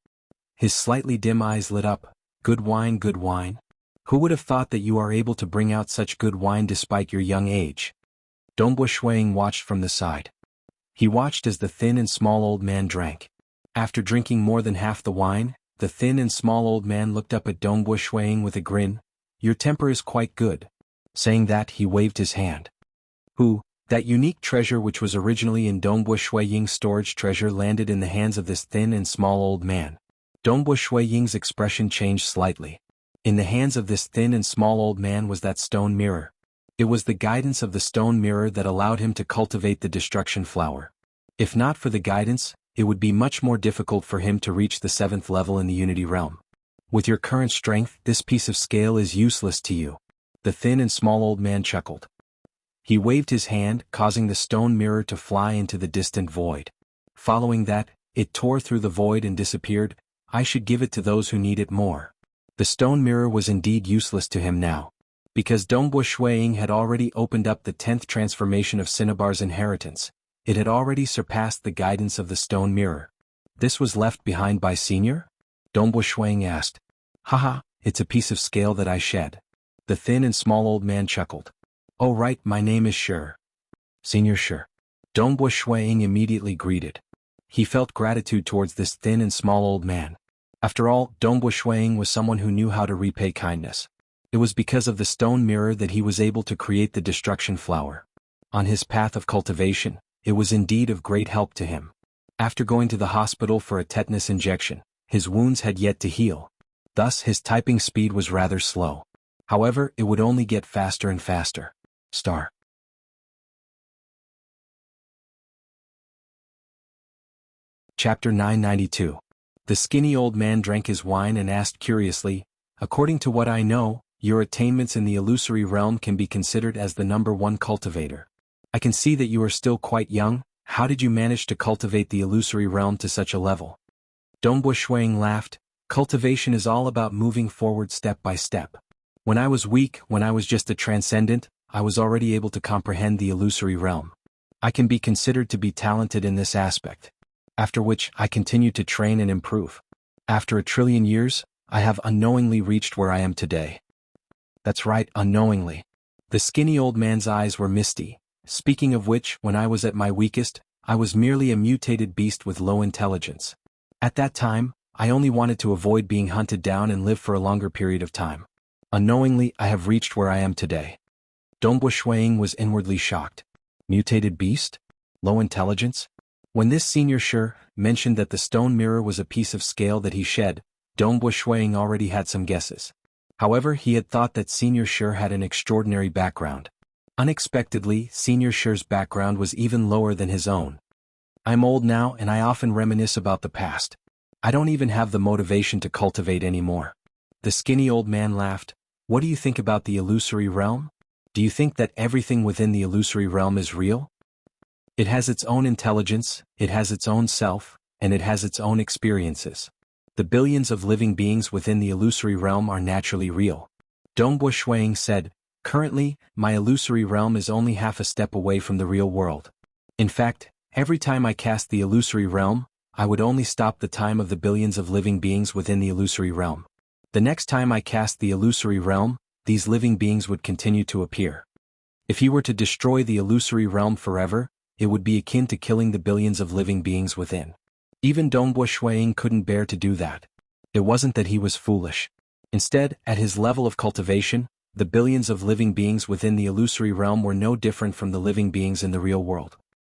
His slightly dim eyes lit up. Good wine, good wine. Who would have thought that you are able to bring out such good wine despite your young age? Dongbo Shuiying watched from the side. He watched as the thin and small old man drank. After drinking more than half the wine, the thin and small old man looked up at Dongbo Shuiying with a grin. Your temper is quite good. Saying that, he waved his hand. That unique treasure which was originally in Dongbo Shuiying's storage treasure landed in the hands of this thin and small old man. Dongbo Shuiying's expression changed slightly. In the hands of this thin and small old man was that stone mirror. It was the guidance of the stone mirror that allowed him to cultivate the destruction flower. If not for the guidance, it would be much more difficult for him to reach the 7th level in the Unity realm. With your current strength, this piece of scale is useless to you. The thin and small old man chuckled. He waved his hand, causing the stone mirror to fly into the distant void. Following that, it tore through the void and disappeared. I should give it to those who need it more. The stone mirror was indeed useless to him now. Because Dongbo Shuiying had already opened up the 10th transformation of Cinnabar's inheritance, it had already surpassed the guidance of the stone mirror. This was left behind by Senior? Dongbo Shuiying asked. Haha, it's a piece of scale that I shed. The thin and small old man chuckled. Oh right, my name is Sure. Senior Sure. Dongbo Shuiying immediately greeted. He felt gratitude towards this thin and small old man. After all, Dongbo Shuiying was someone who knew how to repay kindness. It was because of the stone mirror that he was able to create the destruction flower. On his path of cultivation, it was indeed of great help to him. After going to the hospital for a tetanus injection, his wounds had yet to heal. Thus his typing speed was rather slow. However, it would only get faster and faster. Star. Chapter 992. The skinny old man drank his wine and asked curiously, according to what I know, your attainments in the illusory realm can be considered as the #1 cultivator. I can see that you are still quite young. How did you manage to cultivate the illusory realm to such a level? Dongbo Shuiying laughed. Cultivation is all about moving forward step by step. When I was weak, when I was just a transcendent, I was already able to comprehend the illusory realm. I can be considered to be talented in this aspect. After which, I continued to train and improve. After 1,000,000,000,000 years, I have unknowingly reached where I am today. That's right, unknowingly. The skinny old man's eyes were misty. Speaking of which, when I was at my weakest, I was merely a mutated beast with low intelligence. At that time, I only wanted to avoid being hunted down and live for a longer period of time. Unknowingly, I have reached where I am today. Dongbo Shuiying was inwardly shocked. Mutated beast? Low intelligence? When this Senior Sure mentioned that the stone mirror was a piece of scale that he shed, Dongbo Shuiying already had some guesses. However, he had thought that Senior Sure had an extraordinary background. Unexpectedly, Senior Sure's background was even lower than his own. I'm old now and I often reminisce about the past. I don't even have the motivation to cultivate anymore. The skinny old man laughed. What do you think about the illusory realm? Do you think that everything within the illusory realm is real? It has its own intelligence, it has its own self, and it has its own experiences. The billions of living beings within the illusory realm are naturally real. Dongbo Shuiying said, currently, my illusory realm is only half a step away from the real world. In fact, every time I cast the illusory realm, I would only stop the time of the billions of living beings within the illusory realm. The next time I cast the illusory realm, these living beings would continue to appear. If he were to destroy the illusory realm forever, it would be akin to killing the billions of living beings within. Even Dongbo Shuiying couldn't bear to do that. It wasn't that he was foolish. Instead, at his level of cultivation, the billions of living beings within the illusory realm were no different from the living beings in the real world.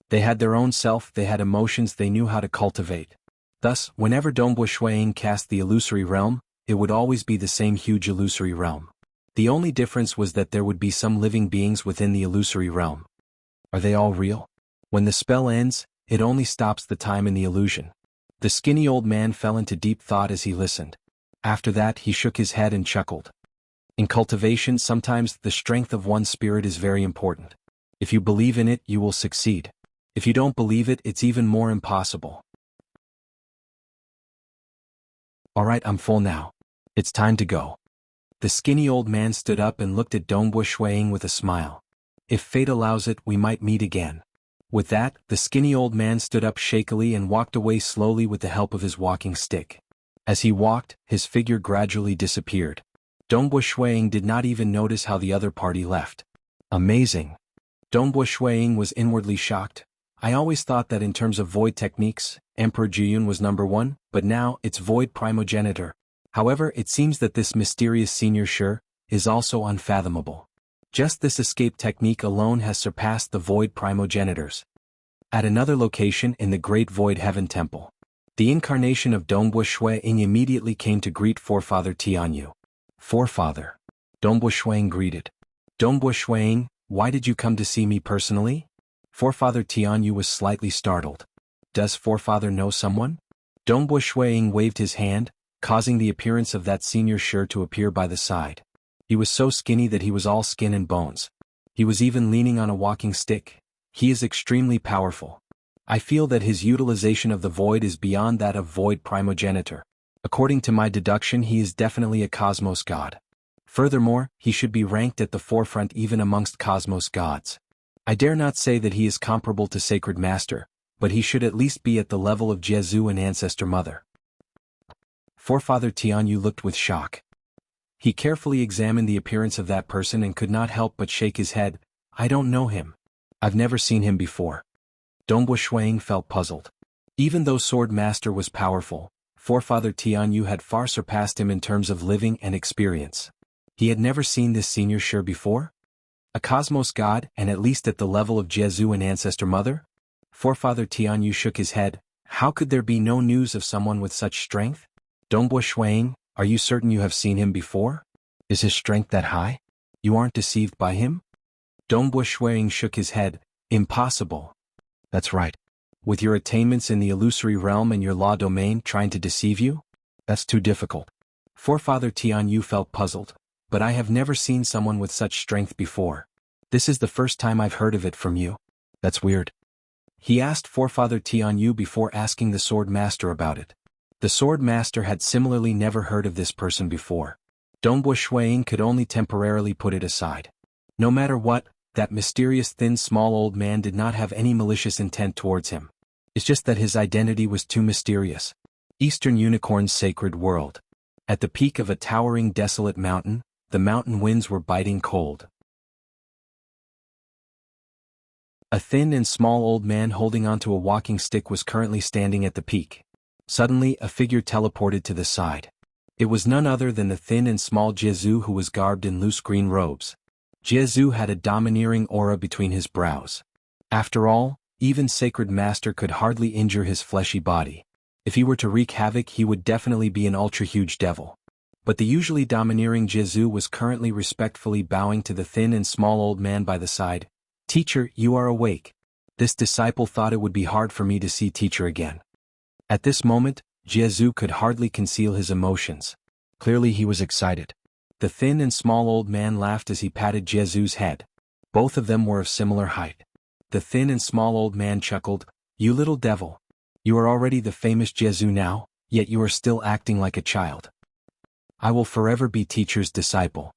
They had their own self, they had emotions they knew how to cultivate. Thus, whenever Dongbu Shuiying cast the illusory realm, it would always be the same huge illusory realm. The only difference was that there would be some living beings within the illusory realm. Are they all real? When the spell ends, it only stops the time in the illusion. The skinny old man fell into deep thought as he listened. After that, he shook his head and chuckled. In cultivation, sometimes the strength of one's spirit is very important. If you believe in it, you will succeed. If you don't believe it, it's even more impossible. Alright, I'm full now. It's time to go. The skinny old man stood up and looked at Dongbu Shuiying with a smile. If fate allows it, we might meet again. With that, the skinny old man stood up shakily and walked away slowly with the help of his walking stick. As he walked, his figure gradually disappeared. Dongbu Shuiying did not even notice how the other party left. Amazing. Dongbu Shuiying was inwardly shocked. I always thought that in terms of void techniques, Emperor Jiyun was number one, but now it's void primogenitor. However, it seems that this mysterious senior Shi is also unfathomable. Just this escape technique alone has surpassed the void primogenitors. At another location in the Great Void Heaven Temple, the incarnation of Dongbu Shuiying immediately came to greet Forefather Tianyu. Forefather. Dongbu Shuiying greeted. Dongbu Shuiying, why did you come to see me personally? Forefather Tianyu was slightly startled. Does Forefather know someone? Dongbu Shuiying waved his hand, causing the appearance of that senior Shi to appear by the side. He was so skinny that he was all skin and bones. He was even leaning on a walking stick. He is extremely powerful. I feel that his utilization of the void is beyond that of void primogenitor. According to my deduction, he is definitely a cosmos god. Furthermore, he should be ranked at the forefront even amongst cosmos gods. I dare not say that he is comparable to Sacred Master, but he should at least be at the level of Jianghu and Ancestor Mother. Forefather Tianyu looked with shock. He carefully examined the appearance of that person and could not help but shake his head. I don't know him. I've never seen him before. Dongbu Shuiying felt puzzled. Even though Sword Master was powerful, Forefather Tianyu had far surpassed him in terms of living and experience. He had never seen this senior Shi before? A cosmos god, and at least at the level of Jianghu and Ancestor Mother? Forefather Tianyu shook his head. How could there be no news of someone with such strength? Dongbu Shuiying, are you certain you have seen him before? Is his strength that high? You aren't deceived by him? Dongbu Shuiying shook his head. Impossible. That's right. With your attainments in the illusory realm and your law domain trying to deceive you? That's too difficult. Forefather Tianyu felt puzzled. But I have never seen someone with such strength before. This is the first time I've heard of it from you. That's weird. He asked Forefather Tianyu before asking the Sword Master about it. The Sword Master had similarly never heard of this person before. Dongbu Shuiying could only temporarily put it aside. No matter what, that mysterious thin small old man did not have any malicious intent towards him. It's just that his identity was too mysterious. Eastern Unicorn's sacred world. At the peak of a towering desolate mountain, the mountain winds were biting cold. A thin and small old man holding onto a walking stick was currently standing at the peak. Suddenly, a figure teleported to the side. It was none other than the thin and small Jianghu, who was garbed in loose green robes. Jianghu had a domineering aura between his brows. After all, even Sacred Master could hardly injure his fleshy body. If he were to wreak havoc, he would definitely be an ultra-huge devil. But the usually domineering Jianghu was currently respectfully bowing to the thin and small old man by the side. Teacher, you are awake. This disciple thought it would be hard for me to see teacher again. At this moment, Jianghu could hardly conceal his emotions. Clearly he was excited. The thin and small old man laughed as he patted Jianghu's head. Both of them were of similar height. The thin and small old man chuckled. You little devil. You are already the famous Jianghu now, yet you are still acting like a child. I will forever be teacher's disciple.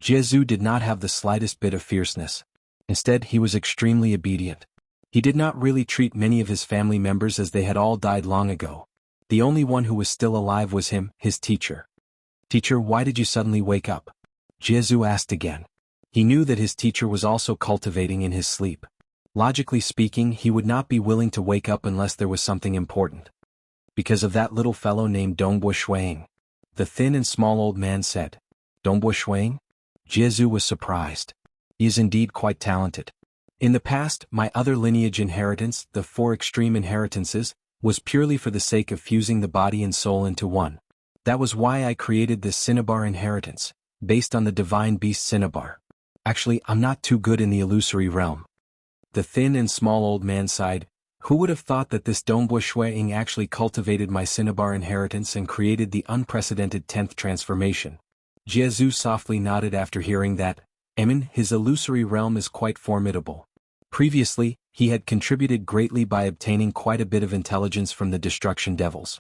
Jianghu did not have the slightest bit of fierceness. Instead, he was extremely obedient. He did not really treat many of his family members, as they had all died long ago. The only one who was still alive was him, his teacher. Teacher, why did you suddenly wake up? Jianghu asked again. He knew that his teacher was also cultivating in his sleep. Logically speaking, he would not be willing to wake up unless there was something important. Because of that little fellow named Dongbu Shuiying. the thin and small old man said. Dongbo Shuang? Jiazu was surprised. He is indeed quite talented. In the past, my other lineage inheritance, the 4 extreme inheritances, was purely for the sake of fusing the body and soul into one. That was why I created this Cinnabar inheritance, based on the divine beast Cinnabar. Actually, I'm not too good in the illusory realm. The thin and small old man sighed. Who would have thought that this Dongbo Shuang actually cultivated my Cinnabar inheritance and created the unprecedented 10th transformation? Jiazu softly nodded after hearing that. His illusory realm is quite formidable. Previously, he had contributed greatly by obtaining quite a bit of intelligence from the destruction devils.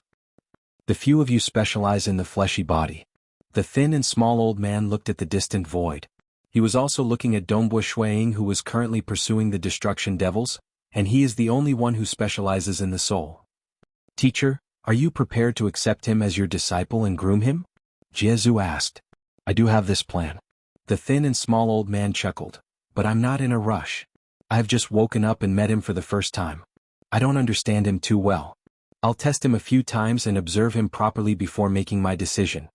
The few of you specialize in the fleshy body. The thin and small old man looked at the distant void. He was also looking at Dongbo Shuang, who was currently pursuing the destruction devils, and he is the only one who specializes in the soul. Teacher, are you prepared to accept him as your disciple and groom him? Jiazu asked. I do have this plan. The thin and small old man chuckled. But I'm not in a rush. I have just woken up and met him for the first time. I don't understand him too well. I'll test him a few times and observe him properly before making my decision.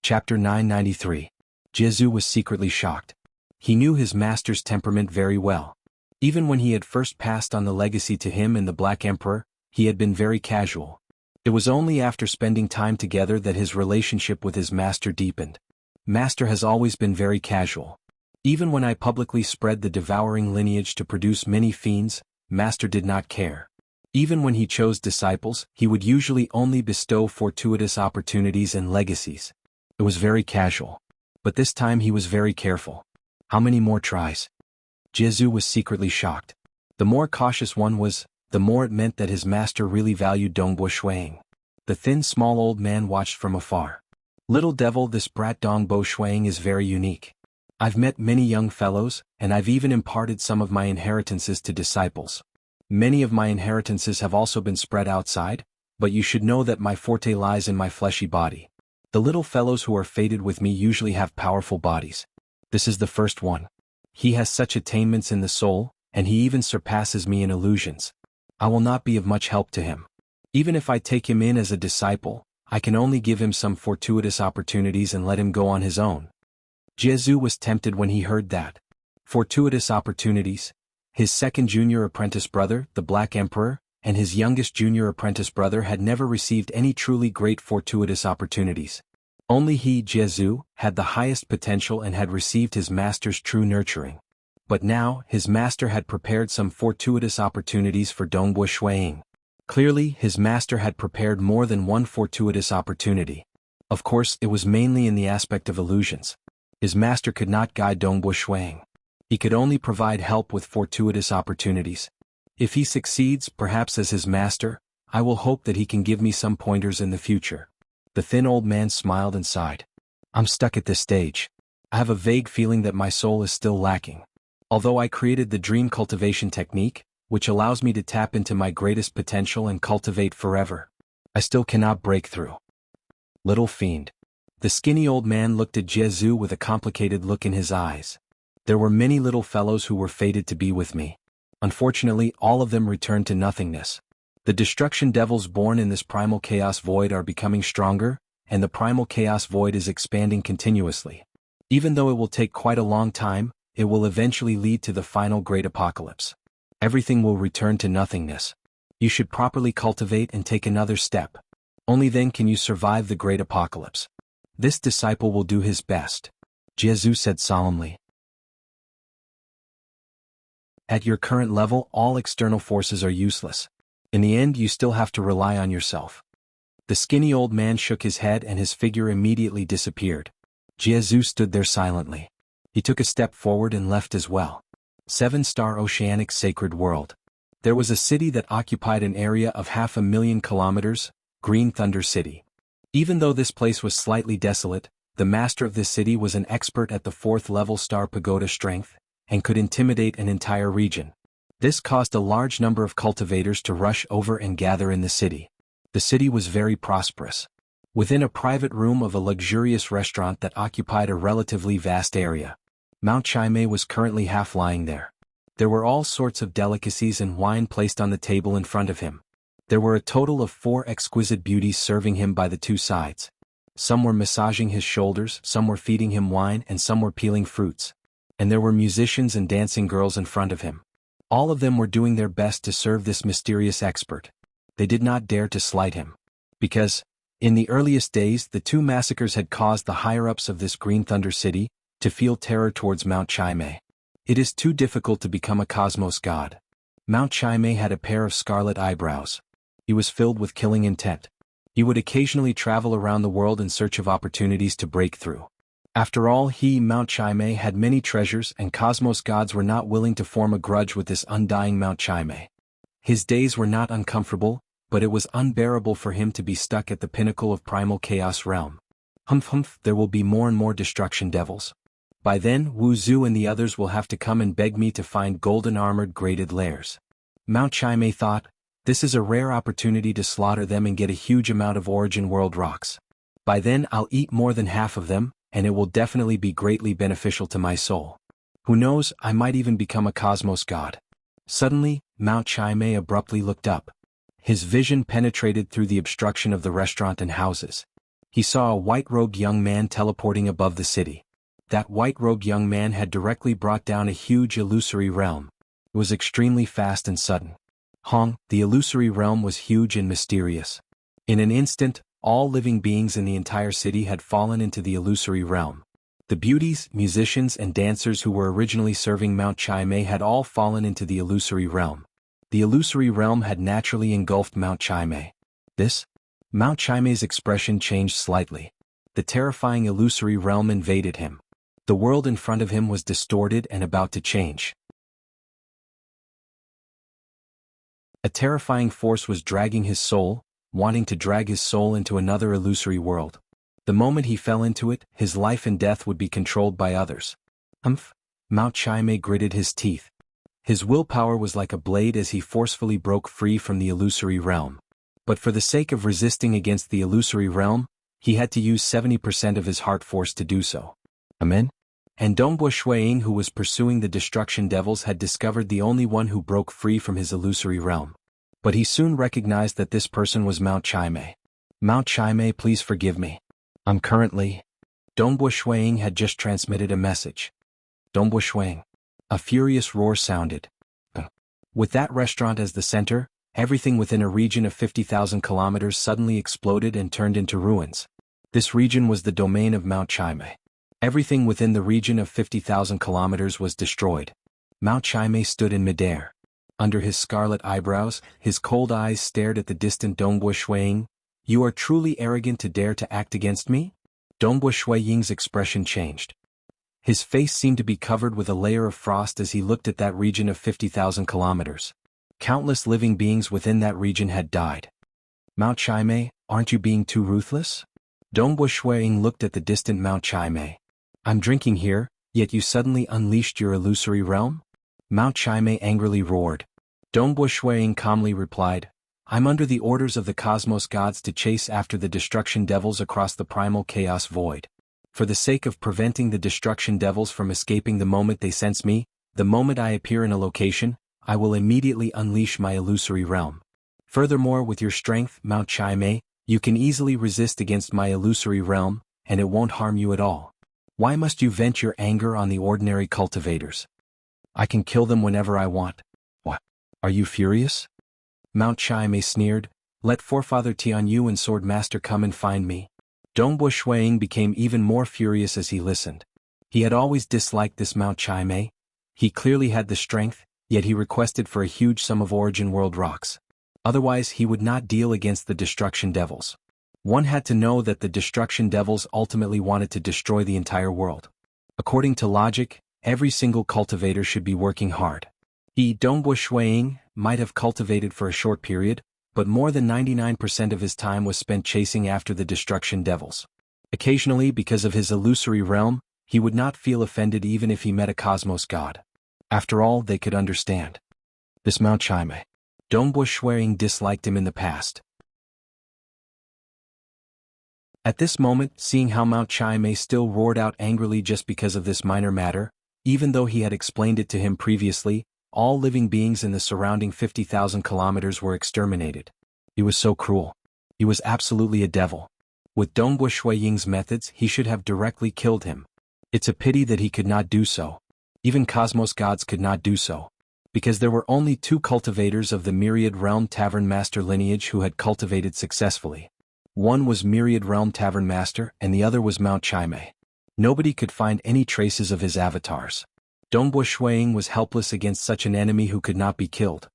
Chapter 993. Jiazu was secretly shocked. He knew his master's temperament very well. Even when he had first passed on the legacy to him and the Black Emperor, he had been very casual. It was only after spending time together that his relationship with his master deepened. Master has always been very casual. Even when I publicly spread the devouring lineage to produce many fiends, Master did not care. Even when he chose disciples, he would usually only bestow fortuitous opportunities and legacies. It was very casual. But this time he was very careful. How many more tries? Jiazu was secretly shocked. The more cautious one was, the more it meant that his master really valued Dongbo Shuang. The thin small old man watched from afar. Little devil, this brat Dongbo Shuang is very unique. I've met many young fellows, and I've even imparted some of my inheritances to disciples. Many of my inheritances have also been spread outside, but you should know that my forte lies in my fleshy body. The little fellows who are fated with me usually have powerful bodies. This is the first one. He has such attainments in the soul, and he even surpasses me in illusions. I will not be of much help to him. Even if I take him in as a disciple, I can only give him some fortuitous opportunities and let him go on his own. Jiazu was tempted when he heard that. Fortuitous opportunities? His second junior apprentice brother, the Black Emperor, and his youngest junior apprentice brother had never received any truly great fortuitous opportunities. Only he, Jiazu, had the highest potential and had received his master's true nurturing. But now, his master had prepared some fortuitous opportunities for Dongbo Shuang. Clearly, his master had prepared more than one fortuitous opportunity. Of course, it was mainly in the aspect of illusions. His master could not guide Dongbo Shuang. He could only provide help with fortuitous opportunities. If he succeeds, perhaps as his master, I will hope that he can give me some pointers in the future. The thin old man smiled and sighed. I'm stuck at this stage. I have a vague feeling that my soul is still lacking. Although I created the dream cultivation technique, which allows me to tap into my greatest potential and cultivate forever, I still cannot break through. Little fiend. The skinny old man looked at Jiazu with a complicated look in his eyes. There were many little fellows who were fated to be with me. Unfortunately, all of them returned to nothingness. The destruction devils born in this primal chaos void are becoming stronger, and the primal chaos void is expanding continuously. Even though it will take quite a long time, it will eventually lead to the final great apocalypse. Everything will return to nothingness. You should properly cultivate and take another step. Only then can you survive the great apocalypse. This disciple will do his best, Jiazu said solemnly. At your current level, all external forces are useless. In the end, you still have to rely on yourself. The skinny old man shook his head and his figure immediately disappeared. Jiazu stood there silently. He took a step forward and left as well. 7-star Oceanic Sacred World. There was a city that occupied an area of 500,000 kilometers, Green Thunder City. Even though this place was slightly desolate, the master of this city was an expert at the 4th level star pagoda strength, and could intimidate an entire region. This caused a large number of cultivators to rush over and gather in the city. The city was very prosperous. Within a private room of a luxurious restaurant that occupied a relatively vast area, Mount Chimay was currently half lying there. There were all sorts of delicacies and wine placed on the table in front of him. There were a total of 4 exquisite beauties serving him by the 2 sides. Some were massaging his shoulders, some were feeding him wine, and some were peeling fruits. And there were musicians and dancing girls in front of him. All of them were doing their best to serve this mysterious expert. They did not dare to slight him. Because, in the earliest days, the 2 massacres had caused the higher-ups of this Green Thunder City to feel terror towards Mount Chimay. It is too difficult to become a cosmos god. Mount Chimay had a pair of scarlet eyebrows. He was filled with killing intent. He would occasionally travel around the world in search of opportunities to break through. After all, Mount Chimay, had many treasures, and cosmos gods were not willing to form a grudge with this undying Mount Chimay. His days were not uncomfortable, but it was unbearable for him to be stuck at the pinnacle of primal chaos realm. Humph, there will be more and more destruction devils. By then, Wu Zhu and the others will have to come and beg me to find golden-armored graded lairs. Mount Chimay thought, this is a rare opportunity to slaughter them and get a huge amount of origin world rocks. By then I'll eat more than half of them, and it will definitely be greatly beneficial to my soul. Who knows, I might even become a cosmos god. Suddenly, Mount Chimay abruptly looked up. His vision penetrated through the obstruction of the restaurant and houses. He saw a white-robed young man teleporting above the city. That white-robed young man had directly brought down a huge illusory realm. It was extremely fast and sudden. The illusory realm was huge and mysterious. In an instant, all living beings in the entire city had fallen into the illusory realm. The beauties, musicians, and dancers who were originally serving Mount Chimay had all fallen into the illusory realm. The illusory realm had naturally engulfed Mount Chimay. Mount Chimay's expression changed slightly. The terrifying illusory realm invaded him. The world in front of him was distorted and about to change. A terrifying force was dragging his soul, wanting to drag his soul into another illusory world. The moment he fell into it, his life and death would be controlled by others. Mount Chimay gritted his teeth. His willpower was like a blade as he forcefully broke free from the illusory realm. But for the sake of resisting against the illusory realm, he had to use 70% of his heart force to do so. Amen? And Dongbo Shuiying, who was pursuing the destruction devils, had discovered the only one who broke free from his illusory realm. But he soon recognized that this person was Mount Chimay. Mount Chimay, please forgive me. I'm currently... Dongbo Shuiying had just transmitted a message. Dongbo Shuiying. A furious roar sounded. With that restaurant as the center, everything within a region of 50,000 kilometers suddenly exploded and turned into ruins. This region was the domain of Mount Chimay. Everything within the region of 50,000 kilometers was destroyed. Mount Chimay stood in midair. Under his scarlet eyebrows, his cold eyes stared at the distant Dongbo Shuiying. You are truly arrogant to dare to act against me? Dongbo Shuiying's expression changed. His face seemed to be covered with a layer of frost as he looked at that region of 50,000 kilometers. Countless living beings within that region had died. Mount Chimay, aren't you being too ruthless? Dongbo Shuiying looked at the distant Mount Chimay. I'm drinking here, yet you suddenly unleashed your illusory realm? Mount Chimay angrily roared. Dongbo Shuiying calmly replied, I'm under the orders of the cosmos gods to chase after the destruction devils across the primal chaos void. For the sake of preventing the destruction devils from escaping the moment they sense me, the moment I appear in a location, I will immediately unleash my illusory realm. Furthermore, with your strength, Mount Chimay, you can easily resist against my illusory realm, and it won't harm you at all. Why must you vent your anger on the ordinary cultivators? I can kill them whenever I want. What? Are you furious? Mount Chimay sneered, let Forefather Tianyu and Swordmaster come and find me. Dongbo Shuiying became even more furious as he listened. He had always disliked this Mount Chimay. He clearly had the strength, yet he requested for a huge sum of origin world rocks. Otherwise he would not deal against the destruction devils. One had to know that the destruction devils ultimately wanted to destroy the entire world. According to logic, every single cultivator should be working hard. Dongbo Shuiying might have cultivated for a short period, but more than 99% of his time was spent chasing after the destruction devils. Occasionally, because of his illusory realm, he would not feel offended even if he met a cosmos god. After all, they could understand. This Mount Chimay. Dongbo Shuiying disliked him in the past. At this moment, seeing how Mount Chimay still roared out angrily just because of this minor matter, even though he had explained it to him previously, All living beings in the surrounding 50,000 kilometers were exterminated. He was so cruel. He was absolutely a devil. With Dongbu Shuiying's methods, he should have directly killed him. It's a pity that he could not do so. Even cosmos gods could not do so. Because there were only 2 cultivators of the Myriad Realm Tavern Master lineage who had cultivated successfully. One was Myriad Realm Tavern Master and the other was Mount Chime. Nobody could find any traces of his avatars. Dongbu Shuiying was helpless against such an enemy who could not be killed.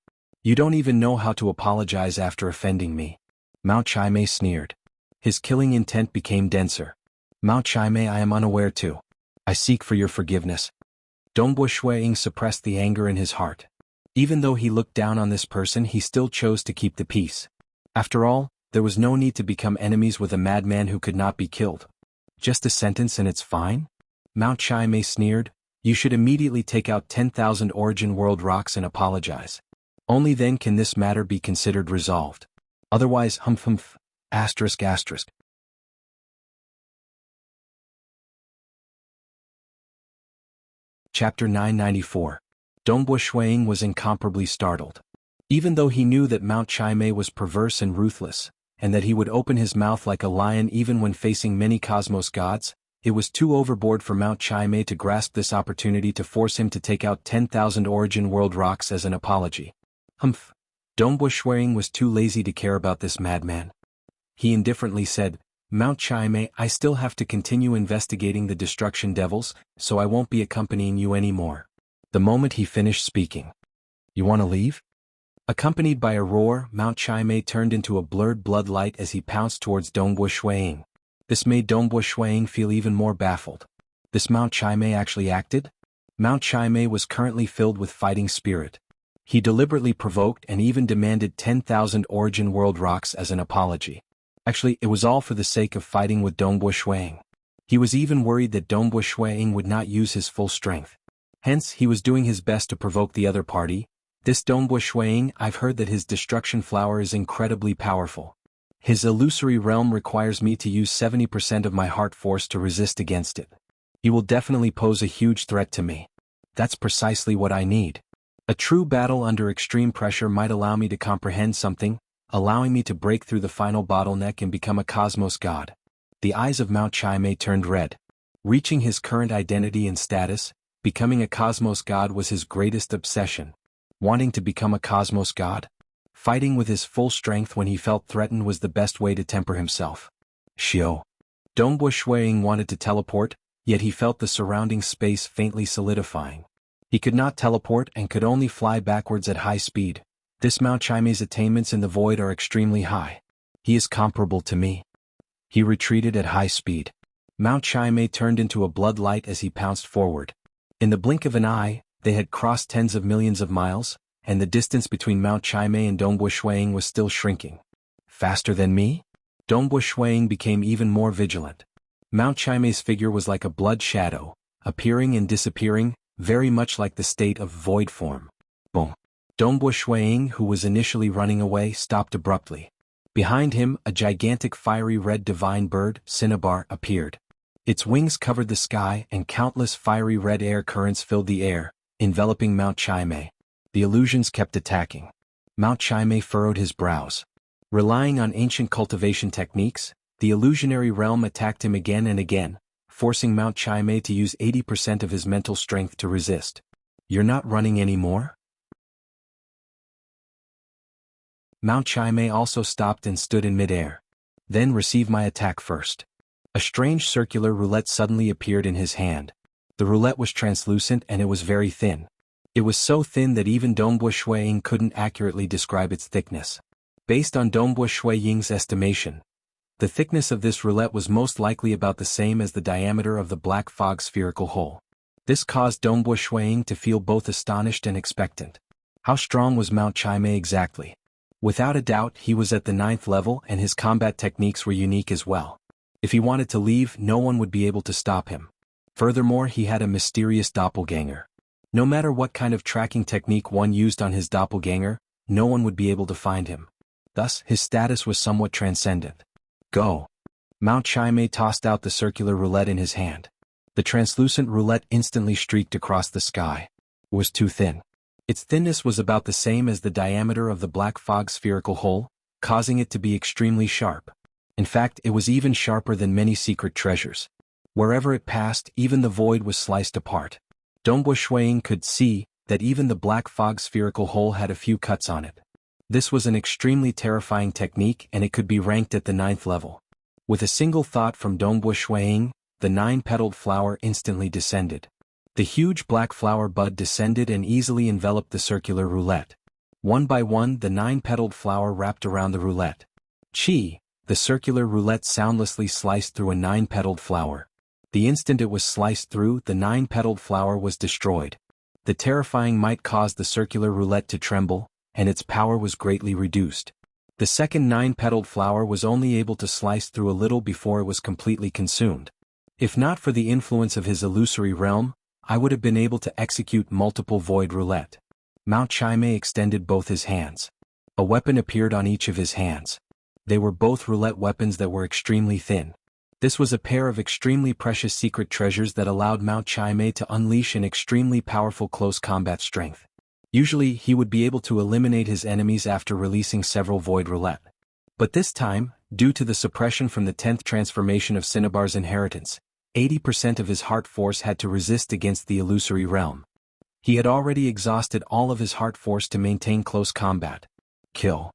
You don't even know how to apologize after offending me. Mount Chime sneered. His killing intent became denser. Mount Chime, I am unaware too. I seek for your forgiveness. Dongbu Shuiying suppressed the anger in his heart. Even though he looked down on this person, he still chose to keep the peace. After all, there was no need to become enemies with a madman who could not be killed. Just a sentence and it's fine? Mount Chime sneered. You should immediately take out 10,000 Origin World rocks and apologize. Only then can this matter be considered resolved. Otherwise, humph. Asterisk. Chapter 994. Dongbu Shuiying was incomparably startled. Even though he knew that Mount Chime was perverse and ruthless, and that he would open his mouth like a lion even when facing many cosmos gods, it was too overboard for Mount Chime to grasp this opportunity to force him to take out 10,000 Origin World rocks as an apology. Humph. Dongbu Shuiying was too lazy to care about this madman. He indifferently said, Mount Chime, I still have to continue investigating the destruction devils, so I won't be accompanying you anymore. The moment he finished speaking. You want to leave? Accompanied by a roar, Mount Chime turned into a blurred blood light as he pounced towards Dongbu Shuiying. This made Dongbu Shuiying feel even more baffled. This Mount Chime actually acted? Mount Chime was currently filled with fighting spirit. He deliberately provoked and even demanded 10,000 Origin World rocks as an apology. Actually, it was all for the sake of fighting with Dongbu Shuiying. He was even worried that Dongbu Shuiying would not use his full strength. Hence, he was doing his best to provoke the other party. This Dongbu Shuiying, I've heard that his destruction flower is incredibly powerful. His illusory realm requires me to use 70% of my heart force to resist against it. He will definitely pose a huge threat to me. That's precisely what I need. A true battle under extreme pressure might allow me to comprehend something, allowing me to break through the final bottleneck and become a cosmos god. The eyes of Mount Chime turned red. Reaching his current identity and status, becoming a cosmos god was his greatest obsession. Wanting to become a cosmos god? Fighting with his full strength when he felt threatened was the best way to temper himself. Shio. Dongbu Shuiying wanted to teleport, yet he felt the surrounding space faintly solidifying. He could not teleport and could only fly backwards at high speed. This Mount Chime's attainments in the void are extremely high. He is comparable to me. He retreated at high speed. Mount Chime turned into a blood light as he pounced forward. In the blink of an eye, they had crossed tens of millions of miles, and the distance between Mount Chime and Dongbu Shuiying was still shrinking. Faster than me? Dongbu Shuiying became even more vigilant. Mount Chime's figure was like a blood shadow, appearing and disappearing, very much like the state of void form. Boom. Dongbu Shuiying, who was initially running away, stopped abruptly. Behind him, a gigantic fiery red divine bird, Cinnabar, appeared. Its wings covered the sky and countless fiery red air currents filled the air, enveloping Mount Chime. The illusions kept attacking. Mount Chime furrowed his brows. Relying on ancient cultivation techniques, the illusionary realm attacked him again and again, forcing Mount Chime to use 80% of his mental strength to resist. You're not running anymore? Mount Chime also stopped and stood in midair. Then receive my attack first. A strange circular roulette suddenly appeared in his hand. The roulette was translucent and it was very thin. It was so thin that even Dongbu Shuiying couldn't accurately describe its thickness. Based on Dongbu Shuiying's estimation, the thickness of this roulette was most likely about the same as the diameter of the black fog spherical hole. This caused Dongbu Shuiying to feel both astonished and expectant. How strong was Mount Chime exactly? Without a doubt, he was at the 9th level and his combat techniques were unique as well. If he wanted to leave, no one would be able to stop him. Furthermore, he had a mysterious doppelganger. No matter what kind of tracking technique one used on his doppelganger, no one would be able to find him. Thus, his status was somewhat transcendent. Go. Mount Chime tossed out the circular roulette in his hand. The translucent roulette instantly streaked across the sky. It was too thin. Its thinness was about the same as the diameter of the black fog spherical hole, causing it to be extremely sharp. In fact, it was even sharper than many secret treasures. Wherever it passed, even the void was sliced apart. Dongbo Shuiying could see that even the black fog spherical hole had a few cuts on it. This was an extremely terrifying technique, and it could be ranked at the 9th level. With a single thought from Dongbo Shuiying, the 9-petaled flower instantly descended. The huge black flower bud descended and easily enveloped the circular roulette. One by one, the 9-petaled flower wrapped around the roulette. Chi! The circular roulette soundlessly sliced through a 9-petaled flower. The instant it was sliced through, the 9-petaled flower was destroyed. The terrifying might caused the circular roulette to tremble, and its power was greatly reduced. The second 9-petaled flower was only able to slice through a little before it was completely consumed. If not for the influence of his illusory realm, I would have been able to execute multiple void roulette. Mao Chaimei extended both his hands. A weapon appeared on each of his hands. They were both roulette weapons that were extremely thin. This was a pair of extremely precious secret treasures that allowed Mao Chaimei to unleash an extremely powerful close combat strength. Usually, he would be able to eliminate his enemies after releasing several void roulette. But this time, due to the suppression from the 10th transformation of Cinnabar's inheritance, 80% of his heart force had to resist against the illusory realm. He had already exhausted all of his heart force to maintain close combat. Kill.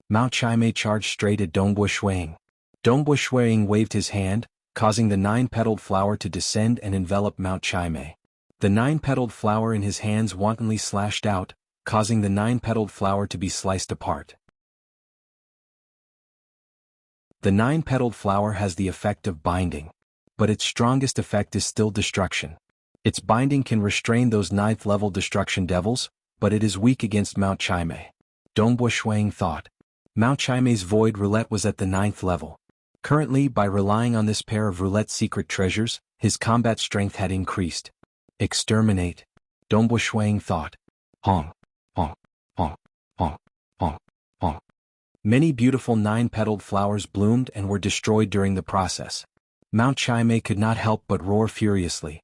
Mao Chaimei charged straight at Dongbo Shuiying. Dongbo Shuiying waved his hand, causing the 9-petaled flower to descend and envelop Mao Chaimei. The 9-petaled flower in his hands wantonly slashed out, causing the 9-petaled flower to be sliced apart. The 9-petaled flower has the effect of binding. But its strongest effect is still destruction. Its binding can restrain those 9th-level destruction devils, but it is weak against Mao Chaimei. Dongbo Shuiying thought. Mao Chaimei's void roulette was at the 9th level. Currently, by relying on this pair of roulette secret treasures, his combat strength had increased. Exterminate. Dongbo Shuiying thought. Hong. Hong. Hong. Hong. Hong. Hong. Many beautiful 9-petaled flowers bloomed and were destroyed during the process. Mao Chaimei could not help but roar furiously.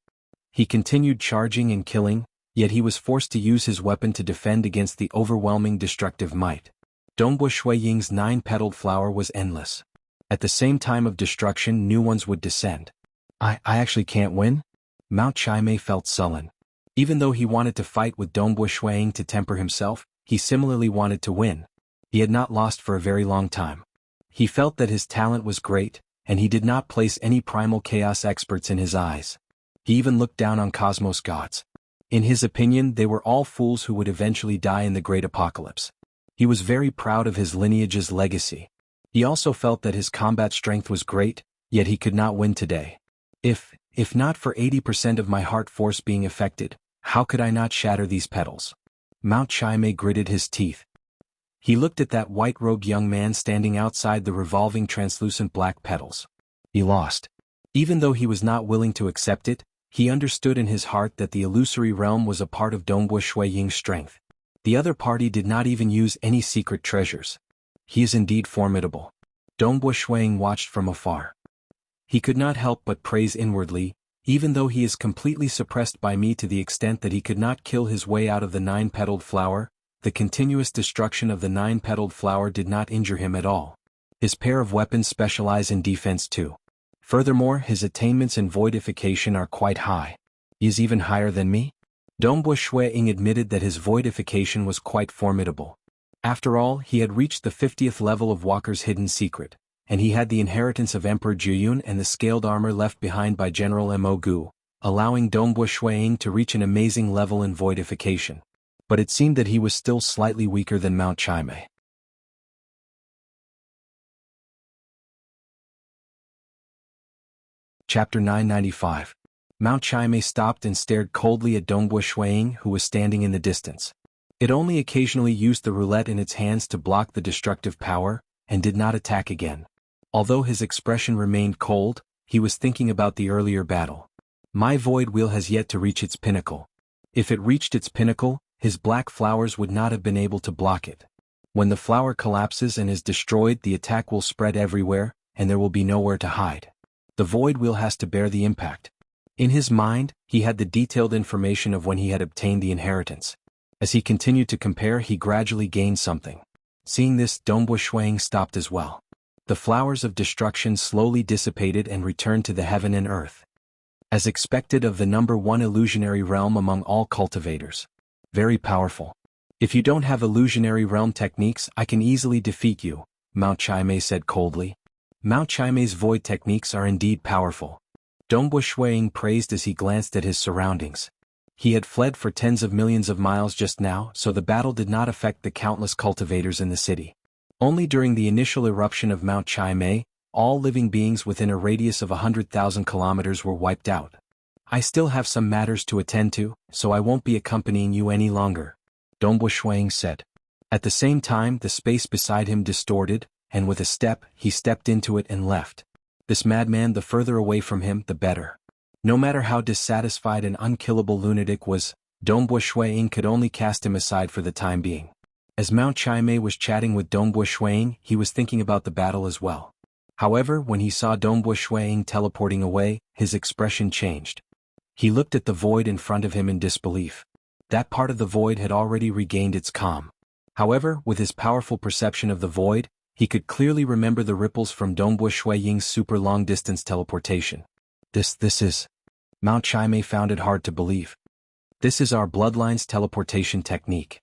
He continued charging and killing, yet he was forced to use his weapon to defend against the overwhelming destructive might. Dongbo Shuiying's 9-petaled flower was endless. At the same time of destruction, new ones would descend. I actually can't win? Mao Chaimei felt sullen. Even though he wanted to fight with Dongbo Shuiying to temper himself, he similarly wanted to win. He had not lost for a very long time. He felt that his talent was great, and he did not place any primal chaos experts in his eyes. He even looked down on cosmos gods. In his opinion, they were all fools who would eventually die in the great apocalypse. He was very proud of his lineage's legacy. He also felt that his combat strength was great, yet he could not win today. If not for 80% of my heart force being affected, how could I not shatter these petals? Mao Chaimei gritted his teeth. He looked at that white-robed young man standing outside the revolving translucent black petals. He lost. Even though he was not willing to accept it, he understood in his heart that the illusory realm was a part of Dongbo Shuiying's strength. The other party did not even use any secret treasures. He is indeed formidable. Dongbo Shuiying watched from afar. He could not help but praise inwardly, even though he is completely suppressed by me to the extent that he could not kill his way out of the 9-petaled flower. The continuous destruction of the 9-petaled flower did not injure him at all. His pair of weapons specialize in defense too. Furthermore, his attainments in voidification are quite high. He is even higher than me? Dongbo Shuiying admitted that his voidification was quite formidable. After all, he had reached the 50th level of Walker's hidden secret, and he had the inheritance of Emperor Jiyun and the scaled armor left behind by General Mo Gu, allowing Dongbo Shuiying to reach an amazing level in voidification. But it seemed that he was still slightly weaker than Mao Chaimei. Chapter 995. Mao Chaimei stopped and stared coldly at Dongbo Shuiying, who was standing in the distance. It only occasionally used the roulette in its hands to block the destructive power, and did not attack again. Although his expression remained cold, he was thinking about the earlier battle. My void wheel has yet to reach its pinnacle. If it reached its pinnacle, his black flowers would not have been able to block it. When the flower collapses and is destroyed, the attack will spread everywhere, and there will be nowhere to hide. The void wheel has to bear the impact. In his mind, he had the detailed information of when he had obtained the inheritance. As he continued to compare, he gradually gained something. Seeing this, Dongbo Shuang stopped as well. The flowers of destruction slowly dissipated and returned to the heaven and earth. As expected of the number one illusionary realm among all cultivators. Very powerful. If you don't have illusionary realm techniques, I can easily defeat you, Mao Chaimei said coldly. Mao Chaimei's void techniques are indeed powerful. Dongbo Shuang praised as he glanced at his surroundings. He had fled for tens of millions of miles just now, so the battle did not affect the countless cultivators in the city. Only during the initial eruption of Mount Chaimei, all living beings within a radius of 100,000 kilometers were wiped out. I still have some matters to attend to, so I won't be accompanying you any longer, Dongbo Shuang said. At the same time, the space beside him distorted, and with a step, he stepped into it and left. This madman, the further away from him, the better. No matter how dissatisfied and unkillable lunatic was, Dongbo Shuang could only cast him aside for the time being. As Mount Chaimei was chatting with Dongbo Shuang, he was thinking about the battle as well. However, when he saw Dongbo Shuang teleporting away, his expression changed. He looked at the void in front of him in disbelief. That part of the void had already regained its calm. However, with his powerful perception of the void, he could clearly remember the ripples from Dongbo Shuang's super long-distance teleportation. This is... Mount Chaimei found it hard to believe. This is our bloodline's teleportation technique.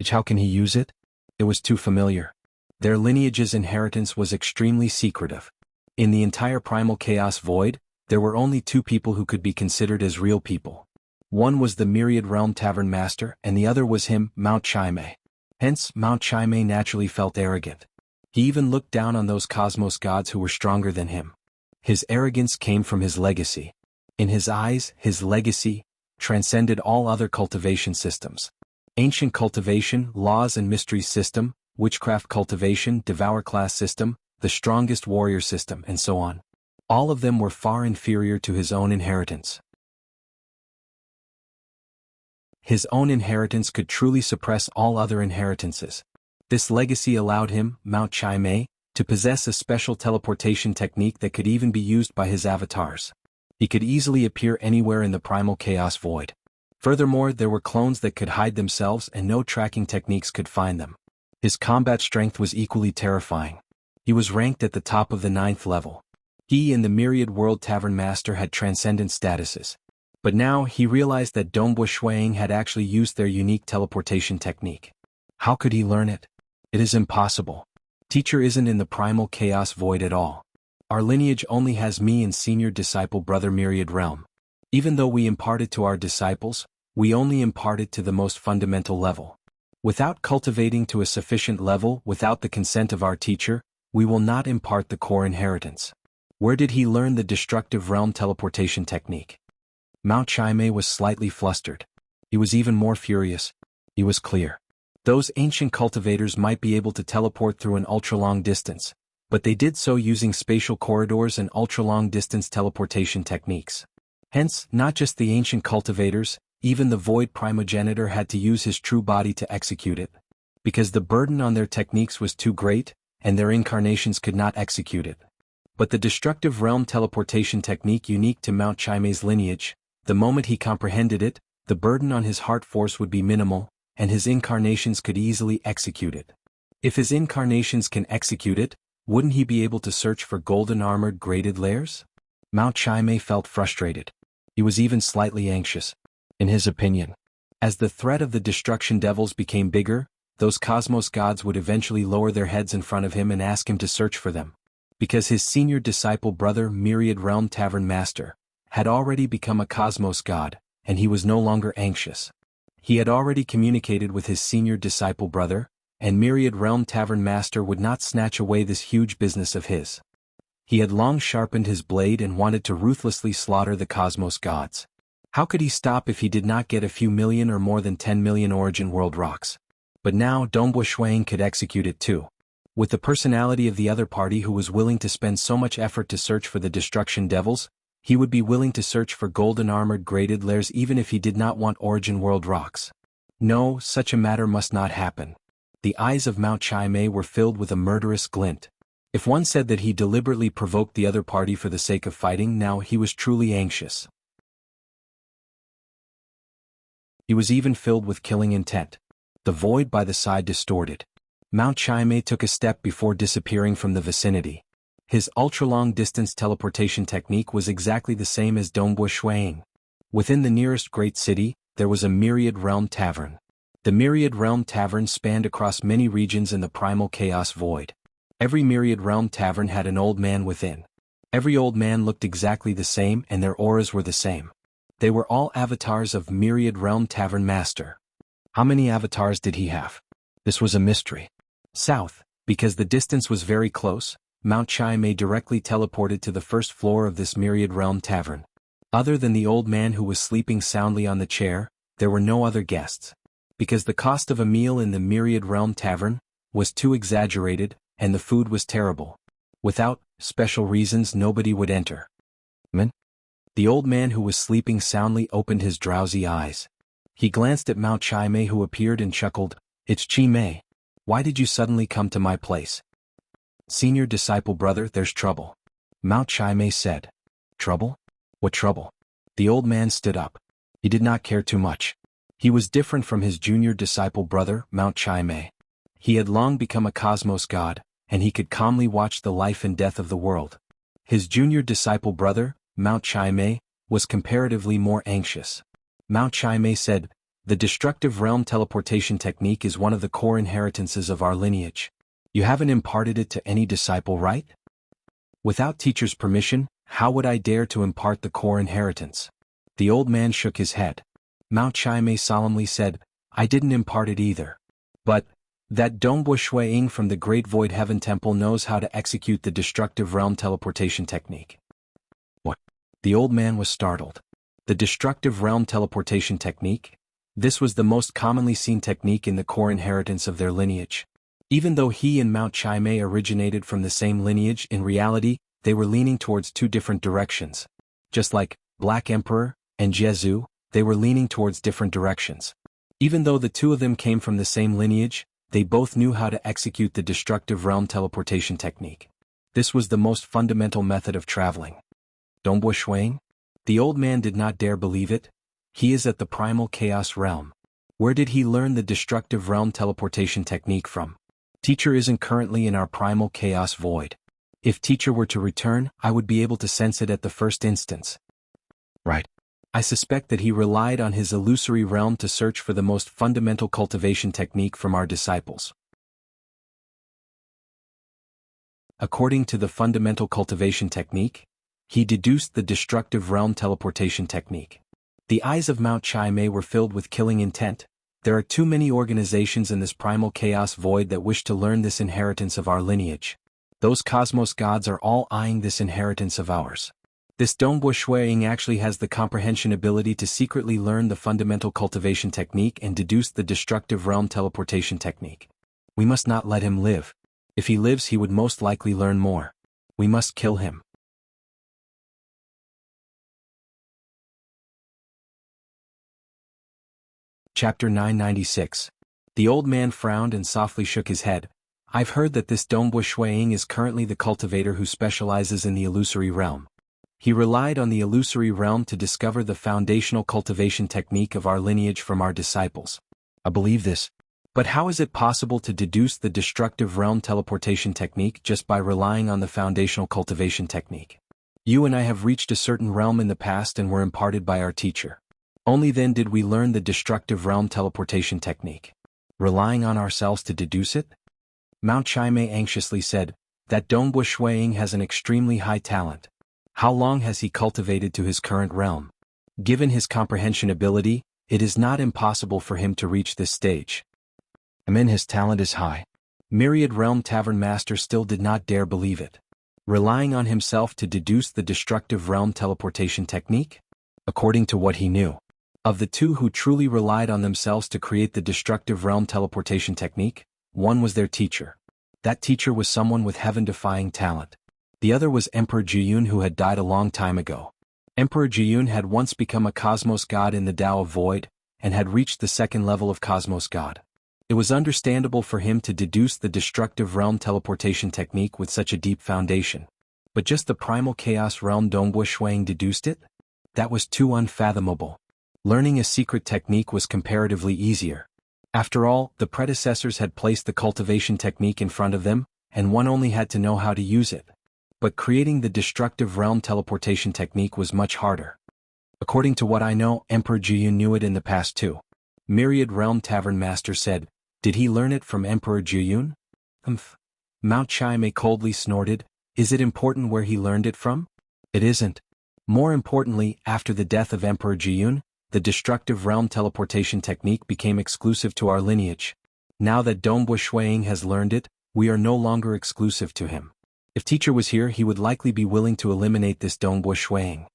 How can he use it? It was too familiar. Their lineage's inheritance was extremely secretive. In the entire primal chaos void, there were only two people who could be considered as real people. One was the Myriad Realm Tavern Master, and the other was him, Mount Chaimei. Hence, Mount Chaimei naturally felt arrogant. He even looked down on those cosmos gods who were stronger than him. His arrogance came from his legacy. In his eyes, his legacy transcended all other cultivation systems. Ancient cultivation, laws and mysteries system, witchcraft cultivation, devour class system, the strongest warrior system, and so on. All of them were far inferior to his own inheritance. His own inheritance could truly suppress all other inheritances. This legacy allowed him, Mount Chaimei, to possess a special teleportation technique that could even be used by his avatars. He could easily appear anywhere in the primal chaos void. Furthermore, there were clones that could hide themselves and no tracking techniques could find them. His combat strength was equally terrifying. He was ranked at the top of the 9th level. He and the Myriad World Tavern Master had transcendent statuses. But now he realized that Dongbo Shuang had actually used their unique teleportation technique. How could he learn it? It is impossible. Teacher isn't in the primal chaos void at all. Our lineage only has me and senior disciple brother Myriad Realm. Even though we impart it to our disciples, we only impart it to the most fundamental level. Without cultivating to a sufficient level, without the consent of our teacher, we will not impart the core inheritance. Where did he learn the destructive realm teleportation technique? Mount Chaimei was slightly flustered. He was even more furious. He was clear. Those ancient cultivators might be able to teleport through an ultra-long distance, but they did so using spatial corridors and ultra-long distance teleportation techniques. Hence, not just the ancient cultivators, even the void primogenitor had to use his true body to execute it. Because the burden on their techniques was too great, and their incarnations could not execute it. But the destructive realm teleportation technique unique to Mount Chaimei's lineage, the moment he comprehended it, the burden on his heart force would be minimal, and his incarnations could easily execute it. If his incarnations can execute it, wouldn't he be able to search for golden armored graded layers? Mount Chaimei felt frustrated. He was even slightly anxious. In his opinion, as the threat of the destruction devils became bigger, those cosmos gods would eventually lower their heads in front of him and ask him to search for them. Because his senior disciple brother Myriad Realm Tavern Master had already become a cosmos god, and he was no longer anxious. He had already communicated with his senior disciple brother, and Myriad Realm Tavern Master would not snatch away this huge business of his. He had long sharpened his blade and wanted to ruthlessly slaughter the cosmos gods. How could he stop if he did not get a few million or more than 10 million origin world rocks? But now Dongbo Shuang could execute it too. With the personality of the other party who was willing to spend so much effort to search for the destruction devils, he would be willing to search for golden armored graded layers even if he did not want origin world rocks. No, such a matter must not happen. The eyes of Mount Chaimei were filled with a murderous glint. If one said that he deliberately provoked the other party for the sake of fighting, now he was truly anxious. He was even filled with killing intent. The void by the side distorted. Mount Chime took a step before disappearing from the vicinity. His ultra-long-distance teleportation technique was exactly the same as Dongbo Shuang. Within the nearest great city, there was a Myriad Realm Tavern. The Myriad Realm Tavern spanned across many regions in the primal chaos void. Every Myriad Realm Tavern had an old man within. Every old man looked exactly the same and their auras were the same. They were all avatars of Myriad Realm Tavern Master. How many avatars did he have? This was a mystery. South, because the distance was very close, Mount Chime directly teleported to the first floor of this Myriad Realm Tavern. Other than the old man who was sleeping soundly on the chair, there were no other guests. Because the cost of a meal in the Myriad Realm Tavern was too exaggerated, and the food was terrible. Without special reasons, nobody would enter. The old man who was sleeping soundly opened his drowsy eyes. He glanced at Mount Chime who appeared and chuckled, "It's Chime. Why did you suddenly come to my place?" "Senior disciple brother, there's trouble," Mount Chime said. "Trouble? What trouble?" The old man stood up. He did not care too much. He was different from his junior disciple brother, Mount Chime. He had long become a cosmos god, and he could calmly watch the life and death of the world. His junior disciple brother, Mount Chime, was comparatively more anxious. Mount Chime said, "The destructive realm teleportation technique is one of the core inheritances of our lineage. You haven't imparted it to any disciple, right?" "Without teacher's permission, how would I dare to impart the core inheritance?" The old man shook his head. Mount Chime solemnly said, "I didn't impart it either. But that Dongbo Shuang from the Great Void Heaven Temple knows how to execute the destructive realm teleportation technique." What? The old man was startled. The destructive realm teleportation technique? This was the most commonly seen technique in the core inheritance of their lineage. Even though he and Mount Chime originated from the same lineage, in reality, they were leaning towards two different directions. Just like Black Emperor and Jezu, they were leaning towards different directions. Even though the two of them came from the same lineage, they both knew how to execute the destructive realm teleportation technique. This was the most fundamental method of traveling. Dongbo Shuang? The old man did not dare believe it. He is at the primal chaos realm. Where did he learn the destructive realm teleportation technique from? Teacher isn't currently in our primal chaos void. If teacher were to return, I would be able to sense it at the first instance. Right. I suspect that he relied on his illusory realm to search for the most fundamental cultivation technique from our disciples. According to the fundamental cultivation technique, he deduced the destructive realm teleportation technique. The eyes of Mount Chime were filled with killing intent. There are too many organizations in this primal chaos void that wish to learn this inheritance of our lineage. Those cosmos gods are all eyeing this inheritance of ours. This Dongbo Shuang actually has the comprehension ability to secretly learn the fundamental cultivation technique and deduce the destructive realm teleportation technique. We must not let him live. If he lives, he would most likely learn more. We must kill him. Chapter 996. The old man frowned and softly shook his head. "I've heard that this Dongbo Shuang is currently the cultivator who specializes in the illusory realm. He relied on the illusory realm to discover the foundational cultivation technique of our lineage from our disciples. I believe this. But how is it possible to deduce the destructive realm teleportation technique just by relying on the foundational cultivation technique? You and I have reached a certain realm in the past and were imparted by our teacher. Only then did we learn the destructive realm teleportation technique. Relying on ourselves to deduce it?" Mount Chime anxiously said, "That Dongbo Shuang has an extremely high talent. How long has he cultivated to his current realm? Given his comprehension ability, it is not impossible for him to reach this stage. His talent is high." Myriad Realm Tavern Master still did not dare believe it. Relying on himself to deduce the destructive realm teleportation technique? According to what he knew. Of the two who truly relied on themselves to create the destructive realm teleportation technique, one was their teacher. That teacher was someone with heaven-defying talent. The other was Emperor Jianghu, who had died a long time ago. Emperor Jianghu had once become a cosmos god in the Tao of Void, and had reached the second level of cosmos god. It was understandable for him to deduce the destructive realm teleportation technique with such a deep foundation. But just the primal chaos realm Dongbo Shuang deduced it? That was too unfathomable. Learning a secret technique was comparatively easier. After all, the predecessors had placed the cultivation technique in front of them, and one only had to know how to use it. But creating the destructive realm teleportation technique was much harder. According to what I know, Emperor Jianghu knew it in the past too. Myriad Realm Tavern Master said, "Did he learn it from Emperor Jianghu?" Mount Chai coldly snorted, "Is it important where he learned it from? It isn't. More importantly, after the death of Emperor Jianghu, the destructive realm teleportation technique became exclusive to our lineage. Now that Dongbua Shuiying has learned it, we are no longer exclusive to him. If teacher was here, he would likely be willing to eliminate this Dongbua Shuiying."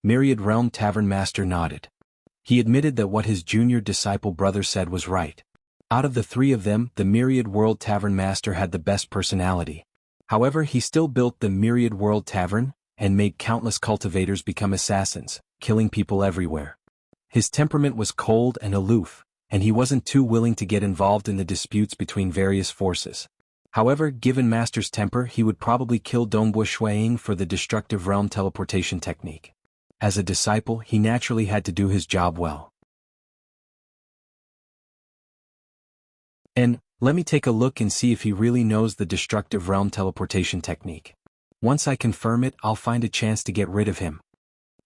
Myriad Realm Tavern Master nodded. He admitted that what his junior disciple brother said was right. Out of the three of them, the Myriad World Tavern Master had the best personality. However, he still built the Myriad World Tavern, and made countless cultivators become assassins, killing people everywhere. His temperament was cold and aloof, and he wasn't too willing to get involved in the disputes between various forces. However, given Master's temper, he would probably kill Dongbua Shuiying for the destructive realm teleportation technique. As a disciple, he naturally had to do his job well. And, let me take a look and see if he really knows the destructive realm teleportation technique. Once I confirm it, I'll find a chance to get rid of him.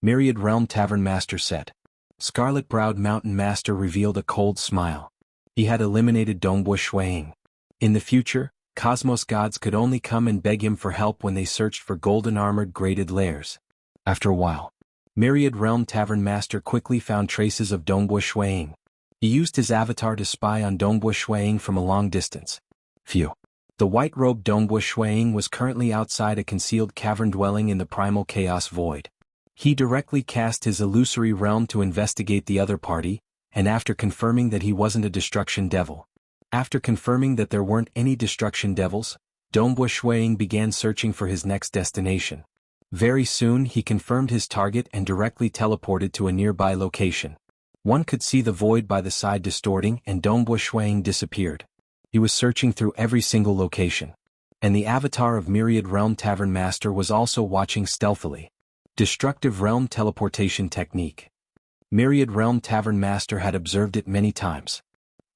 Myriad Realm Tavern Master said. Scarlet-browed Mountain Master revealed a cold smile. He had eliminated Dongbua Shuiying. In the future, Cosmos gods could only come and beg him for help when they searched for golden-armored graded lairs. After a while, Myriad Realm Tavern Master quickly found traces of Dongbua Shuiying. He used his avatar to spy on Dongbua Shuiying from a long distance. Phew. The white-robed Dongbua Shuiying was currently outside a concealed cavern dwelling in the primal chaos void. He directly cast his illusory realm to investigate the other party, and after confirming that he wasn't a destruction devil. After confirming that there weren't any destruction devils, Dongbua Shuiying began searching for his next destination. Very soon he confirmed his target and directly teleported to a nearby location. One could see the void by the side distorting and Dongbua Shuiying disappeared. He was searching through every single location. And the avatar of Myriad Realm Tavern Master was also watching stealthily. Destructive Realm Teleportation Technique. Myriad Realm Tavern Master had observed it many times.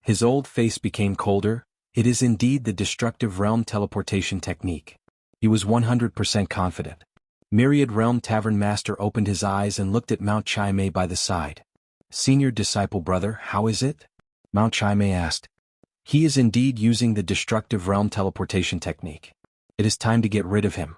His old face became colder. It is indeed the Destructive Realm Teleportation Technique. He was 100% confident. Myriad Realm Tavern Master opened his eyes and looked at Mount Chai by the side. Senior disciple brother, how is it? Mount Chai asked. He is indeed using the Destructive Realm Teleportation Technique. It is time to get rid of him.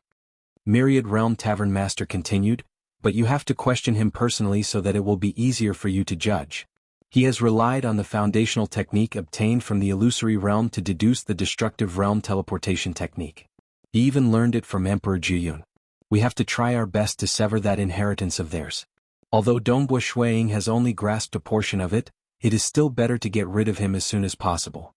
Myriad Realm Tavern Master continued, but you have to question him personally so that it will be easier for you to judge. He has relied on the foundational technique obtained from the illusory realm to deduce the Destructive Realm Teleportation Technique. He even learned it from Emperor Jianghu. We have to try our best to sever that inheritance of theirs. Although Dongbua Shuiying has only grasped a portion of it, it is still better to get rid of him as soon as possible.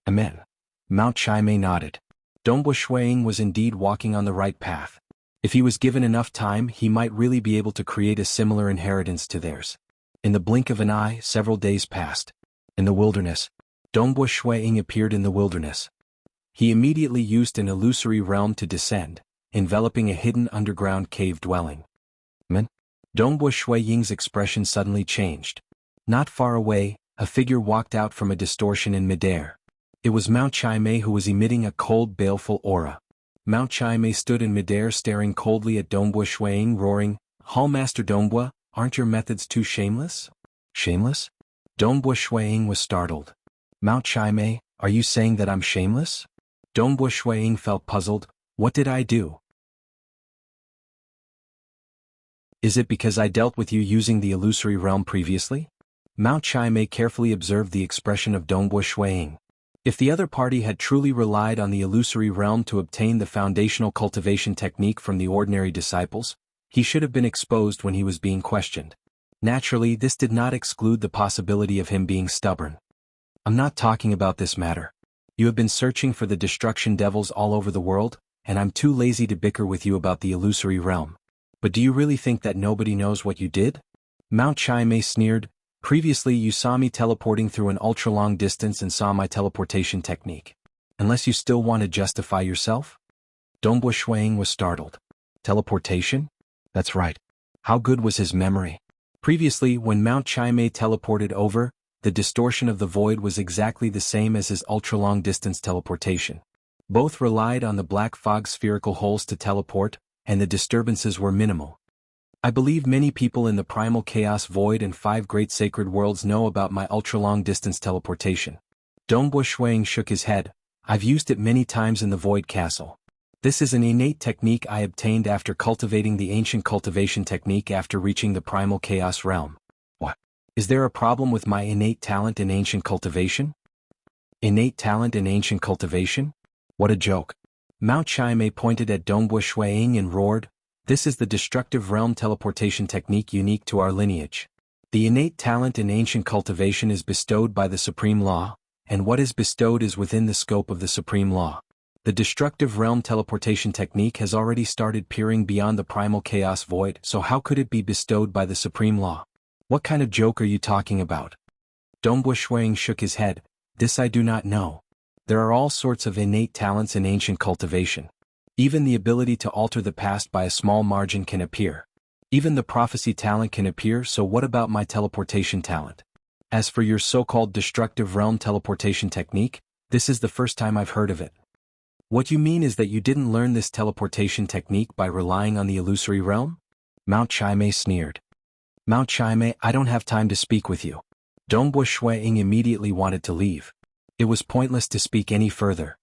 Amen. Mount Chai nodded. Dongbua Shuiying was indeed walking on the right path. If he was given enough time, he might really be able to create a similar inheritance to theirs. In the blink of an eye, several days passed. In the wilderness, Dongbua Shuiying appeared in the wilderness. He immediately used an illusory realm to descend, enveloping a hidden underground cave dwelling. Dongbua Shuiying's expression suddenly changed. Not far away, a figure walked out from a distortion in midair. It was Mount Chai who was emitting a cold, baleful aura. Mount Chai stood in midair staring coldly at Dongbua Shuiying, roaring, "Hallmaster Dongbua, aren't your methods too shameless?" Shameless? Dongbua Shuiying was startled. Mount Chai, are you saying that I'm shameless? Dongbua Shuiying felt puzzled. What did I do? Is it because I dealt with you using the illusory realm previously? Mount Chai carefully observed the expression of Dongbua Shuiying. If the other party had truly relied on the illusory realm to obtain the foundational cultivation technique from the ordinary disciples, he should have been exposed when he was being questioned. Naturally, this did not exclude the possibility of him being stubborn. I'm not talking about this matter. You have been searching for the destruction devils all over the world, and I'm too lazy to bicker with you about the illusory realm. But do you really think that nobody knows what you did? Mount Chai sneered. Previously you saw me teleporting through an ultra-long distance and saw my teleportation technique. Unless you still want to justify yourself? Dongbua Shuiying was startled. Teleportation? That's right. How good was his memory? Previously, when Mount Chai teleported over, the distortion of the void was exactly the same as his ultra-long distance teleportation. Both relied on the black fog spherical holes to teleport, and the disturbances were minimal. I believe many people in the primal chaos void and 5 great sacred worlds know about my ultra-long distance teleportation. Dongbo Shuang shook his head. I've used it many times in the void castle. This is an innate technique I obtained after cultivating the ancient cultivation technique after reaching the primal chaos realm. What? Is there a problem with my innate talent in ancient cultivation? Innate talent in ancient cultivation? What a joke. Mao Chaimei pointed at Dongbo Shuang and roared, "This is the destructive realm teleportation technique unique to our lineage. The innate talent in ancient cultivation is bestowed by the supreme law, and what is bestowed is within the scope of the supreme law. The destructive realm teleportation technique has already started peering beyond the primal chaos void, so how could it be bestowed by the supreme law? What kind of joke are you talking about?" Dongbo Shuang shook his head. "This I do not know. There are all sorts of innate talents in ancient cultivation. Even the ability to alter the past by a small margin can appear. Even the prophecy talent can appear, so what about my teleportation talent? As for your so-called destructive realm teleportation technique, this is the first time I've heard of it. What you mean is that you didn't learn this teleportation technique by relying on the illusory realm?" Mao Chaimei sneered. "Mao Chaimei, I don't have time to speak with you." Dongbo Shuang immediately wanted to leave. It was pointless to speak any further.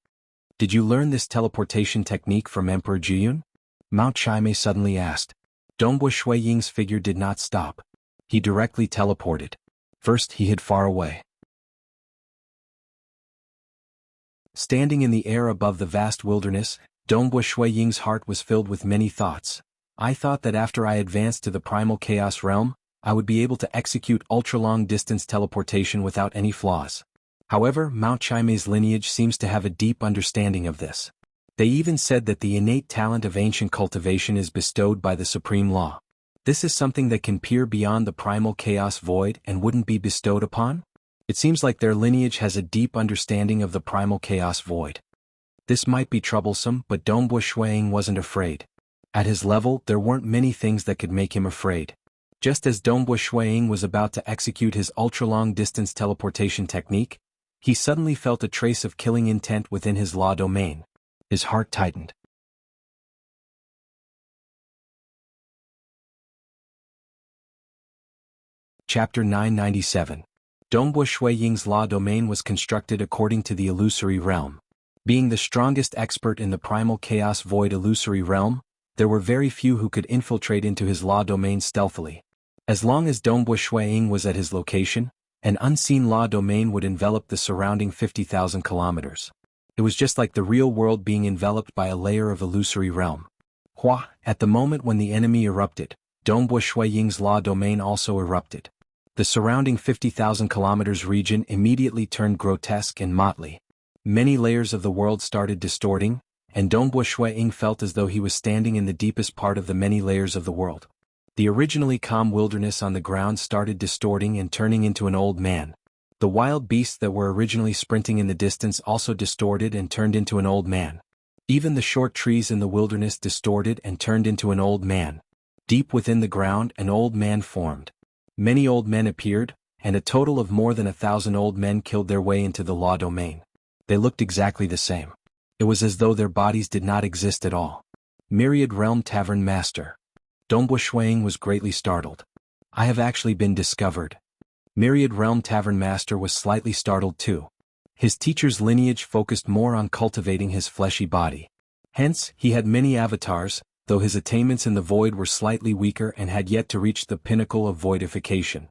"Did you learn this teleportation technique from Emperor Jiyun?" Mao Chaimei suddenly asked. Dongbo Shuang's figure did not stop. He directly teleported. First he hid far away. Standing in the air above the vast wilderness, Dongbo Shuang's heart was filled with many thoughts. I thought that after I advanced to the primal chaos realm, I would be able to execute ultra-long distance teleportation without any flaws. However, Mao Chaimei's lineage seems to have a deep understanding of this. They even said that the innate talent of ancient cultivation is bestowed by the supreme law. This is something that can peer beyond the primal chaos void and wouldn't be bestowed upon? It seems like their lineage has a deep understanding of the primal chaos void. This might be troublesome, but Dongbo Shuang wasn't afraid. At his level, there weren't many things that could make him afraid. Just as Dongbo Shuang was about to execute his ultra-long distance teleportation technique, he suddenly felt a trace of killing intent within his law domain. His heart tightened. Chapter 997. Dongbo Shuang's law domain was constructed according to the illusory realm. Being the strongest expert in the primal chaos void illusory realm, there were very few who could infiltrate into his law domain stealthily. As long as Dongbo Shuang was at his location, an unseen law domain would envelop the surrounding 50,000 kilometers. It was just like the real world being enveloped by a layer of illusory realm. Hua, at the moment when the enemy erupted, Dongbo Shuang's law domain also erupted. The surrounding 50,000 kilometers region immediately turned grotesque and motley. Many layers of the world started distorting, and Dongbo Shuang felt as though he was standing in the deepest part of the many layers of the world. The originally calm wilderness on the ground started distorting and turning into an old man. The wild beasts that were originally sprinting in the distance also distorted and turned into an old man. Even the short trees in the wilderness distorted and turned into an old man. Deep within the ground, an old man formed. Many old men appeared, and a total of more than 1,000 old men killed their way into the law domain. They looked exactly the same. It was as though their bodies did not exist at all. Myriad Realm Tavern Master. Dongbo Shuang was greatly startled. "I have actually been discovered." Myriad Realm Tavern Master was slightly startled too. His teacher's lineage focused more on cultivating his fleshy body. Hence, he had many avatars, though his attainments in the void were slightly weaker and had yet to reach the pinnacle of voidification.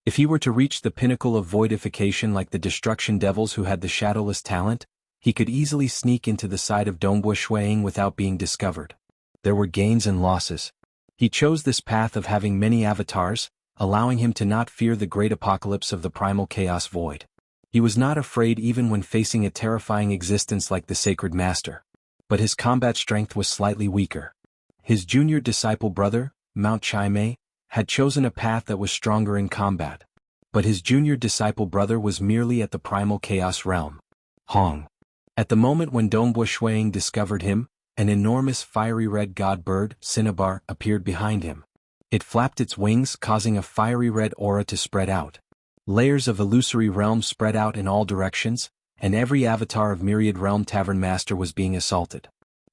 If he were to reach the pinnacle of voidification like the destruction devils who had the shadowless talent, he could easily sneak into the side of Dongbo Shuang without being discovered. There were gains and losses. He chose this path of having many avatars, allowing him to not fear the great apocalypse of the primal chaos void. He was not afraid even when facing a terrifying existence like the Sacred Master. But his combat strength was slightly weaker. His junior disciple brother, Mao Chaimei, had chosen a path that was stronger in combat. But his junior disciple brother was merely at the primal chaos realm. Hong. At the moment when Dongbo Shuang discovered him, an enormous fiery red god bird, Cinnabar, appeared behind him. It flapped its wings, causing a fiery red aura to spread out. Layers of illusory realms spread out in all directions, and every avatar of Myriad Realm Tavern Master was being assaulted.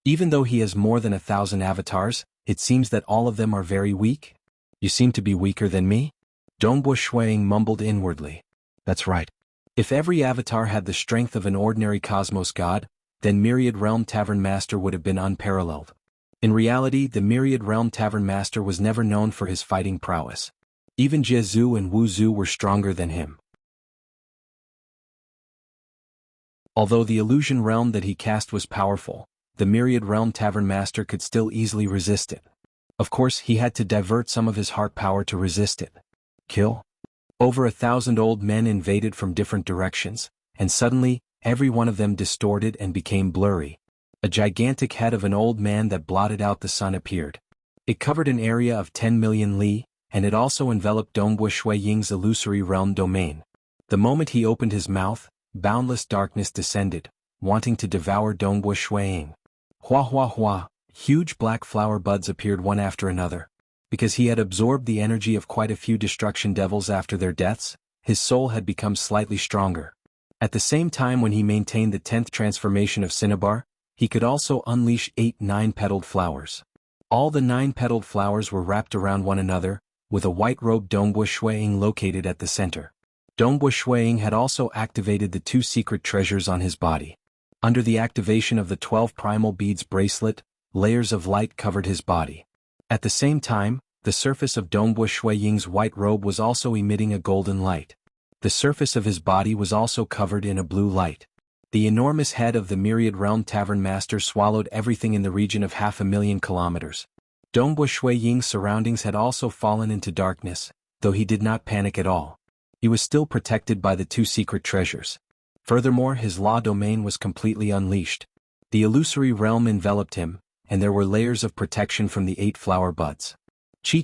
Even though he has more than 1,000 avatars, it seems that all of them are very weak. You seem to be weaker than me? Dongbo Shuiying mumbled inwardly. That's right. If every avatar had the strength of an ordinary cosmos god, then Myriad Realm Tavern Master would have been unparalleled. In reality, the Myriad Realm Tavern Master was never known for his fighting prowess. Even Jiezu and Wu Zhu were stronger than him. Although the illusion realm that he cast was powerful, the Myriad Realm Tavern Master could still easily resist it. Of course, he had to divert some of his heart power to resist it. Kill? Over 1,000 old men invaded from different directions, and suddenly, every one of them distorted and became blurry. A gigantic head of an old man that blotted out the sun appeared. It covered an area of 10 million li, and it also enveloped Dongbo Shuiying's illusory realm domain. The moment he opened his mouth, boundless darkness descended, wanting to devour Dongbo Shuiying. Hua hua hua, huge black flower buds appeared one after another. Because he had absorbed the energy of quite a few destruction devils after their deaths, his soul had become slightly stronger. At the same time, when he maintained the 10th transformation of Cinnabar, he could also unleash 8 9-petaled flowers. All the 9-petaled flowers were wrapped around one another, with a white-robed Dongbo Shuiying located at the center. Dongbo Shuiying had also activated the 2 secret treasures on his body. Under the activation of the 12 primal beads bracelet, layers of light covered his body. At the same time, the surface of Dongbo Shuiying's white robe was also emitting a golden light. The surface of his body was also covered in a blue light. The enormous head of the Myriad Realm Tavern Master swallowed everything in the region of 500,000 kilometers. Dongbo Shuiying's surroundings had also fallen into darkness, though he did not panic at all. He was still protected by the 2 secret treasures. Furthermore, his law domain was completely unleashed. The illusory realm enveloped him, and there were layers of protection from the 8 flower buds. Chi,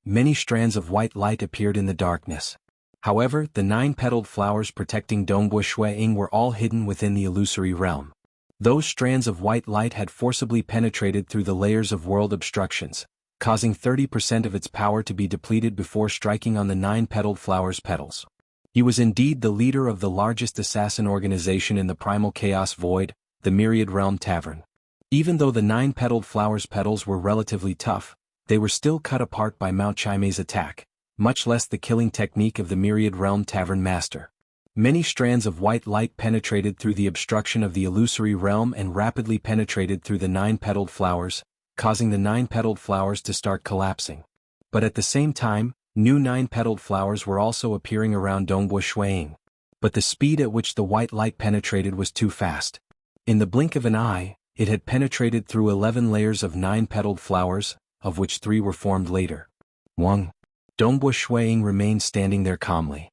many strands of white light appeared in the darkness. However, the 9-petaled flowers protecting Dongbo Shuiying were all hidden within the illusory realm. Those strands of white light had forcibly penetrated through the layers of world obstructions, causing 30% of its power to be depleted before striking on the 9-petaled flower's petals. He was indeed the leader of the largest assassin organization in the primal chaos void, the Myriad Realm Tavern. Even though the 9-petaled flower's petals were relatively tough, they were still cut apart by Mao Chimei's attack, much less the killing technique of the Myriad Realm Tavern Master. Many strands of white light penetrated through the obstruction of the illusory realm and rapidly penetrated through the 9-petaled flowers, causing the 9-petaled flowers to start collapsing. But at the same time, new 9-petaled flowers were also appearing around Dongbo Shuiying. But the speed at which the white light penetrated was too fast. In the blink of an eye, it had penetrated through 11 layers of 9-petaled flowers, of which 3 were formed later. Wang. Dongbo Shuiying remained standing there calmly.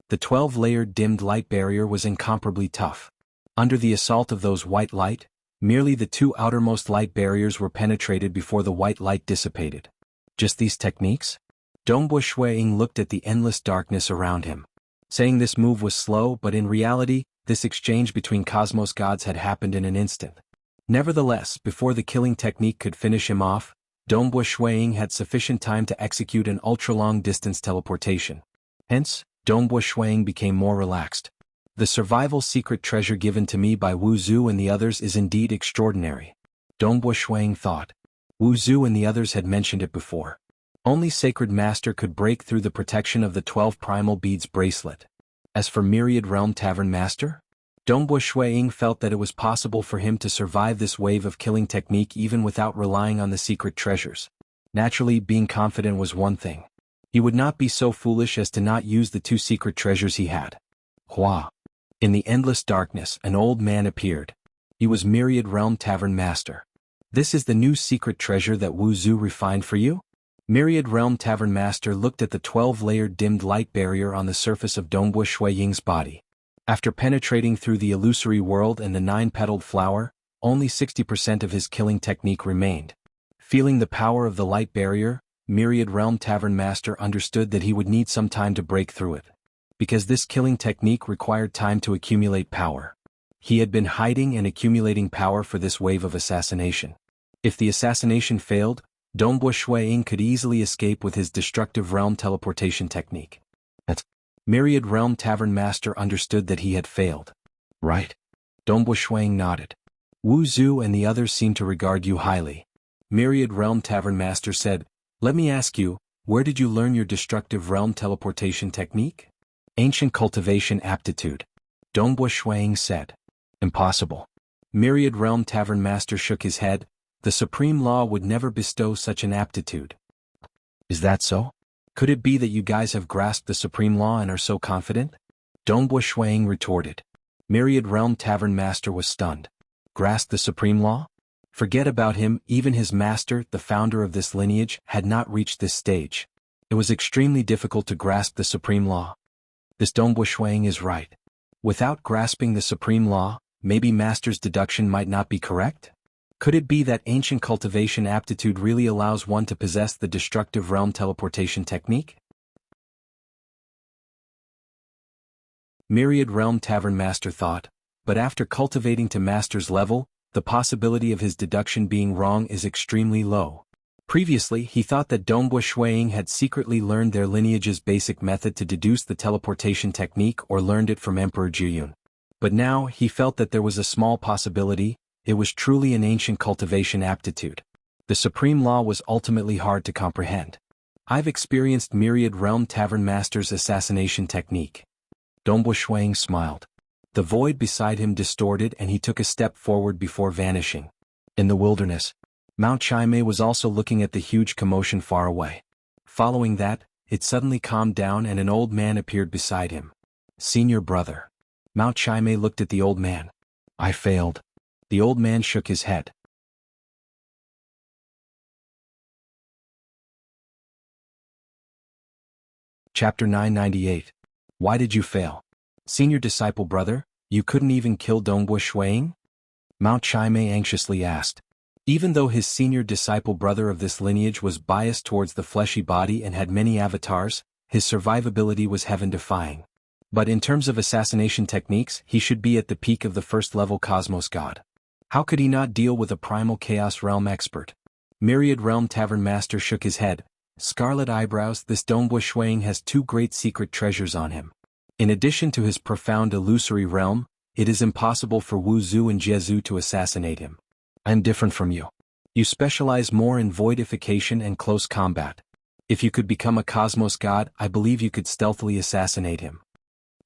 The 12-layered dimmed light barrier was incomparably tough. Under the assault of those white light, merely the 2 outermost light barriers were penetrated before the white light dissipated. Just these techniques? Dongbo Shuiying looked at the endless darkness around him. Saying this move was slow, but in reality, this exchange between cosmos gods had happened in an instant. Nevertheless, before the killing technique could finish him off, Dongbo Shuiying had sufficient time to execute an ultra-long distance teleportation. Hence, Dongbo Shuiying became more relaxed. The survival secret treasure given to me by Wu Zhu and the others is indeed extraordinary. Dongbo Shuiying thought. Wu Zhu and the others had mentioned it before. Only Sacred Master could break through the protection of the 12 primal beads bracelet. As for Myriad Realm Tavern Master? Dongbo Shuiying felt that it was possible for him to survive this wave of killing technique even without relying on the secret treasures. Naturally, being confident was one thing. He would not be so foolish as to not use the 2 secret treasures he had. Hua. In the endless darkness, an old man appeared. He was Myriad Realm Tavern Master. This is the new secret treasure that Wu Zhu refined for you? Myriad Realm Tavern Master looked at the 12-layered dimmed light barrier on the surface of Dongbo Shuiying's body. After penetrating through the illusory world and the 9-petaled flower, only 60% of his killing technique remained. Feeling the power of the light barrier, Myriad Realm Tavern Master understood that he would need some time to break through it. Because this killing technique required time to accumulate power. He had been hiding and accumulating power for this wave of assassination. If the assassination failed, Dongbo Shuiying could easily escape with his destructive realm teleportation technique. Myriad Realm Tavern Master understood that he had failed. Right? Dongbo Shuiying nodded. Wu Zhu and the others seemed to regard you highly. Myriad Realm Tavern Master said, "Let me ask you, where did you learn your destructive realm teleportation technique?" "Ancient cultivation aptitude," Dongbo Shuiying said. "Impossible." Myriad Realm Tavern Master shook his head. The Supreme Law would never bestow such an aptitude. "Is that so? Could it be that you guys have grasped the Supreme Law and are so confident?" Dongbo Shuiying retorted. Myriad Realm Tavern Master was stunned. Grasp the Supreme Law? Forget about him, even his master, the founder of this lineage, had not reached this stage. It was extremely difficult to grasp the Supreme Law. This Dongbo Shuiying is right. Without grasping the Supreme Law, maybe Master's deduction might not be correct? Could it be that ancient cultivation aptitude really allows one to possess the destructive realm teleportation technique? Myriad Realm Tavern Master thought, but after cultivating to Master's level, the possibility of his deduction being wrong is extremely low. Previously, he thought that Dongbo Shuiying had secretly learned their lineage's basic method to deduce the teleportation technique or learned it from Emperor Jiyun. But now, he felt that there was a small possibility. It was truly an ancient cultivation aptitude. The Supreme Law was ultimately hard to comprehend. I've experienced Myriad Realm Tavern Master's assassination technique. Dongbo Shuiying smiled. The void beside him distorted and he took a step forward before vanishing. In the wilderness, Mount Chimei was also looking at the huge commotion far away. Following that, it suddenly calmed down and an old man appeared beside him. "Senior brother." Mount Chimei looked at the old man. "I failed." The old man shook his head. Chapter 998. Why did you fail? Senior disciple brother, you couldn't even kill Dongbo Shuiying? Mount Chimei anxiously asked. Even though his senior disciple brother of this lineage was biased towards the fleshy body and had many avatars, his survivability was heaven-defying. But in terms of assassination techniques, he should be at the peak of the first-level Cosmos God. How could he not deal with a primal Chaos Realm expert? Myriad Realm Tavern Master shook his head. Scarlet eyebrows. This Dongbo Shuiying has two great secret treasures on him. In addition to his profound illusory realm, it is impossible for Wu Zhu and Jie Zhu to assassinate him. I'm different from you. You specialize more in voidification and close combat. If you could become a Cosmos God, I believe you could stealthily assassinate him.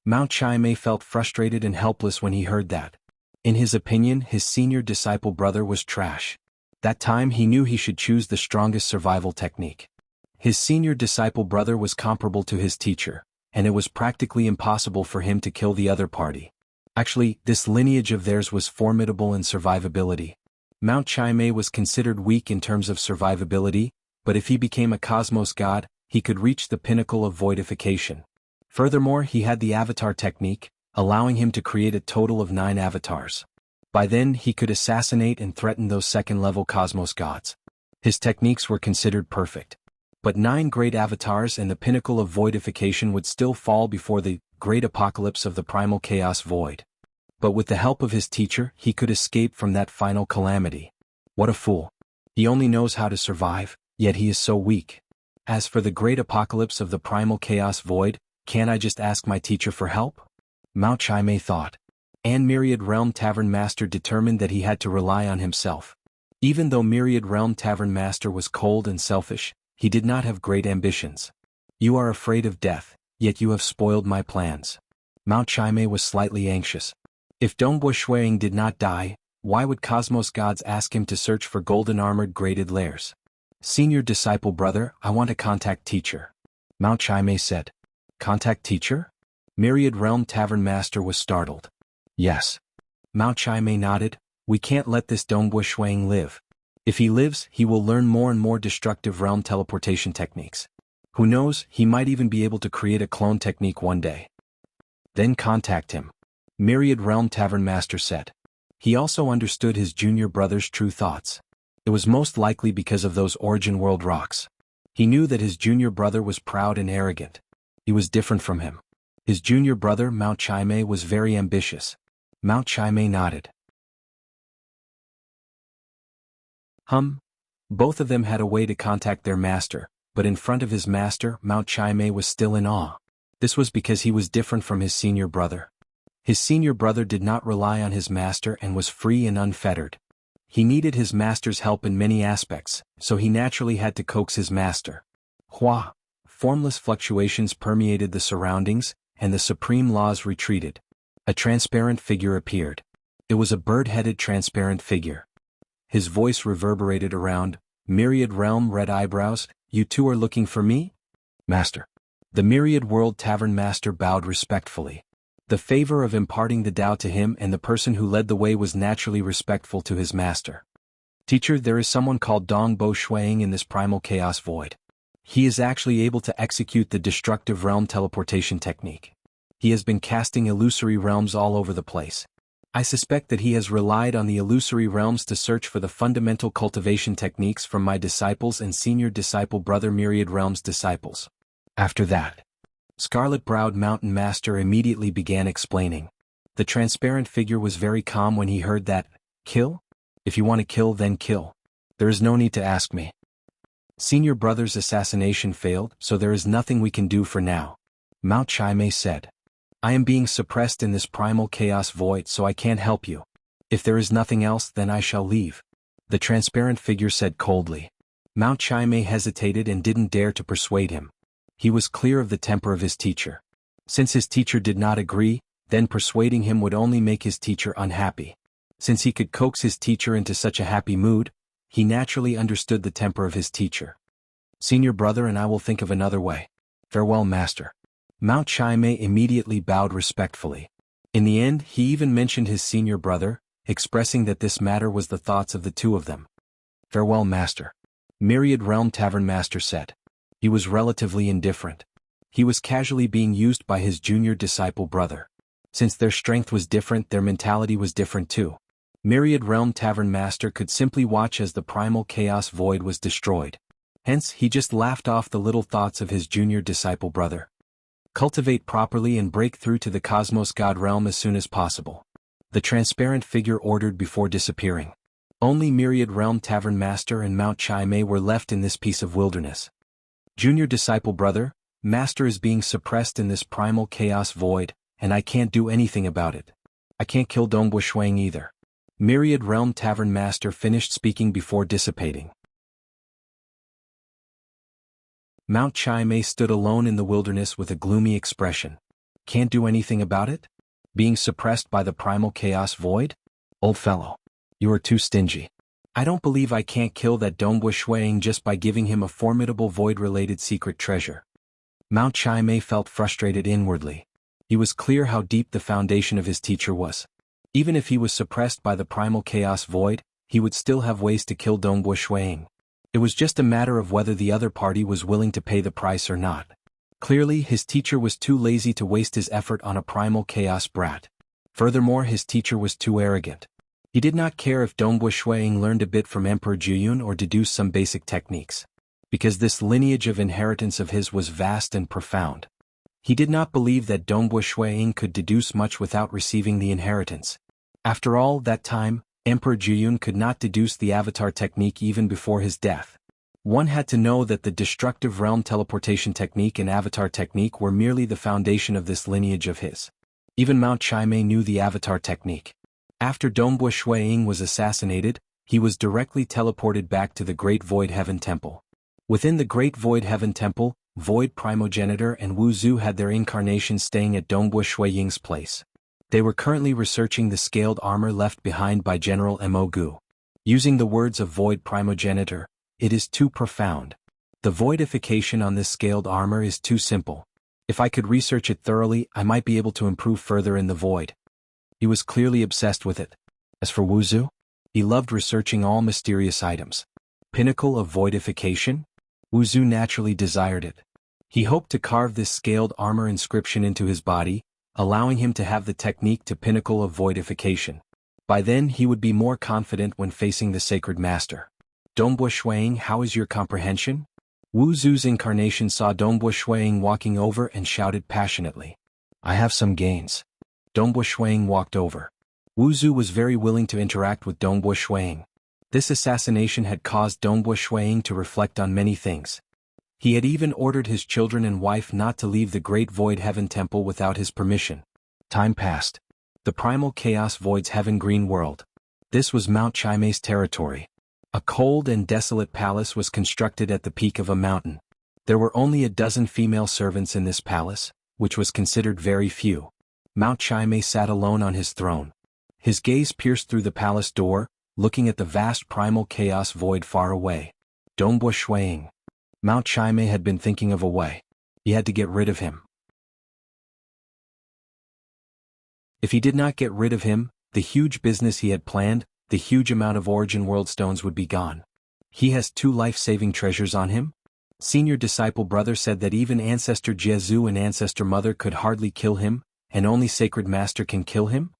Mount Chimei felt frustrated and helpless when he heard that. In his opinion, his senior disciple brother was trash. That time he knew he should choose the strongest survival technique. His senior disciple brother was comparable to his teacher, and it was practically impossible for him to kill the other party. Actually, this lineage of theirs was formidable in survivability. Mount Chimei was considered weak in terms of survivability, but if he became a Cosmos God, he could reach the pinnacle of voidification. Furthermore, he had the avatar technique, allowing him to create a total of 9 avatars. By then, he could assassinate and threaten those second-level Cosmos Gods. His techniques were considered perfect. But 9 great avatars and the pinnacle of voidification would still fall before the great apocalypse of the primal chaos void. But with the help of his teacher, he could escape from that final calamity. What a fool. He only knows how to survive, yet he is so weak. As for the great apocalypse of the primal chaos void, can't I just ask my teacher for help? Mount Chimei thought. And Myriad Realm Tavern Master determined that he had to rely on himself. Even though Myriad Realm Tavern Master was cold and selfish, he did not have great ambitions. You are afraid of death, yet you have spoiled my plans. Mount Chimei was slightly anxious. If Dongbo Shuiying did not die, why would Cosmos Gods ask him to search for golden-armored graded lairs? Senior disciple brother, I want to contact teacher. Mount Chimei said. Contact teacher? Myriad Realm Tavern Master was startled. Yes. Mount Chimei nodded. We can't let this Dongbo Shuiying live. If he lives, he will learn more and more destructive realm teleportation techniques. Who knows, he might even be able to create a clone technique one day. Then contact him. Myriad Realm Tavern Master said. He also understood his junior brother's true thoughts. It was most likely because of those Origin World rocks. He knew that his junior brother was proud and arrogant. He was different from him. His junior brother, Mount Chimei, was very ambitious. Mount Chimei nodded. Both of them had a way to contact their master, but in front of his master, Mount Chai-mei was still in awe. This was because he was different from his senior brother. His senior brother did not rely on his master and was free and unfettered. He needed his master's help in many aspects, so he naturally had to coax his master. Hua! Formless fluctuations permeated the surroundings, and the supreme laws retreated. A transparent figure appeared. It was a bird-headed transparent figure. His voice reverberated around, "Myriad Realm Red Eyebrows, you two are looking for me?" "Master." The Myriad World Tavern Master bowed respectfully. The favor of imparting the Tao to him and the person who led the way was naturally respectful to his master. "Teacher, there is someone called Dong Bo Shuang in this primal chaos void. He is actually able to execute the destructive realm teleportation technique. He has been casting illusory realms all over the place. I suspect that he has relied on the illusory realms to search for the fundamental cultivation techniques from my disciples and senior disciple brother Myriad Realms disciples." After that, Scarlet-browed Mountain Master immediately began explaining. The transparent figure was very calm when he heard that, "Kill? If you want to kill, then kill. There is no need to ask me. Senior brother's assassination failed, so there is nothing we can do for now," Mount Chai-mei said. "I am being suppressed in this primal chaos void, so I can't help you. If there is nothing else, then I shall leave," the transparent figure said coldly. Mount Chai-mei hesitated and didn't dare to persuade him. He was clear of the temper of his teacher. Since his teacher did not agree, then persuading him would only make his teacher unhappy. Since he could coax his teacher into such a happy mood, he naturally understood the temper of his teacher. "Senior brother and I will think of another way. Farewell, master." Mount Chai-mei immediately bowed respectfully. In the end, he even mentioned his senior brother, expressing that this matter was the thoughts of the two of them. "Farewell, master," Myriad Realm Tavern Master said. He was relatively indifferent. He was casually being used by his junior disciple brother. Since their strength was different, their mentality was different too. Myriad Realm Tavern Master could simply watch as the primal chaos void was destroyed. Hence, he just laughed off the little thoughts of his junior disciple brother. "Cultivate properly and break through to the Cosmos God realm as soon as possible," the transparent figure ordered before disappearing. Only Myriad Realm Tavern Master and Mount Chai-mei were left in this piece of wilderness. "Junior disciple brother, master is being suppressed in this primal chaos void, and I can't do anything about it. I can't kill Dongbo Shuang either." Myriad Realm Tavern Master finished speaking before dissipating. Mount Chai-mei stood alone in the wilderness with a gloomy expression. "Can't do anything about it? Being suppressed by the primal chaos void? Old fellow, you are too stingy. I don't believe I can't kill that Dongbo Shuang just by giving him a formidable void-related secret treasure." Mount Chai-mei felt frustrated inwardly. He was clear how deep the foundation of his teacher was. Even if he was suppressed by the primal chaos void, he would still have ways to kill Dongbo Shuang. It was just a matter of whether the other party was willing to pay the price or not. Clearly, his teacher was too lazy to waste his effort on a primal chaos brat. Furthermore, his teacher was too arrogant. He did not care if Dongbo Shuang learned a bit from Emperor Juyun or deduced some basic techniques. Because this lineage of inheritance of his was vast and profound. He did not believe that Dongbo Shuang could deduce much without receiving the inheritance. After all that time, Emperor Juyun could not deduce the avatar technique even before his death. One had to know that the destructive realm teleportation technique and avatar technique were merely the foundation of this lineage of his. Even Mount Chai-mei knew the avatar technique. After Dongbo Shuang was assassinated, he was directly teleported back to the Great Void Heaven Temple. Within the Great Void Heaven Temple, Void Primogenitor and Wu Zhu had their incarnations staying at Dongbo Shuang's place. They were currently researching the scaled armor left behind by General Mo Gu. Using the words of Void Primogenitor, "It is too profound. The voidification on this scaled armor is too simple. If I could research it thoroughly, I might be able to improve further in the void." He was clearly obsessed with it. As for Wu Zhu, he loved researching all mysterious items. Pinnacle of voidification? Wu Zhu naturally desired it. He hoped to carve this scaled armor inscription into his body, allowing him to have the technique to pinnacle of voidification. By then he would be more confident when facing the sacred master. "Dongbo Shuang, how is your comprehension?" Wu Zhu's incarnation saw Dongbo Shuang walking over and shouted passionately. "I have some gains." Dongbo Shuang walked over. Wu Zhu was very willing to interact with Dongbo Shuang. This assassination had caused Dongbo Shuiying to reflect on many things. He had even ordered his children and wife not to leave the Great Void Heaven Temple without his permission. Time passed. The primal chaos voids Heaven Green World. This was Mount Chimei's territory. A cold and desolate palace was constructed at the peak of a mountain. There were only a dozen female servants in this palace, which was considered very few. Mount Chimei sat alone on his throne. His gaze pierced through the palace door, looking at the vast primal chaos void far away. Dongbo Shuiying. Mount Chimei had been thinking of a way. He had to get rid of him. If he did not get rid of him, the huge business he had planned, the huge amount of Origin World stones would be gone. He has 2 life-saving treasures on him? Senior disciple brother said that even Ancestor Jianghu and Ancestor Mother could hardly kill him, and only Sacred Master can kill him?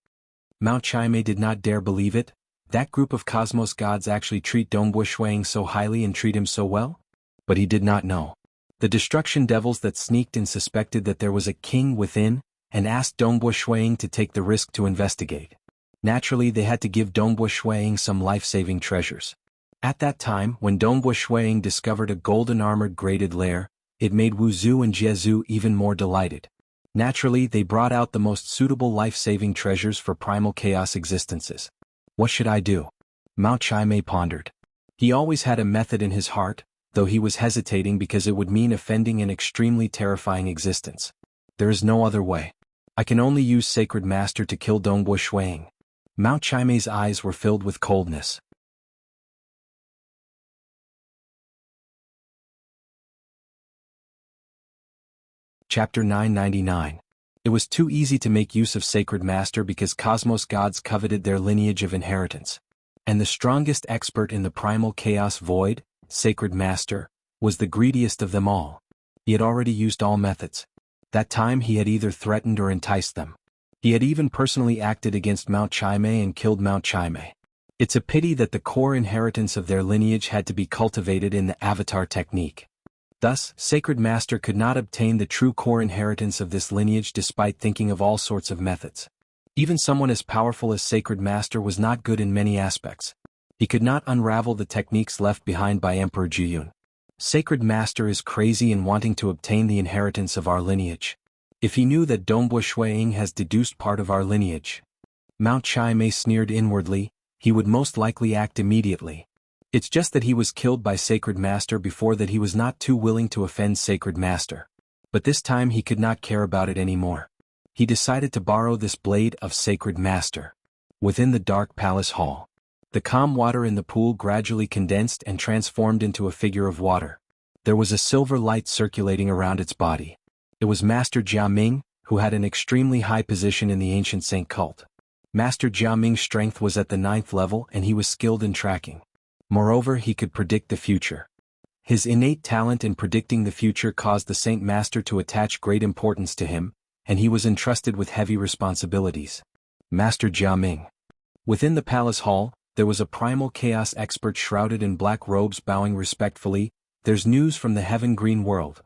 Mount Chimei did not dare believe it. That group of cosmos gods actually treat Dongbo Shuiying so highly and treat him so well? But he did not know. The destruction devils that sneaked in suspected that there was a king within, and asked Dongbo Shuiying to take the risk to investigate. Naturally, they had to give Dongbo Shuiying some life-saving treasures. At that time, when Dongbo Shuiying discovered a golden armored graded lair, it made Wu Zhu and Jie Zhu even more delighted. Naturally, they brought out the most suitable life-saving treasures for primal chaos existences. What should I do? Mount Chimei pondered. He always had a method in his heart, though he was hesitating because it would mean offending an extremely terrifying existence. There is no other way. I can only use Sacred Master to kill Dongbo Shuiying. Mount Chimei's eyes were filled with coldness. Chapter 999. It was too easy to make use of Sacred Master because cosmos gods coveted their lineage of inheritance. And the strongest expert in the primal chaos void, Sacred Master, was the greediest of them all. He had already used all methods. That time he had either threatened or enticed them. He had even personally acted against Mount Chimei and killed Mount Chimei. It's a pity that the core inheritance of their lineage had to be cultivated in the Avatar technique. Thus, Sacred Master could not obtain the true core inheritance of this lineage despite thinking of all sorts of methods. Even someone as powerful as Sacred Master was not good in many aspects. He could not unravel the techniques left behind by Emperor Jiyun. Sacred Master is crazy in wanting to obtain the inheritance of our lineage. If he knew that Dongbo Shuiying has deduced part of our lineage, Mount Chimei sneered inwardly, he would most likely act immediately. It's just that he was killed by Sacred Master before that he was not too willing to offend Sacred Master. But this time he could not care about it anymore. He decided to borrow this blade of Sacred Master. Within the dark palace hall, the calm water in the pool gradually condensed and transformed into a figure of water. There was a silver light circulating around its body. It was Master Jiaming, who had an extremely high position in the ancient Saint cult. Master Jiaming's strength was at the 9th level and he was skilled in tracking. Moreover, he could predict the future. His innate talent in predicting the future caused the Saint Master to attach great importance to him, and he was entrusted with heavy responsibilities. Master Jiaming. Within the palace hall, there was a primal chaos expert shrouded in black robes bowing respectfully. There's news from the Heaven Green World.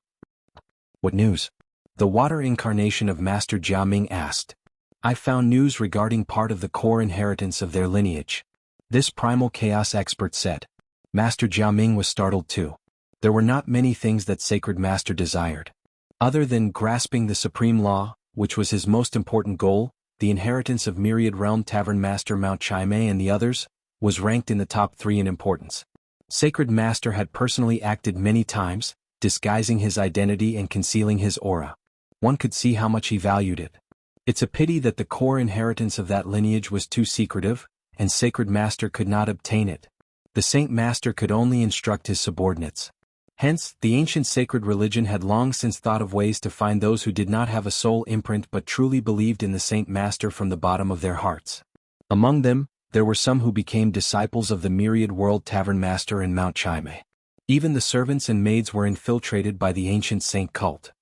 What news? The water incarnation of Master Jiaming asked. I found news regarding part of the core inheritance of their lineage. This primal chaos expert said. Master Jiaming was startled too. There were not many things that Sacred Master desired. Other than grasping the supreme law, which was his most important goal, the inheritance of Myriad Realm Tavern Master Mount Chimei and the others, was ranked in the top 3 in importance. Sacred Master had personally acted many times, disguising his identity and concealing his aura. One could see how much he valued it. It's a pity that the core inheritance of that lineage was too secretive, and Sacred Master could not obtain it. The Saint Master could only instruct his subordinates. Hence, the ancient sacred religion had long since thought of ways to find those who did not have a soul imprint but truly believed in the Saint Master from the bottom of their hearts. Among them, there were some who became disciples of the Myriad World Tavern Master in Mount Chimei. Even the servants and maids were infiltrated by the ancient saint cult.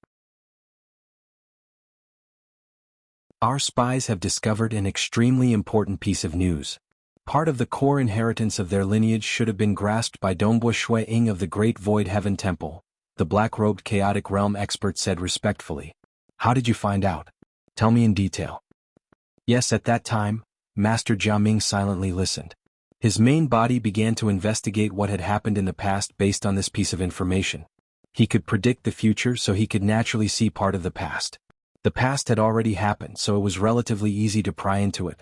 Our spies have discovered an extremely important piece of news. Part of the core inheritance of their lineage should have been grasped by Dongbo Shuiying of the Great Void Heaven Temple, the black-robed chaotic realm expert said respectfully. How did you find out? Tell me in detail. Yes, at that time, Master Jiaming silently listened. His main body began to investigate what had happened in the past based on this piece of information. He could predict the future, so he could naturally see part of the past. The past had already happened, so it was relatively easy to pry into it.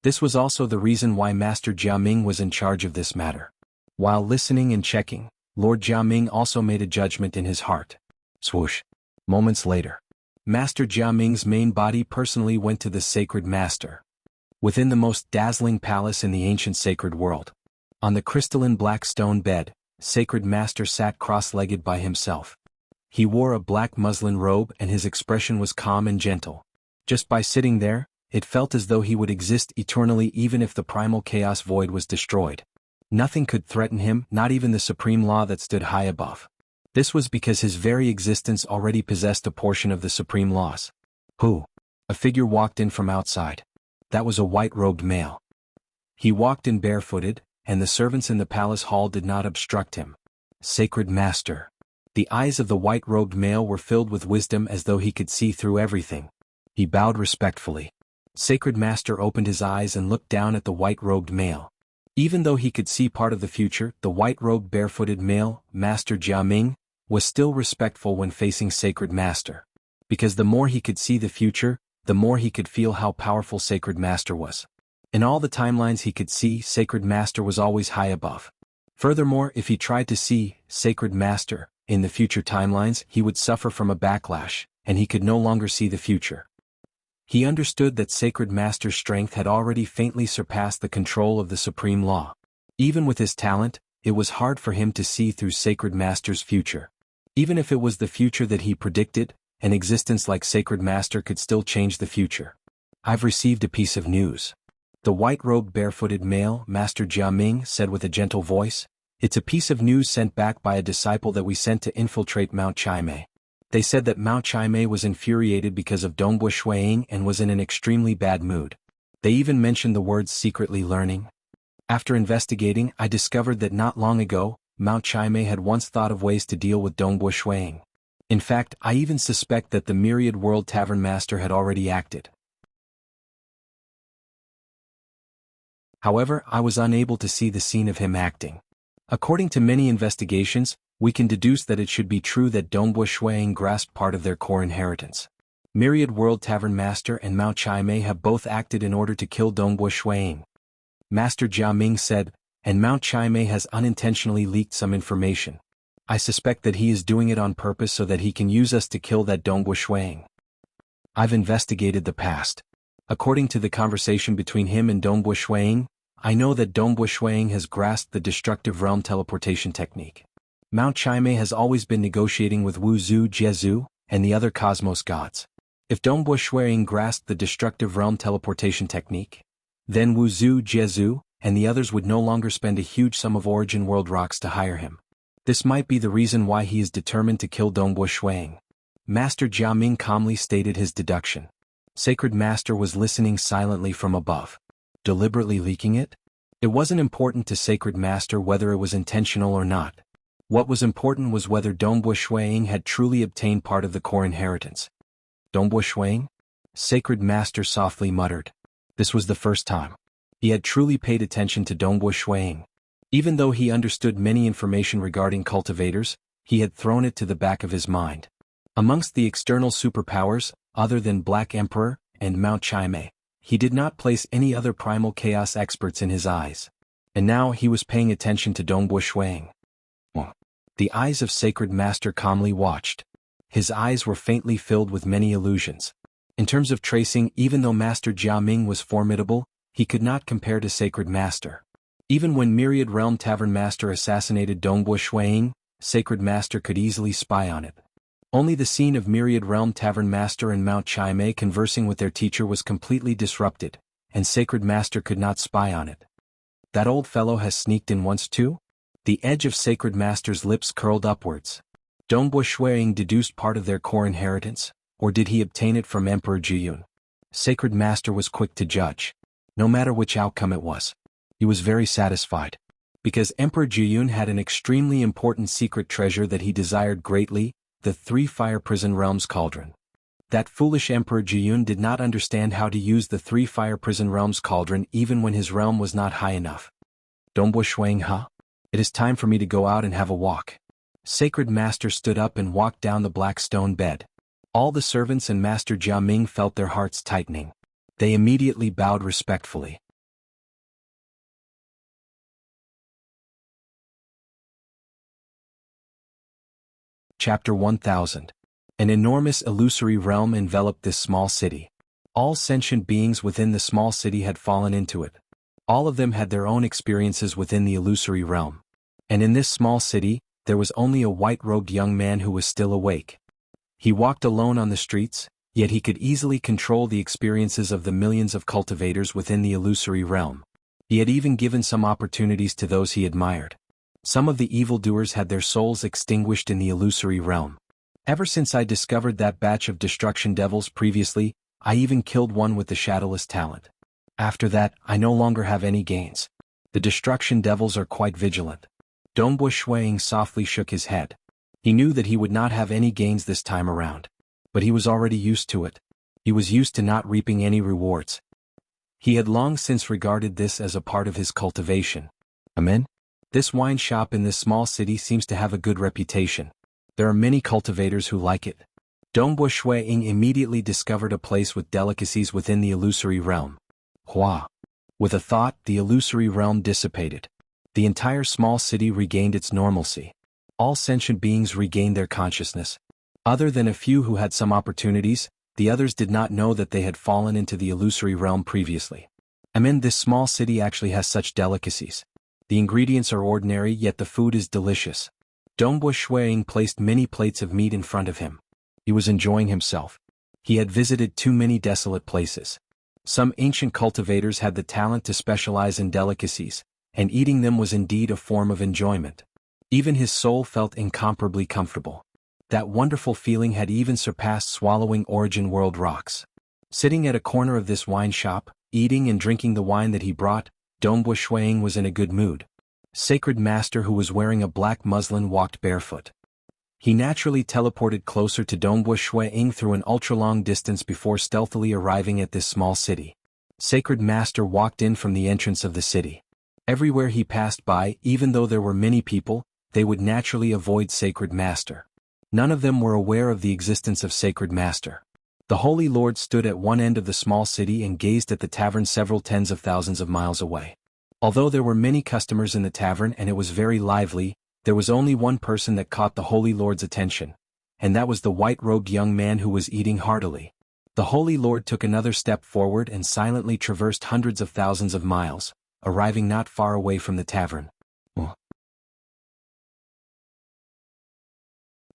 This was also the reason why Master Jiaming was in charge of this matter. While listening and checking, Lord Jiaming also made a judgment in his heart. Swoosh. Moments later, Master Jiaming's main body personally went to the Sacred Master. Within the most dazzling palace in the ancient sacred world, on the crystalline black stone bed, Sacred Master sat cross-legged by himself. He wore a black muslin robe and his expression was calm and gentle. Just by sitting there, it felt as though he would exist eternally even if the primal chaos void was destroyed. Nothing could threaten him, not even the supreme law that stood high above. This was because his very existence already possessed a portion of the supreme laws. Who? A figure walked in from outside. That was a white-robed male. He walked in barefooted, and the servants in the palace hall did not obstruct him. Sacred Master. The eyes of the white-robed male were filled with wisdom as though he could see through everything. He bowed respectfully. Sacred Master opened his eyes and looked down at the white-robed male. Even though he could see part of the future, the white-robed barefooted male, Master Jiaming, was still respectful when facing Sacred Master. Because the more he could see the future, the more he could feel how powerful Sacred Master was. In all the timelines he could see, Sacred Master was always high above. Furthermore, if he tried to see Sacred Master in the future timelines, he would suffer from a backlash, and he could no longer see the future. He understood that Sacred Master's strength had already faintly surpassed the control of the Supreme Law. Even with his talent, it was hard for him to see through Sacred Master's future. Even if it was the future that he predicted, an existence like Sacred Master could still change the future. I've received a piece of news. The white-robed barefooted male, Master Jiaming, said with a gentle voice. It's a piece of news sent back by a disciple that we sent to infiltrate Mount Chaimei. They said that Mount Chaimei was infuriated because of Dongbu Shuiying and was in an extremely bad mood. They even mentioned the words secretly learning. After investigating, I discovered that not long ago, Mount Chaimei had once thought of ways to deal with Dongbu Shuiying. In fact, I even suspect that the Myriad World Tavern Master had already acted. However, I was unable to see the scene of him acting. According to many investigations, we can deduce that it should be true that Dongbu Shuiying grasped part of their core inheritance. Myriad World Tavern Master and Mount Chaimei have both acted in order to kill Dongbu Shuiying. Master Jiaming said, and Mount Chaimei has unintentionally leaked some information. I suspect that he is doing it on purpose so that he can use us to kill that Dongbu Shuiying. I've investigated the past. According to the conversation between him and Dongbu Shuiying, I know that Dongbu Shuiying has grasped the destructive realm teleportation technique. Mount Chaimei has always been negotiating with Wuxia Jiezu and the other cosmos gods. If Dongbu Shuiying grasped the destructive realm teleportation technique, then Wuxia Jiezu and the others would no longer spend a huge sum of origin world rocks to hire him. This might be the reason why he is determined to kill Dongbu Shuiying. Master Jiaming calmly stated his deduction. Sacred Master was listening silently from above. Deliberately leaking it? It wasn't important to Sacred Master whether it was intentional or not. What was important was whether Dongbu Shuiying had truly obtained part of the core inheritance. Dongbu Shuiying? Sacred Master softly muttered. This was the first time he had truly paid attention to Dongbu Shuiying. Even though he understood many information regarding cultivators, he had thrown it to the back of his mind. Amongst the external superpowers, other than Black Emperor and Mount Chaimei, he did not place any other primal chaos experts in his eyes. And now he was paying attention to Dongbu Shuiying. The eyes of Sacred Master calmly watched. His eyes were faintly filled with many illusions. In terms of tracing, even though Master Jiaming was formidable, he could not compare to Sacred Master. Even when Myriad Realm Tavern Master assassinated Dongbu Shuiying, Sacred Master could easily spy on it. Only the scene of Myriad Realm Tavern Master and Mount Chaimei conversing with their teacher was completely disrupted, and Sacred Master could not spy on it. That old fellow has sneaked in once too? The edge of Sacred Master's lips curled upwards. Dongbu Shuiying deduced part of their core inheritance, or did he obtain it from Emperor Jiyun? Sacred Master was quick to judge. No matter which outcome it was, he was very satisfied. Because Emperor Jiyun had an extremely important secret treasure that he desired greatly, the 3 Fire Prison Realms Cauldron. That foolish Emperor Jiyun did not understand how to use the 3 Fire Prison Realms Cauldron even when his realm was not high enough. Dongbo Shuang, huh? It is time for me to go out and have a walk. Sacred Master stood up and walked down the black stone bed. All the servants and Master Jiaming felt their hearts tightening. They immediately bowed respectfully. Chapter 1000. An enormous illusory realm enveloped this small city. All sentient beings within the small city had fallen into it. All of them had their own experiences within the illusory realm. And in this small city, there was only a white-robed young man who was still awake. He walked alone on the streets, yet he could easily control the experiences of the millions of cultivators within the illusory realm. He had even given some opportunities to those he admired. Some of the evildoers had their souls extinguished in the illusory realm. Ever since I discovered that batch of destruction devils previously, I even killed one with the shadowless talent. After that, I no longer have any gains. The destruction devils are quite vigilant. Dongbo Shuang softly shook his head. He knew that he would not have any gains this time around. But he was already used to it. He was used to not reaping any rewards. He had long since regarded this as a part of his cultivation. Amen? This wine shop in this small city seems to have a good reputation. There are many cultivators who like it. Dongbo Shuang immediately discovered a place with delicacies within the illusory realm. Hua. With a thought, the illusory realm dissipated. The entire small city regained its normalcy. All sentient beings regained their consciousness. Other than a few who had some opportunities, the others did not know that they had fallen into the illusory realm previously. This small city actually has such delicacies. The ingredients are ordinary, yet the food is delicious. Dongbo Shuang placed many plates of meat in front of him. He was enjoying himself. He had visited too many desolate places. Some ancient cultivators had the talent to specialize in delicacies, and eating them was indeed a form of enjoyment. Even his soul felt incomparably comfortable. That wonderful feeling had even surpassed swallowing origin world rocks. Sitting at a corner of this wine shop, eating and drinking the wine that he brought, Dongbo Shuang was in a good mood. Sacred Master, who was wearing a black muslin, walked barefoot. He naturally teleported closer to Dongbo Shuang through an ultra-long distance before stealthily arriving at this small city. Sacred Master walked in from the entrance of the city. Everywhere he passed by, even though there were many people, they would naturally avoid Sacred Master. None of them were aware of the existence of Sacred Master. The Holy Lord stood at one end of the small city and gazed at the tavern several tens of thousands of miles away. Although there were many customers in the tavern and it was very lively, there was only one person that caught the Holy Lord's attention, and that was the white-robed young man who was eating heartily. The Holy Lord took another step forward and silently traversed hundreds of thousands of miles, arriving not far away from the tavern.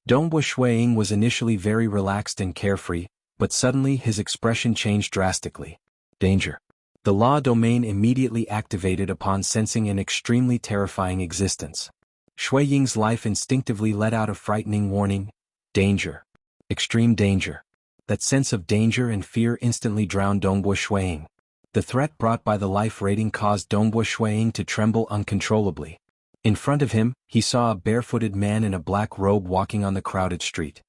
Dongbo Shuang was initially very relaxed and carefree, but suddenly his expression changed drastically. Danger. The law domain immediately activated upon sensing an extremely terrifying existence. Shui Ying's life instinctively let out a frightening warning. Danger. Extreme danger. That sense of danger and fear instantly drowned Dongbo Shuang. The threat brought by the life rating caused Dongbo Shuang to tremble uncontrollably. In front of him, he saw a barefooted man in a black robe walking on the crowded street.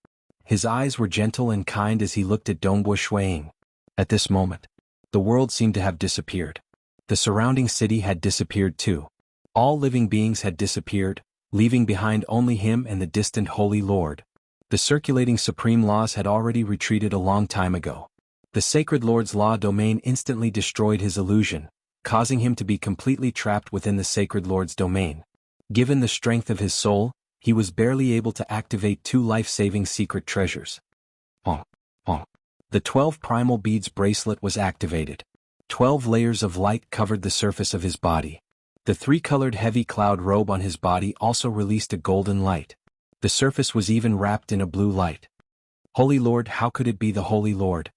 His eyes were gentle and kind as he looked at Dongbo Shuang. At this moment, the world seemed to have disappeared. The surrounding city had disappeared too. All living beings had disappeared, leaving behind only him and the distant Holy Lord. The circulating supreme laws had already retreated a long time ago. The Sacred Lord's law domain instantly destroyed his illusion, causing him to be completely trapped within the Sacred Lord's domain. Given the strength of his soul, he was barely able to activate 2 life-saving secret treasures. The 12 primal beads bracelet was activated. 12 layers of light covered the surface of his body. The 3-colored heavy cloud robe on his body also released a golden light. The surface was even wrapped in a blue light. Holy Lord, how could it be the Holy Lord?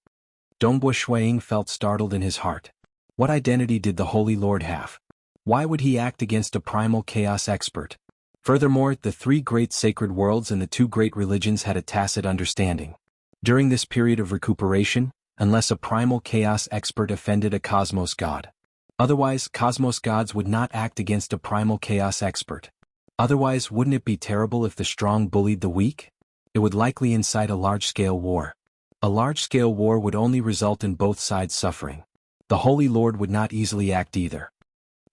Dongbo Shuang felt startled in his heart. What identity did the Holy Lord have? Why would he act against a primal chaos expert? Furthermore, the 3 great sacred worlds and the 2 great religions had a tacit understanding. During this period of recuperation, unless a primal chaos expert offended a cosmos god. Otherwise, cosmos gods would not act against a primal chaos expert. Otherwise, wouldn't it be terrible if the strong bullied the weak? It would likely incite a large-scale war. A large-scale war would only result in both sides suffering. The Holy Lord would not easily act either.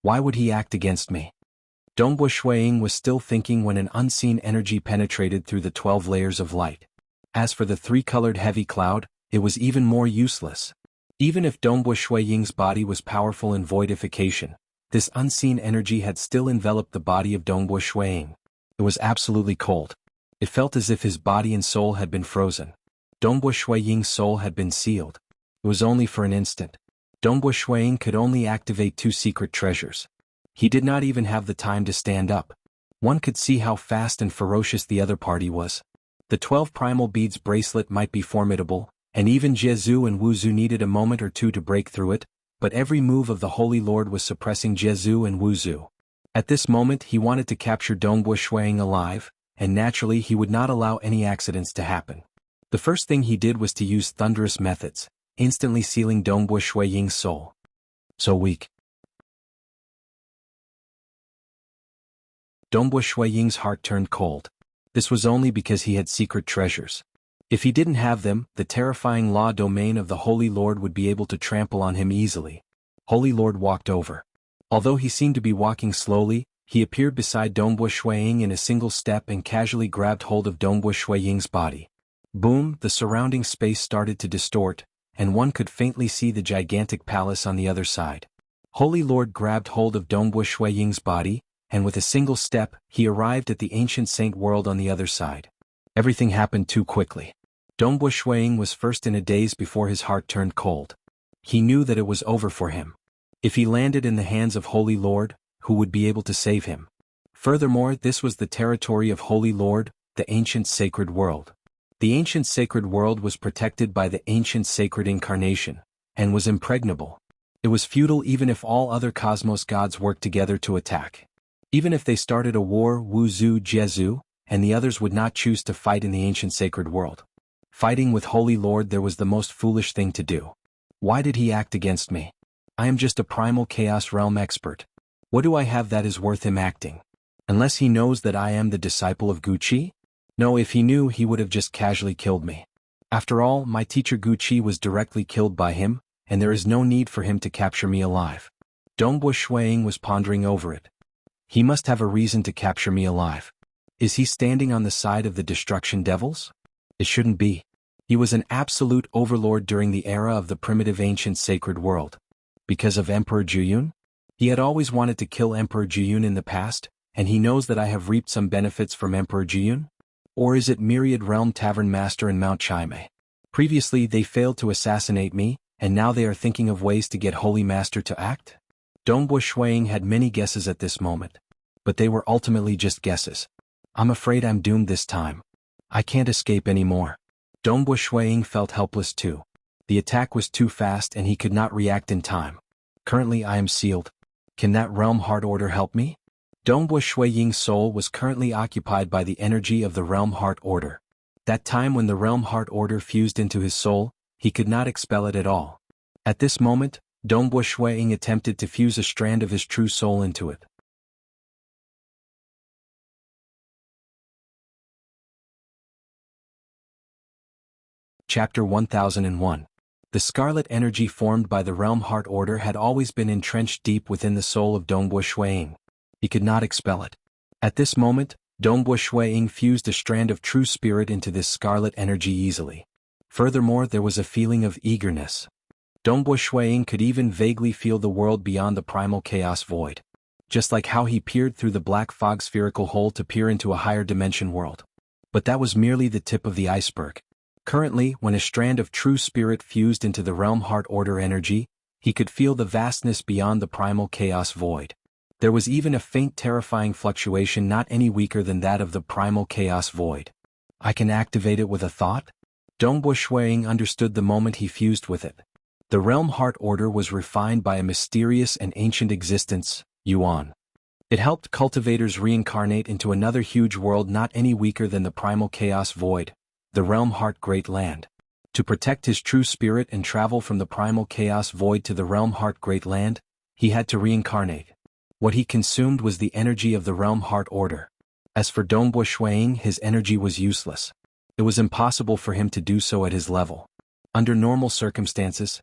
Why would he act against me? Dongbu Shuiying was still thinking when an unseen energy penetrated through the 12 layers of light. As for the three-colored heavy cloud, it was even more useless. Even if Dongbu Shuiying's body was powerful in voidification, this unseen energy had still enveloped the body of Dongbu Shuiying. It was absolutely cold. It felt as if his body and soul had been frozen. Dongbu Shuiying's soul had been sealed. It was only for an instant. Dongbu Shuiying could only activate 2 secret treasures. He did not even have the time to stand up. One could see how fast and ferocious the other party was. The 12 primal beads bracelet might be formidable, and even Jianghu and Wuxia needed a moment or two to break through it, but every move of the Holy Lord was suppressing Jianghu and Wuxia. At this moment he wanted to capture Dongbu Shuiying alive, and naturally he would not allow any accidents to happen. The first thing he did was to use thunderous methods, instantly sealing Dongbu Shuiying's soul. So weak. Dongbu Shuiying's heart turned cold. This was only because he had secret treasures. If he didn't have them, the terrifying law domain of the Holy Lord would be able to trample on him easily. Holy Lord walked over. Although he seemed to be walking slowly, he appeared beside Dongbu Shuiying in a single step and casually grabbed hold of Dongbu Shuiying's body. Boom, the surrounding space started to distort, and one could faintly see the gigantic palace on the other side. Holy Lord grabbed hold of Dongbu Shuiying's body, and with a single step, he arrived at the ancient saint world on the other side. Everything happened too quickly. Dongbu Shuiying was first in a daze before his heart turned cold. He knew that it was over for him. If he landed in the hands of Holy Lord, who would be able to save him? Furthermore, this was the territory of Holy Lord, the ancient sacred world. The ancient sacred world was protected by the ancient sacred incarnation, and was impregnable. It was futile even if all other cosmos gods worked together to attack. Even if they started a war, Wuxia, Jianghu, and the others would not choose to fight in the ancient sacred world. Fighting with Holy Lord there was the most foolish thing to do. Why did he act against me? I am just a primal chaos realm expert. What do I have that is worth him acting? Unless he knows that I am the disciple of Guqi? No, if he knew he would have just casually killed me. After all, my teacher Guqi was directly killed by him, and there is no need for him to capture me alive. Dongbu Shuiying was pondering over it. He must have a reason to capture me alive. Is he standing on the side of the destruction devils? It shouldn't be. He was an absolute overlord during the era of the primitive ancient sacred world. Because of Emperor Juyun? He had always wanted to kill Emperor Juyun in the past, and he knows that I have reaped some benefits from Emperor Juyun? Or is it Myriad Realm Tavern Master and Mount Chime? Previously they failed to assassinate me, and now they are thinking of ways to get Holy Master to act? Dongbu Shuiying had many guesses at this moment. But they were ultimately just guesses. I'm afraid I'm doomed this time. I can't escape anymore. Dongbu Shuiying felt helpless too. The attack was too fast and he could not react in time. Currently I am sealed. Can that Realm Heart Order help me? Dongbu Shuiying's soul was currently occupied by the energy of the Realm Heart Order. That time when the Realm Heart Order fused into his soul, he could not expel it at all. At this moment, Dongbu Shuiying attempted to fuse a strand of his true soul into it. Chapter 1001. The scarlet energy formed by the Realm Heart Order had always been entrenched deep within the soul of Dongbu Shuiying. He could not expel it. At this moment, Dongbu Shuiying fused a strand of true spirit into this scarlet energy easily. Furthermore, there was a feeling of eagerness. Dongbu Shuiying could even vaguely feel the world beyond the primal chaos void. Just like how he peered through the black fog spherical hole to peer into a higher dimension world. But that was merely the tip of the iceberg. Currently, when a strand of true spirit fused into the Realm Heart Order energy, he could feel the vastness beyond the primal chaos void. There was even a faint terrifying fluctuation not any weaker than that of the primal chaos void. I can activate it with a thought? Dongbu Shuiying understood the moment he fused with it. The Realm Heart Order was refined by a mysterious and ancient existence, Yuan. It helped cultivators reincarnate into another huge world not any weaker than the primal chaos void, the Realm Heart Great Land. To protect his true spirit and travel from the primal chaos void to the Realm Heart Great Land, he had to reincarnate. What he consumed was the energy of the Realm Heart Order. As for Dongbu Shuiying, his energy was useless. It was impossible for him to do so at his level. Under normal circumstances,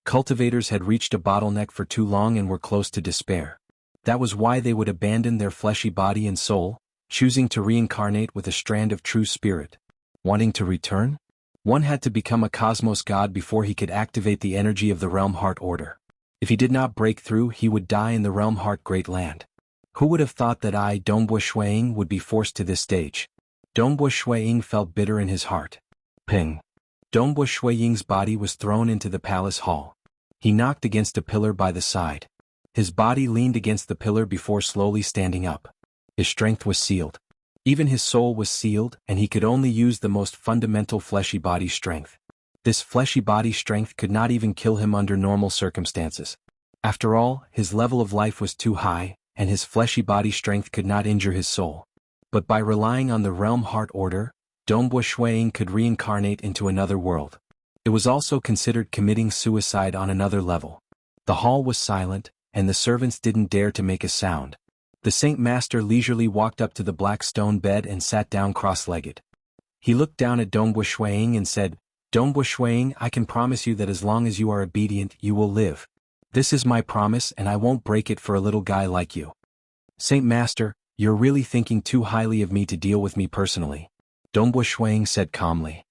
cultivators had reached a bottleneck for too long and were close to despair. That was why they would abandon their fleshy body and soul, choosing to reincarnate with a strand of true spirit. Wanting to return? One had to become a cosmos god before he could activate the energy of the Realm Heart Order. If he did not break through, he would die in the Realm Heart Great Land. Who would have thought that I, Dongbo Shuiying, would be forced to this stage? Dongbo Shuiying felt bitter in his heart. Ping. Dongbo Shuiying's body was thrown into the palace hall. He knocked against a pillar by the side. His body leaned against the pillar before slowly standing up. His strength was sealed. Even his soul was sealed, and he could only use the most fundamental fleshy body strength. This fleshy body strength could not even kill him under normal circumstances. After all, his level of life was too high, and his fleshy body strength could not injure his soul. But by relying on the Realm Heart Order, Dongbo Shuiying could reincarnate into another world. It was also considered committing suicide on another level. The hall was silent, and the servants didn't dare to make a sound. The Saint Master leisurely walked up to the black stone bed and sat down cross-legged. He looked down at Dongbo Shuiying and said, Dongbo Shuiying, I can promise you that as long as you are obedient, you will live. This is my promise, and I won't break it for a little guy like you. Saint Master, you're really thinking too highly of me to deal with me personally, Dongbo Shuiying said calmly.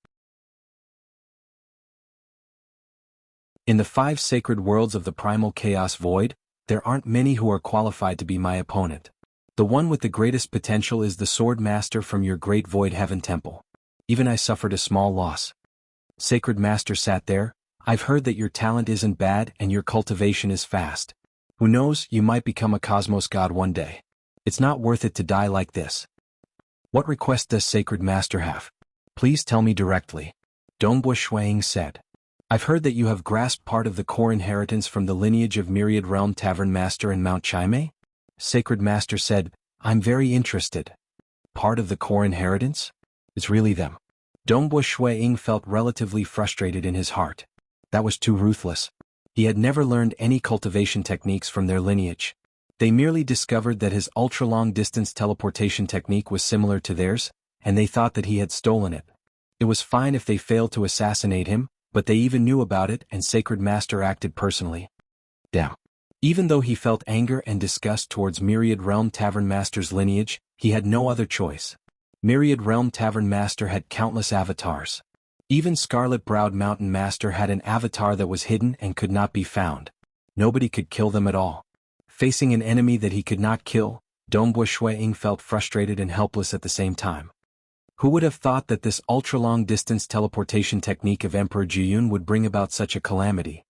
In the 5 sacred worlds of the primal chaos void, there aren't many who are qualified to be my opponent. The one with the greatest potential is the Sword Master from your great Void Heaven Temple. Even I suffered a small loss. Sacred Master sat there. I've heard that your talent isn't bad and your cultivation is fast. Who knows, you might become a cosmos god one day. It's not worth it to die like this. What request does Sacred Master have? Please tell me directly, Dongbo Shuiying said. I've heard that you have grasped part of the core inheritance from the lineage of Myriad Realm Tavern Master and Mount Chime? Sacred Master said, I'm very interested. Part of the core inheritance? It's really them. Dongbo Shuiying felt relatively frustrated in his heart. That was too ruthless. He had never learned any cultivation techniques from their lineage. They merely discovered that his ultra-long-distance teleportation technique was similar to theirs, and they thought that he had stolen it. It was fine if they failed to assassinate him, but they even knew about it and Sacred Master acted personally. Damn. Even though he felt anger and disgust towards Myriad Realm Tavern Master's lineage, he had no other choice. Myriad Realm Tavern Master had countless avatars. Even Scarlet-Browed Mountain Master had an avatar that was hidden and could not be found. Nobody could kill them at all. Facing an enemy that he could not kill, Dongbo Shuiying felt frustrated and helpless at the same time. Who would have thought that this ultra-long-distance teleportation technique of Emperor Jiyun would bring about such a calamity?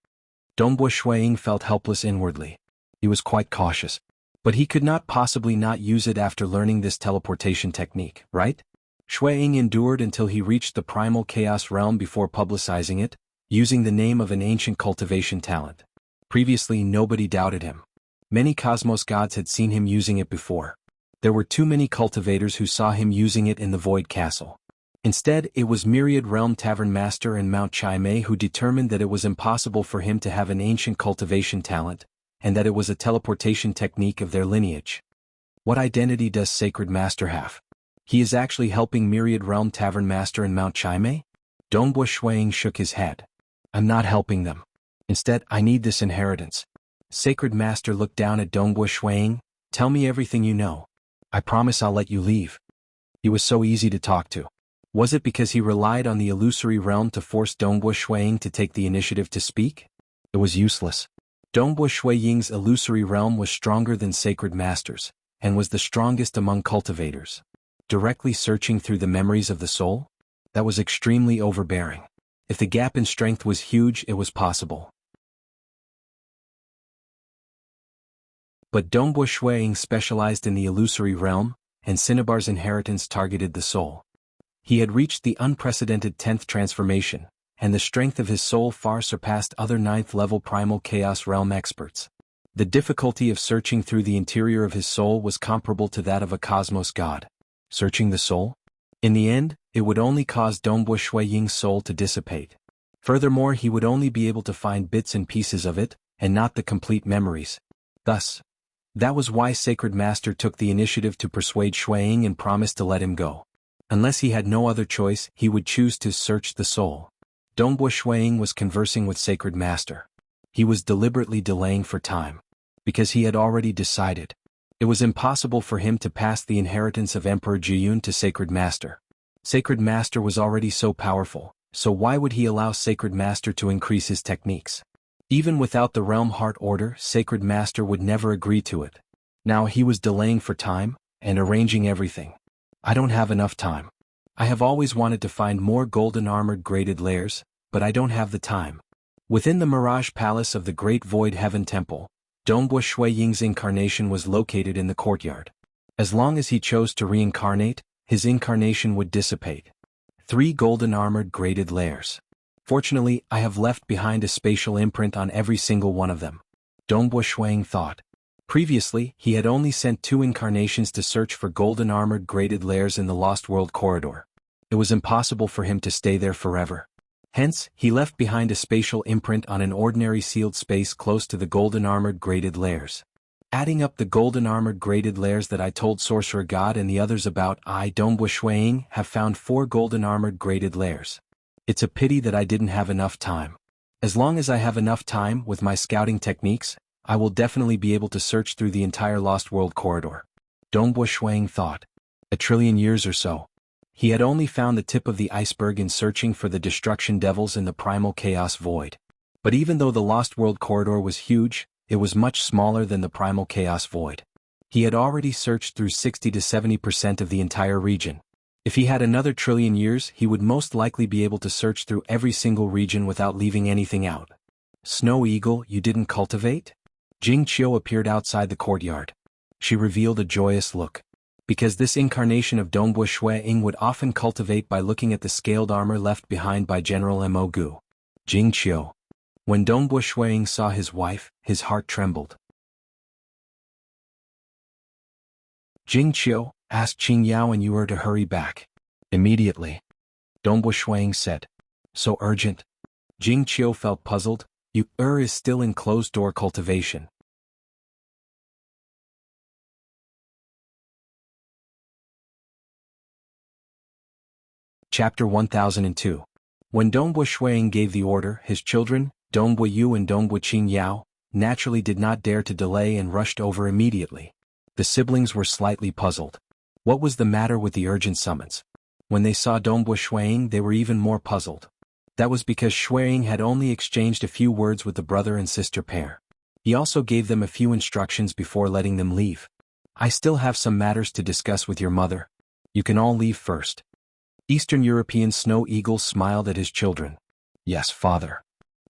Dongbo Shuiying felt helpless inwardly. He was quite cautious. But he could not possibly not use it after learning this teleportation technique, right? Shuiying endured until he reached the primal chaos realm before publicizing it, using the name of an ancient cultivation talent. Previously nobody doubted him. Many cosmos gods had seen him using it before. There were too many cultivators who saw him using it in the Void Castle. Instead, it was Myriad Realm Tavern Master and Mount Chime who determined that it was impossible for him to have an ancient cultivation talent, and that it was a teleportation technique of their lineage. What identity does Sacred Master have? He is actually helping Myriad Realm Tavern Master and Mount Chime? Dongbo Shuiying shook his head. I'm not helping them. Instead, I need this inheritance. Sacred Master looked down at Dongbo Shuiying. Tell me everything you know. I promise I'll let you leave. He was so easy to talk to. Was it because he relied on the illusory realm to force Dongbo Shuiying to take the initiative to speak? It was useless. Dongbo Shuiying's illusory realm was stronger than Sacred Master's, and was the strongest among cultivators. Directly searching through the memories of the soul? That was extremely overbearing. If the gap in strength was huge, it was possible. But Dongbo Shuiying specialized in the illusory realm, and Cinnabar's inheritance targeted the soul. He had reached the unprecedented 10th transformation, and the strength of his soul far surpassed other 9th-level primal chaos realm experts. The difficulty of searching through the interior of his soul was comparable to that of a cosmos god. Searching the soul? In the end, it would only cause Dongbo Shuiying's soul to dissipate. Furthermore, he would only be able to find bits and pieces of it, and not the complete memories. Thus, that was why Sacred Master took the initiative to persuade Shuiying and promised to let him go. Unless he had no other choice, he would choose to search the soul. Dongbo Shuiying was conversing with Sacred Master. He was deliberately delaying for time. because he had already decided. It was impossible for him to pass the inheritance of Emperor Jiyun to Sacred Master. Sacred Master was already so powerful, so why would he allow Sacred Master to increase his techniques? Even without the Realm Heart Order, Sacred Master would never agree to it. Now he was delaying for time, and arranging everything. I don't have enough time. I have always wanted to find more golden armored graded layers, but I don't have the time. Within the Mirage Palace of the Great Void Heaven Temple, Dongbua Shui Ying's incarnation was located in the courtyard. As long as he chose to reincarnate, his incarnation would dissipate. 3 golden armored graded layers. Fortunately, I have left behind a spatial imprint on every single one of them. Dongbua Shuang thought. Previously, he had only sent 2 incarnations to search for golden armored graded layers in the Lost World corridor. It was impossible for him to stay there forever. Hence, he left behind a spatial imprint on an ordinary sealed space close to the golden armored graded layers. Adding up the golden armored graded layers that I told Sorcerer God and the others about, I, Dongbua Shuang, have found 4 golden armored graded layers. It's a pity that I didn't have enough time. As long as I have enough time with my scouting techniques, I will definitely be able to search through the entire Lost World corridor. Dongbua Shuang thought. 1 trillion years or so. He had only found the tip of the iceberg in searching for the destruction devils in the primal chaos void. But even though the Lost World corridor was huge, it was much smaller than the primal chaos void. He had already searched through 60 to 70% of the entire region. If he had another 1 trillion years, he would most likely be able to search through every single region without leaving anything out. Snow Eagle, you didn't cultivate? Jing Qiu appeared outside the courtyard. She revealed a joyous look. Because this incarnation of Dongbua Shui Ying would often cultivate by looking at the scaled armor left behind by General Mo Gu. Jing Qiu. When Dongbua Shui Ying saw his wife, his heart trembled. Jing Qiu, asked Qing Yao and you are to hurry back. Immediately. Dongbua Shui Ying said. So urgent? Jing Qiu felt puzzled. You is still in closed-door cultivation. Chapter 1002. When Dongbua Shui Ying gave the order, his children, Dongbua Yu and Dongbua Qing Yao, naturally did not dare to delay and rushed over immediately. The siblings were slightly puzzled. What was the matter with the urgent summons? When they saw Dongbua Shui Ying, they were even more puzzled. That was because Shui Ying had only exchanged a few words with the brother and sister pair. He also gave them a few instructions before letting them leave. I still have some matters to discuss with your mother. You can all leave first. Eastern European Snow Eagle smiled at his children. Yes, father.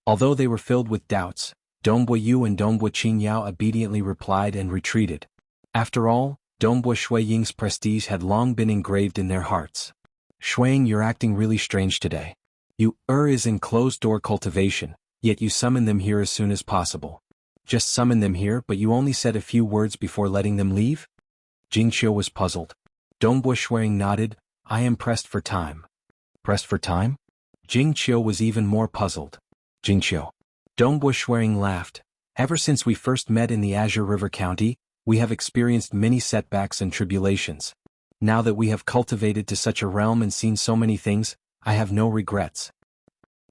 Although they were filled with doubts, Dongbua Yu and Dongbua Qing Yao obediently replied and retreated. After all, Dongbua Shui Ying's prestige had long been engraved in their hearts. Shui Ying, you're acting really strange today. You is in closed-door cultivation, yet you summon them here as soon as possible. Just summon them here, but you only said a few words before letting them leave? Jing Qiu was puzzled. Dongbua Shui Ying nodded. I am pressed for time. Pressed for time? Jing Qiu was even more puzzled. Jing Qiu. Dongbua Shui Ying laughed. Ever since we first met in the Azure River County, we have experienced many setbacks and tribulations. Now that we have cultivated to such a realm and seen so many things, I have no regrets.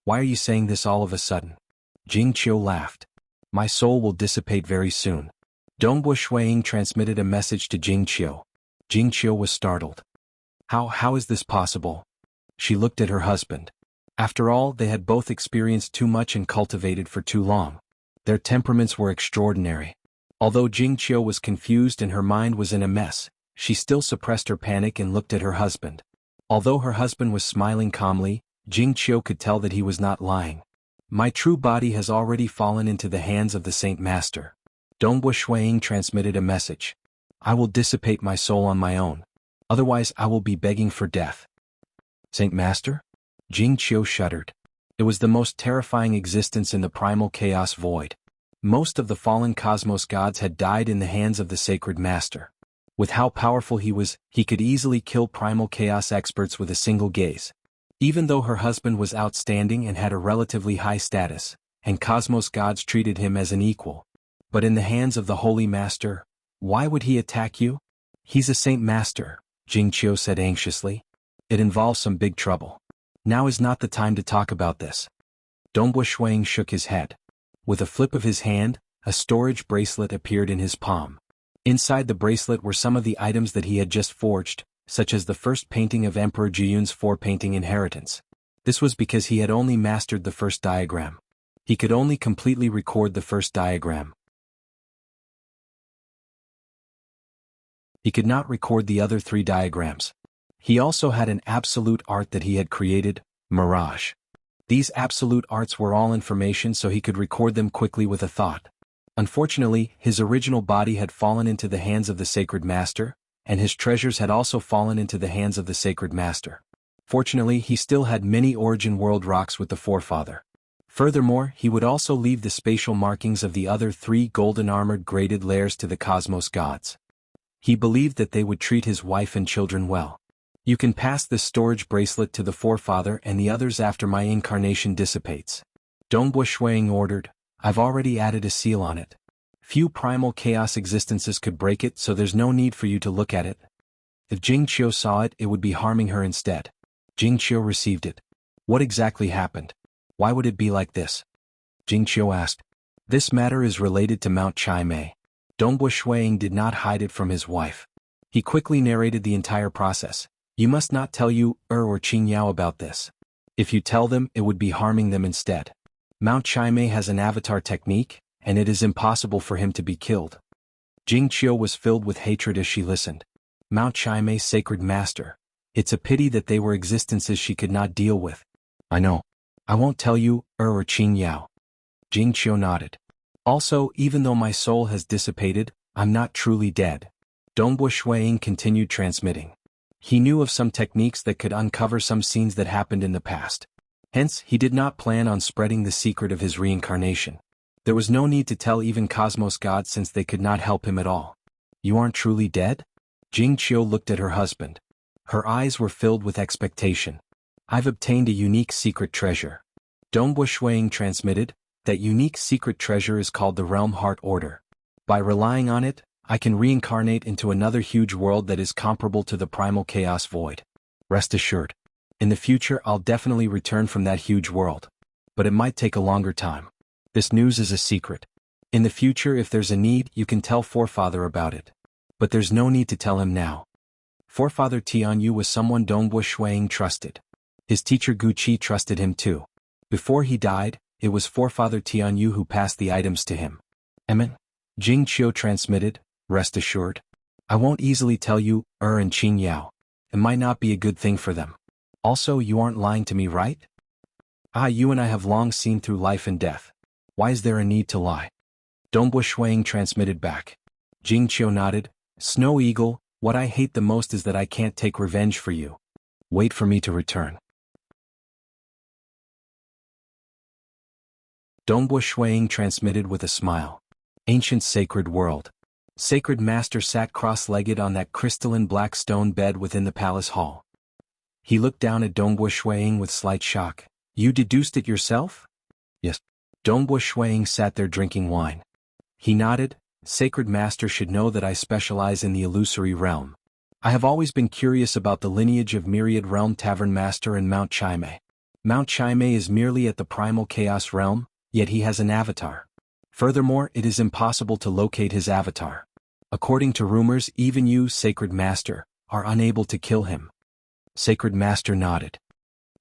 Why are you saying this all of a sudden? Jing Qiu laughed. My soul will dissipate very soon. Dongbua Shui Ying transmitted a message to Jing Qiu. Jing Qiu was startled. How is this possible? She looked at her husband. After all, they had both experienced too much and cultivated for too long. Their temperaments were extraordinary. Although Jing Qiu was confused and her mind was in a mess, she still suppressed her panic and looked at her husband. Although her husband was smiling calmly, Jing Qiu could tell that he was not lying. My true body has already fallen into the hands of the Saint Master. Dongbua Shui Ying transmitted a message. I will dissipate my soul on my own. Otherwise I will be begging for death. Saint Master? Jing Qiu shuddered. It was the most terrifying existence in the primal chaos void. Most of the fallen cosmos gods had died in the hands of the sacred master. With how powerful he was, he could easily kill primal chaos experts with a single gaze. Even though her husband was outstanding and had a relatively high status, and cosmos gods treated him as an equal. But in the hands of the holy master, why would he attack you? He's a saint master, Jing Qiu said anxiously. It involves some big trouble. Now is not the time to talk about this. Dongbua Shui Ying shook his head. With a flip of his hand, a storage bracelet appeared in his palm. Inside the bracelet were some of the items that he had just forged, such as the first painting of Emperor Jiyun's four-painting inheritance. This was because he had only mastered the first diagram. He could only completely record the first diagram. He could not record the other 3 diagrams. He also had an absolute art that he had created, Mirage. These absolute arts were all information, so he could record them quickly with a thought. Unfortunately, his original body had fallen into the hands of the Sacred Master, and his treasures had also fallen into the hands of the Sacred Master. Fortunately, he still had many origin world rocks with the Forefather. Furthermore, he would also leave the spatial markings of the other 3 golden armored graded layers to the cosmos gods. He believed that they would treat his wife and children well. You can pass this storage bracelet to the Forefather and the others after my incarnation dissipates. Dongbu Shuang ordered. I've already added a seal on it. Few primal chaos existences could break it, so there's no need for you to look at it. If Jingqiu saw it, it would be harming her instead. Jingqiu received it. What exactly happened? Why would it be like this? Jingqiu asked. This matter is related to Mount Chai-mei. Dongbu Shuang did not hide it from his wife. He quickly narrated the entire process. You must not tell Yu or Qingyao about this. If you tell them, it would be harming them instead. Mount Chai-mei has an avatar technique, and it is impossible for him to be killed. Jingqiu was filled with hatred as she listened. Mount Chai-mei's sacred master. It's a pity that they were existences she could not deal with. I know. I won't tell you or Qingyao. Jingqiu nodded. Also, even though my soul has dissipated, I'm not truly dead. Dongbu Shuang continued transmitting. He knew of some techniques that could uncover some scenes that happened in the past. Hence, he did not plan on spreading the secret of his reincarnation. There was no need to tell even Cosmos gods since they could not help him at all. You aren't truly dead? Jingqiu looked at her husband. Her eyes were filled with expectation. I've obtained a unique secret treasure. Dongbu Shuang transmitted. That unique secret treasure is called the Realm Heart Order. By relying on it, I can reincarnate into another huge world that is comparable to the primal chaos void. Rest assured. In the future I'll definitely return from that huge world. But it might take a longer time. This news is a secret. In the future if there's a need, you can tell Forefather about it. But there's no need to tell him now. Forefather Tianyu was someone Dongbu Shuang trusted. His teacher Gu Qi trusted him too. Before he died, it was Forefather Tianyu who passed the items to him. Emin? Jingqiu transmitted, rest assured. I won't easily tell you, and Qingyao. It might not be a good thing for them. Also, you aren't lying to me, right? You and I have long seen through life and death. Why is there a need to lie? Dongbu Shuang transmitted back. Jingqiu nodded. Snow Eagle, what I hate the most is that I can't take revenge for you. Wait for me to return. Dongbu Shuang transmitted with a smile. Ancient sacred world. Sacred Master sat cross-legged on that crystalline black stone bed within the palace hall. He looked down at Dongbu Shuang with slight shock. You deduced it yourself? Yes. Dongbu Shuang sat there drinking wine. He nodded. Sacred Master should know that I specialize in the illusory realm. I have always been curious about the lineage of Myriad Realm Tavern Master and Mount Chai-mei. Mount Chai-mei is merely at the primal chaos realm, yet he has an avatar. Furthermore, it is impossible to locate his avatar. According to rumors, even you, Sacred Master, are unable to kill him. Sacred Master nodded.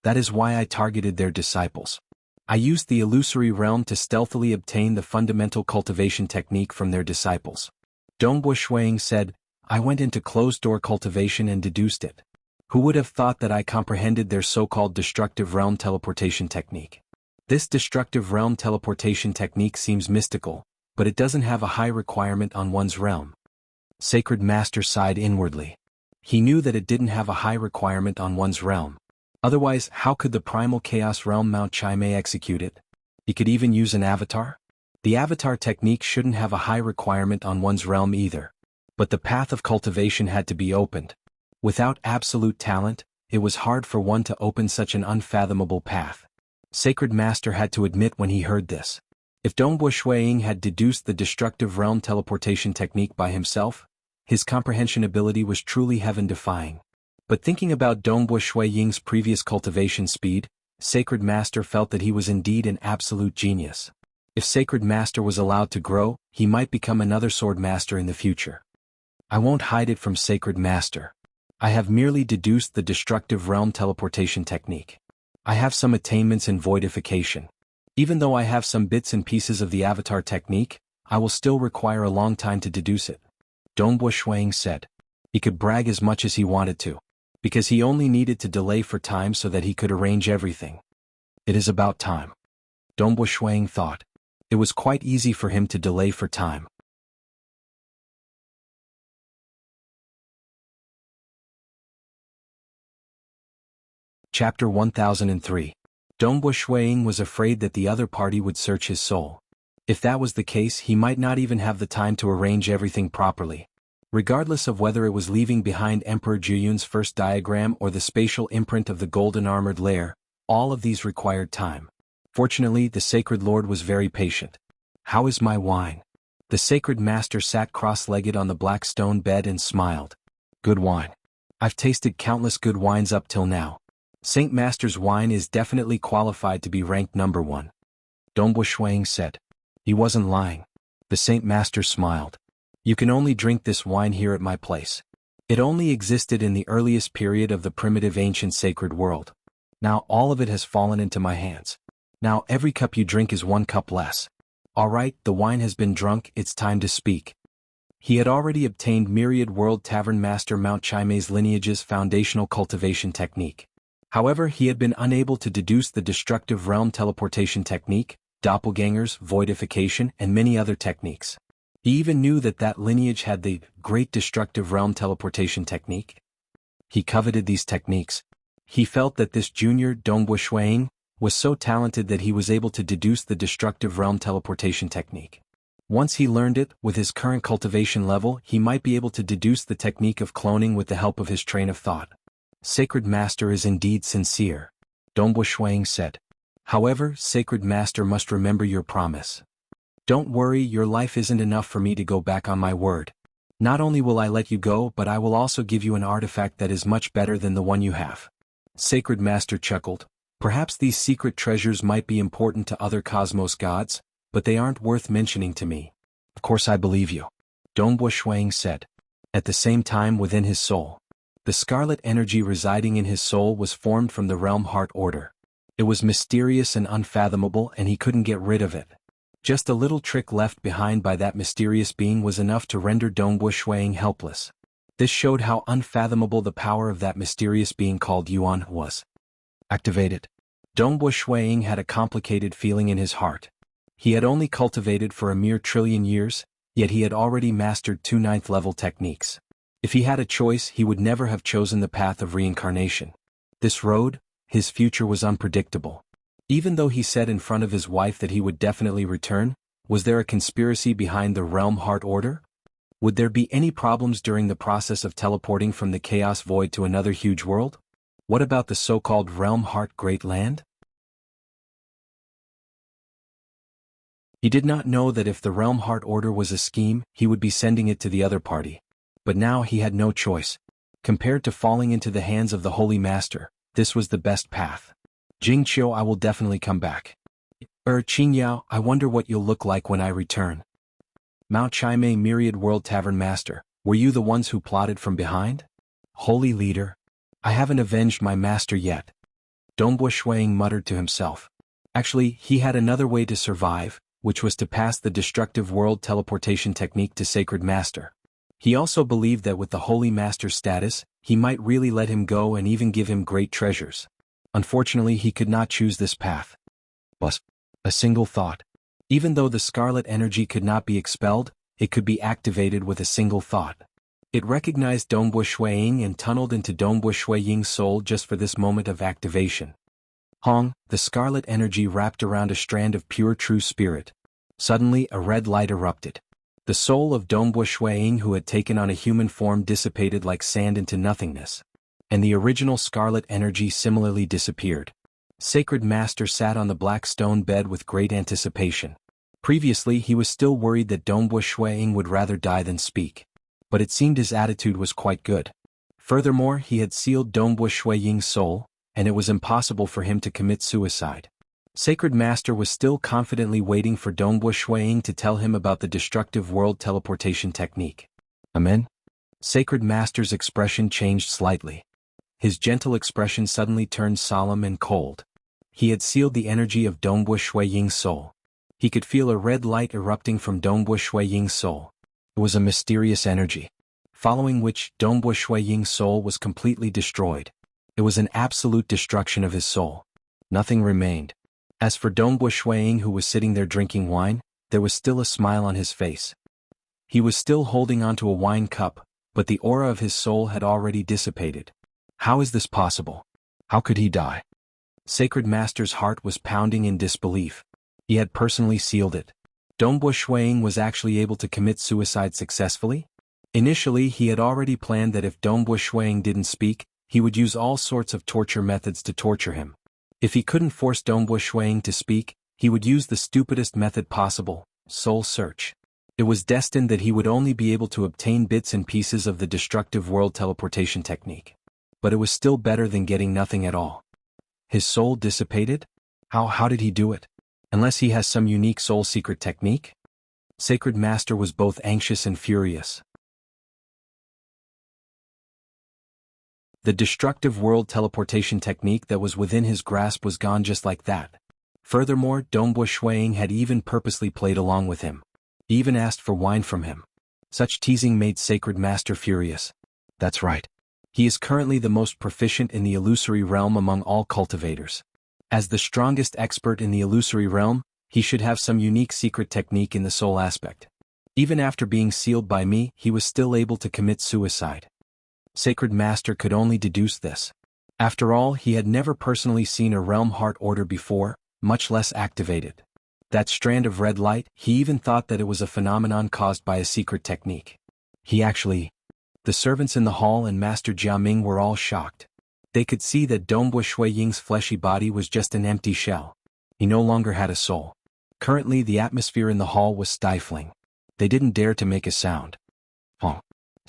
That is why I targeted their disciples. I used the illusory realm to stealthily obtain the fundamental cultivation technique from their disciples. Dongbu Shuang said, I went into closed-door cultivation and deduced it. Who would have thought that I comprehended their so-called destructive realm teleportation technique? This destructive realm teleportation technique seems mystical, but it doesn't have a high requirement on one's realm. Sacred Master sighed inwardly. He knew that it didn't have a high requirement on one's realm. Otherwise, how could the primal chaos realm Mount Chai-mei execute it? He could even use an avatar? The avatar technique shouldn't have a high requirement on one's realm either. But the path of cultivation had to be opened. Without absolute talent, it was hard for one to open such an unfathomable path. Sacred Master had to admit when he heard this. If Dongbu Shuang had deduced the destructive realm teleportation technique by himself, his comprehension ability was truly heaven-defying. But thinking about Dongbu Shuang's previous cultivation speed, Sacred Master felt that he was indeed an absolute genius. If Sacred Master was allowed to grow, he might become another sword master in the future. I won't hide it from Sacred Master. I have merely deduced the destructive realm teleportation technique. I have some attainments in voidification. Even though I have some bits and pieces of the avatar technique, I will still require a long time to deduce it. Dongbo Shuang said. He could brag as much as he wanted to, because he only needed to delay for time so that he could arrange everything. It is about time. Dongbo Shuang thought. It was quite easy for him to delay for time. Chapter 1003. Dongbo Shuang was afraid that the other party would search his soul. If that was the case, he might not even have the time to arrange everything properly. Regardless of whether it was leaving behind Emperor Juyun's first diagram or the spatial imprint of the golden armored lair, all of these required time. Fortunately, the Sacred Lord was very patient. How is my wine? The Sacred Master sat cross-legged on the black stone bed and smiled. Good wine. I've tasted countless good wines up till now. Saint Master's wine is definitely qualified to be ranked number 1. Dongbo Shuang said. He wasn't lying. The Saint Master smiled. You can only drink this wine here at my place. It only existed in the earliest period of the primitive ancient sacred world. Now all of it has fallen into my hands. Now every cup you drink is 1 cup less. Alright, the wine has been drunk, it's time to speak. He had already obtained Myriad World Tavern Master Mount Chimei's lineage's foundational cultivation technique. However, he had been unable to deduce the destructive realm teleportation technique, doppelgangers, voidification, and many other techniques. He even knew that that lineage had the great destructive realm teleportation technique. He coveted these techniques. He felt that this junior Dongbo Shuang was so talented that he was able to deduce the destructive realm teleportation technique. Once he learned it, with his current cultivation level, he might be able to deduce the technique of cloning with the help of his train of thought. Sacred Master is indeed sincere, Dongbo Shuang said. However, Sacred Master must remember your promise. Don't worry, your life isn't enough for me to go back on my word. Not only will I let you go, but I will also give you an artifact that is much better than the one you have. Sacred Master chuckled. Perhaps these secret treasures might be important to other cosmos gods, but they aren't worth mentioning to me. Of course I believe you, Dongbo Shuang said. At the same time, within his soul, the scarlet energy residing in his soul was formed from the realm heart order. It was mysterious and unfathomable, and he couldn't get rid of it. Just a little trick left behind by that mysterious being was enough to render Dongbo Shuang helpless. This showed how unfathomable the power of that mysterious being called Yuan was. Activated. Dongbo Shuang had a complicated feeling in his heart. He had only cultivated for a mere trillion years, yet he had already mastered 2 9th-level techniques. If he had a choice, he would never have chosen the path of reincarnation. This road, his future was unpredictable. Even though he said in front of his wife that he would definitely return, was there a conspiracy behind the realm heart order? Would there be any problems during the process of teleporting from the chaos void to another huge world? What about the so-called realm heart great land? He did not know that if the realm heart order was a scheme, he would be sending it to the other party. But now he had no choice. Compared to falling into the hands of the Holy Master, this was the best path. Jingqiu, I will definitely come back. Qingyao, I wonder what you'll look like when I return. Mount Chimei Myriad World Tavern Master, were you the ones who plotted from behind? Holy Leader, I haven't avenged my master yet. Dongbo Shuang muttered to himself. Actually, he had another way to survive, which was to pass the destructive world teleportation technique to Sacred Master. He also believed that with the Holy Master's status, he might really let him go and even give him great treasures. Unfortunately, he could not choose this path. But a single thought. Even though the scarlet energy could not be expelled, it could be activated with a single thought. It recognized Dongbo Shuang and tunneled into Dongbo Shuang's soul just for this moment of activation. Hong, the scarlet energy wrapped around a strand of pure true spirit. Suddenly, a red light erupted. The soul of Dongbo Shuang, who had taken on a human form, dissipated like sand into nothingness. And the original scarlet energy similarly disappeared. Sacred Master sat on the black stone bed with great anticipation. Previously, he was still worried that Dongbo Shuang would rather die than speak. But it seemed his attitude was quite good. Furthermore, he had sealed Dongbo Shuang's soul, and it was impossible for him to commit suicide. Sacred Master was still confidently waiting for Dongbu Shuiying to tell him about the destructive world teleportation technique. Amen? Sacred Master's expression changed slightly. His gentle expression suddenly turned solemn and cold. He had sealed the energy of Dongbu Shuiying's soul. He could feel a red light erupting from Dongbu Shuiying's soul. It was a mysterious energy, following which Dongbu Shuiying's soul was completely destroyed. It was an absolute destruction of his soul. Nothing remained. As for Dongbu Shuiying, who was sitting there drinking wine, there was still a smile on his face. He was still holding onto a wine cup, but the aura of his soul had already dissipated. How is this possible? How could he die? Sacred Master's heart was pounding in disbelief. He had personally sealed it. Dongbu Shuiying was actually able to commit suicide successfully? Initially, he had already planned that if Dongbu Shuiying didn't speak, he would use all sorts of torture methods to torture him. If he couldn't force Dongbu Shuiying to speak, he would use the stupidest method possible, soul search. It was destined that he would only be able to obtain bits and pieces of the destructive world teleportation technique. But it was still better than getting nothing at all. His soul dissipated? How did he do it? Unless he has some unique soul secret technique? Sacred Master was both anxious and furious. The destructive world teleportation technique that was within his grasp was gone just like that. Furthermore, Dongbu Shuiying had even purposely played along with him. He even asked for wine from him. Such teasing made Sacred Master furious. That's right. He is currently the most proficient in the illusory realm among all cultivators. As the strongest expert in the illusory realm, he should have some unique secret technique in the soul aspect. Even after being sealed by me, he was still able to commit suicide. Sacred Master could only deduce this. After all, he had never personally seen a realm heart order before, much less activated. That strand of red light, he even thought that it was a phenomenon caused by a secret technique. The servants in the hall and Master Jiaming were all shocked. They could see that Dongbu Shuiying's fleshy body was just an empty shell. He no longer had a soul. Currently, the atmosphere in the hall was stifling. They didn't dare to make a sound.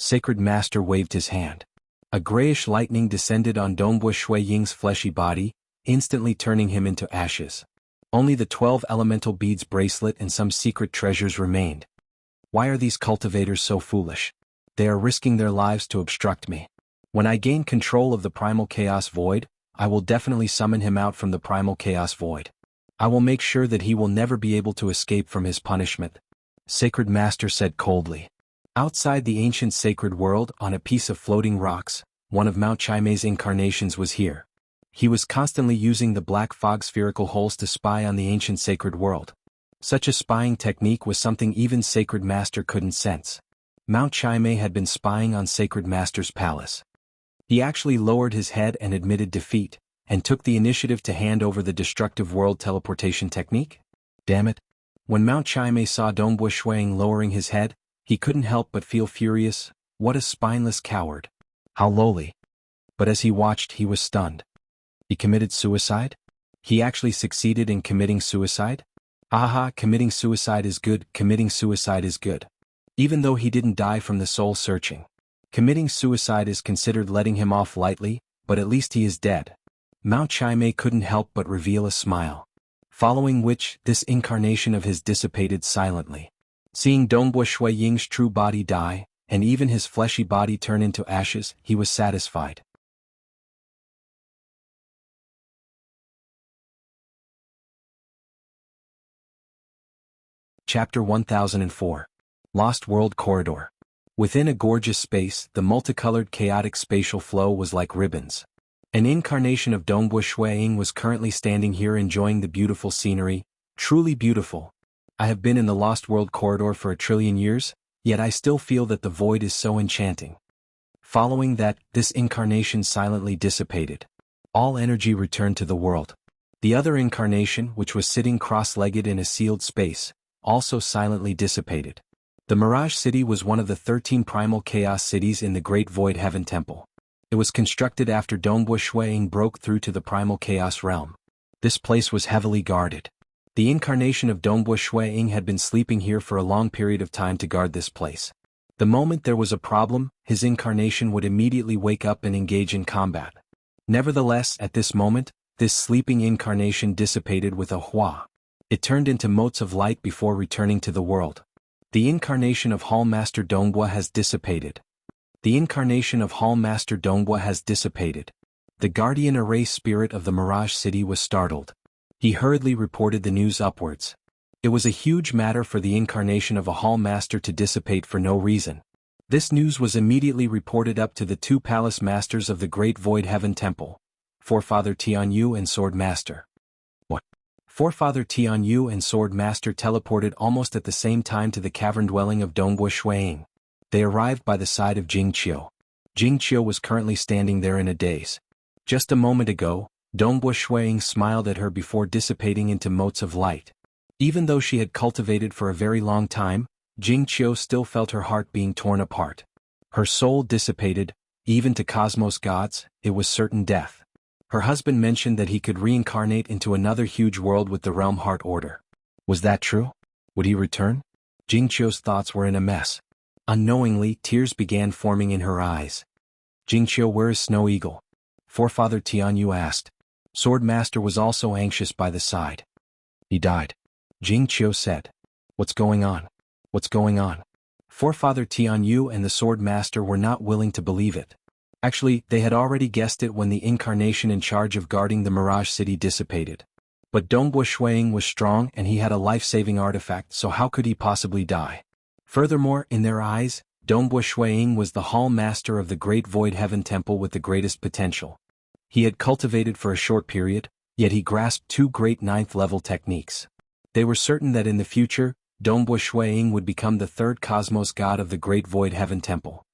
Sacred Master waved his hand. A grayish lightning descended on Dongbu Shuiying's fleshy body, instantly turning him into ashes. Only the 12 elemental beads bracelet and some secret treasures remained. Why are these cultivators so foolish? They are risking their lives to obstruct me. When I gain control of the primal chaos void, I will definitely summon him out from the primal chaos void. I will make sure that he will never be able to escape from his punishment. Sacred Master said coldly. Outside the ancient sacred world, on a piece of floating rocks, one of Mount Chaime's incarnations was here. He was constantly using the black fog spherical holes to spy on the ancient sacred world. Such a spying technique was something even Sacred Master couldn't sense. Mount Chaime had been spying on Sacred Master's palace. He actually lowered his head and admitted defeat, and took the initiative to hand over the destructive world teleportation technique? Damn it. When Mount Chaime saw Dongbu Shuiying lowering his head, he couldn't help but feel furious. What a spineless coward. How lowly. But as he watched, he was stunned. He committed suicide? He actually succeeded in committing suicide? Aha, committing suicide is good, committing suicide is good. Even though he didn't die from the soul searching. Committing suicide is considered letting him off lightly, but at least he is dead. Mount Chaime couldn't help but reveal a smile. Following which, this incarnation of his dissipated silently. Seeing Dongbu Shuiying's true body die, and even his fleshy body turn into ashes, he was satisfied. Chapter 1004. Lost World Corridor. Within a gorgeous space, the multicolored chaotic spatial flow was like ribbons. An incarnation of Dongbu Shuiying was currently standing here enjoying the beautiful scenery, truly beautiful. I have been in the Lost World Corridor for 1 trillion years, yet I still feel that the void is so enchanting. Following that, this incarnation silently dissipated. All energy returned to the world. The other incarnation, which was sitting cross-legged in a sealed space, also silently dissipated. The Mirage City was one of the 13 primal chaos cities in the Great Void Heaven Temple. It was constructed after Dongbu Shuiying broke through to the primal chaos realm. This place was heavily guarded. The incarnation of Dongbu Shuiying had been sleeping here for a long period of time to guard this place. The moment there was a problem, his incarnation would immediately wake up and engage in combat. Nevertheless, at this moment, this sleeping incarnation dissipated with a hua. It turned into motes of light before returning to the world. The incarnation of Hall Master Donghua has dissipated. The incarnation of Hall Master Donghua has dissipated. The guardian array spirit of the Mirage City was startled. He hurriedly reported the news upwards. It was a huge matter for the incarnation of a Hall Master to dissipate for no reason. This news was immediately reported up to the two palace masters of the Great Void Heaven Temple, Forefather Tianyu and Sword Master. What? Forefather Tianyu and Sword Master teleported almost at the same time to the cavern dwelling of Donghua Shuiying. They arrived by the side of Jingqiu. Jingqiu was currently standing there in a daze. Just a moment ago, Donghua Shuiying smiled at her before dissipating into motes of light. Even though she had cultivated for a very long time, Jingqiu still felt her heart being torn apart. Her soul dissipated, even to cosmos gods, it was certain death. Her husband mentioned that he could reincarnate into another huge world with the Realm Heart Order. Was that true? Would he return? Jingqiu's thoughts were in a mess. Unknowingly, tears began forming in her eyes. Jingqiu, where is Snow Eagle? Forefather Tianyu asked. Sword Master was also anxious by the side. He died. Jingqiu said. What's going on? What's going on? Forefather Tianyu and the Sword Master were not willing to believe it. Actually, they had already guessed it when the incarnation in charge of guarding the Mirage City dissipated. But Donghua Shuiying was strong and he had a life-saving artifact, so how could he possibly die? Furthermore, in their eyes, Donghua Shuiying was the Hall Master of the Great Void Heaven Temple with the greatest potential. He had cultivated for a short period, yet he grasped two great ninth-level techniques. They were certain that in the future, Donghua Shuiying would become the third cosmos god of the Great Void Heaven Temple.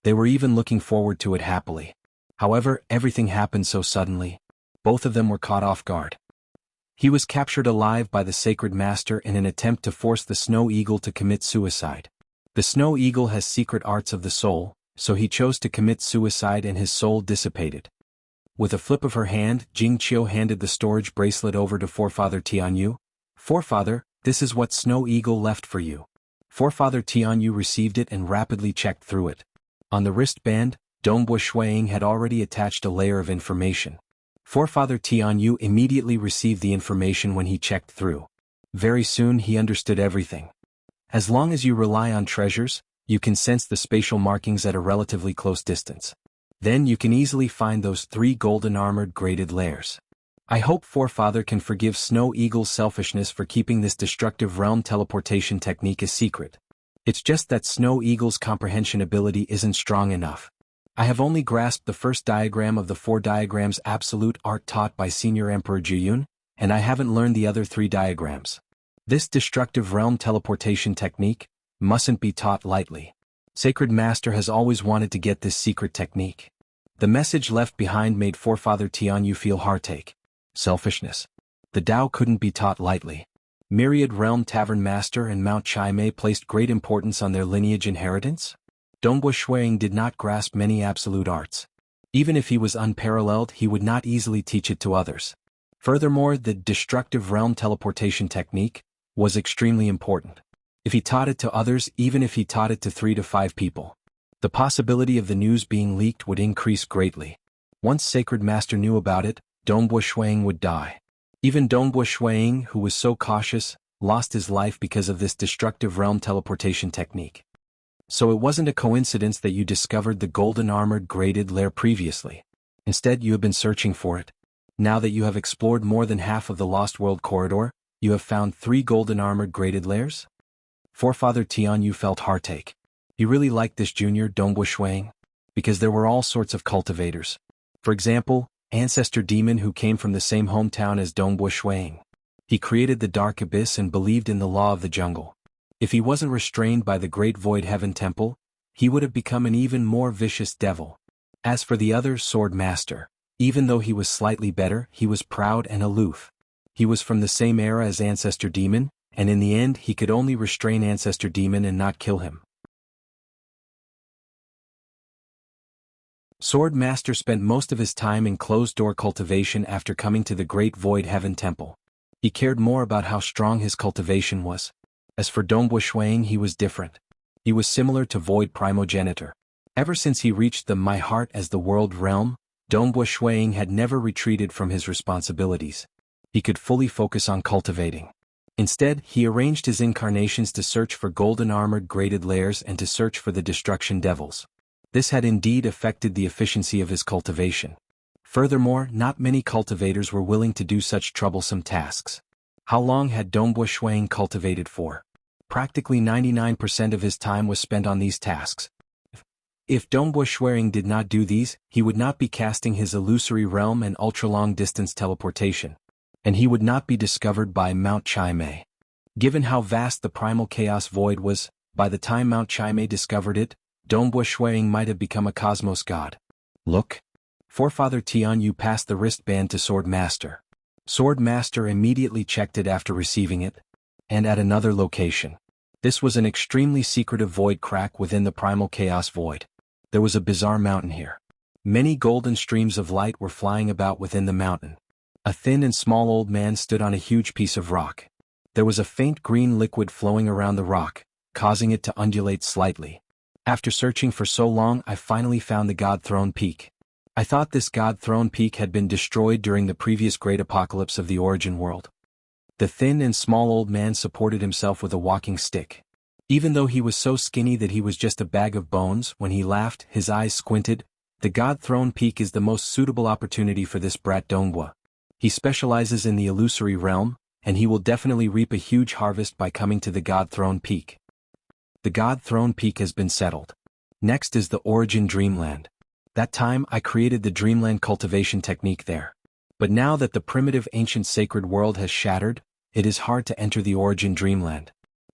They were even looking forward to it happily. However, everything happened so suddenly. Both of them were caught off guard. He was captured alive by the Sacred Master in an attempt to force the Snow Eagle to commit suicide. The Snow Eagle has secret arts of the soul, so he chose to commit suicide and his soul dissipated. With a flip of her hand, Jingqiu handed the storage bracelet over to Forefather Tianyu. Forefather, this is what Snow Eagle left for you. Forefather Tianyu received it and rapidly checked through it. On the wristband, Donghua Shuiying had already attached a layer of information. Forefather Tianyu immediately received the information when he checked through. Very soon he understood everything. As long as you rely on treasures, you can sense the spatial markings at a relatively close distance. Then you can easily find those 3 golden armored graded layers. I hope Forefather can forgive Snow Eagle's selfishness for keeping this destructive realm teleportation technique a secret. It's just that Snow Eagle's comprehension ability isn't strong enough. I have only grasped the first diagram of the 4 diagrams absolute art taught by Senior Emperor Jiyun, and I haven't learned the other 3 diagrams. This destructive realm teleportation technique mustn't be taught lightly. Sacred Master has always wanted to get this secret technique. The message left behind made Forefather Tianyu feel heartache. Selfishness. The Tao couldn't be taught lightly. Myriad Realm Tavern Master and Mount Chai placed great importance on their lineage inheritance. Donghua Shuiying did not grasp many absolute arts. Even if he was unparalleled, he would not easily teach it to others. Furthermore, the destructive realm teleportation technique was extremely important. If he taught it to others, even if he taught it to 3 to 5 people, the possibility of the news being leaked would increase greatly. Once Sacred Master knew about it, Donghua Shuiying would die. Even Donghua Shuiying, who was so cautious, lost his life because of this destructive realm teleportation technique. So it wasn't a coincidence that you discovered the golden armored graded layer previously. Instead, you have been searching for it. Now that you have explored more than half of the Lost World corridor, you have found 3 golden armored graded layers? Forefather Tianyu felt heartache. He really liked this junior Donghua Shuiying, because there were all sorts of cultivators. For example, Ancestor Demon, who came from the same hometown as Donghua Shuiying. He created the Dark Abyss and believed in the law of the jungle. If he wasn't restrained by the Great Void Heaven Temple, he would have become an even more vicious devil. As for the other Sword Master, even though he was slightly better, he was proud and aloof. He was from the same era as Ancestor Demon, and in the end he could only restrain Ancestor Demon and not kill him. Sword Master spent most of his time in closed-door cultivation after coming to the Great Void Heaven Temple. He cared more about how strong his cultivation was. As for Donghua Shuiying, he was different. He was similar to Void Primogenitor. Ever since he reached the My Heart as the World realm, Dongbua Shuiying had never retreated from his responsibilities. He could fully focus on cultivating. Instead, he arranged his incarnations to search for golden armored graded layers and to search for the destruction devils. This had indeed affected the efficiency of his cultivation. Furthermore, not many cultivators were willing to do such troublesome tasks. How long had Dongbua Shuiying cultivated for? Practically 99% of his time was spent on these tasks. If Dongbua Shuiying did not do these, he would not be casting his illusory realm and ultra-long distance teleportation. And he would not be discovered by Mount Chai-Mei. Given how vast the primal chaos void was, by the time Mount Chai-Mei discovered it, Dongbua Shuiying might have become a cosmos god. Look. Forefather Tianyu passed the wristband to Swordmaster. Swordmaster immediately checked it after receiving it. And at another location. This was an extremely secretive void crack within the primal chaos void. There was a bizarre mountain here. Many golden streams of light were flying about within the mountain. A thin and small old man stood on a huge piece of rock. There was a faint green liquid flowing around the rock, causing it to undulate slightly. After searching for so long, I finally found the God Throne Peak. I thought this God Throne Peak had been destroyed during the previous great apocalypse of the origin world. The thin and small old man supported himself with a walking stick. Even though he was so skinny that he was just a bag of bones, when he laughed, his eyes squinted. The God Throne Peak is the most suitable opportunity for this brat Dongbua. He specializes in the illusory realm, and he will definitely reap a huge harvest by coming to the God Throne Peak. The God Throne Peak has been settled. Next is the Origin Dreamland. That time I created the Dreamland cultivation technique there. But now that the primitive ancient sacred world has shattered, it is hard to enter the Origin Dreamland.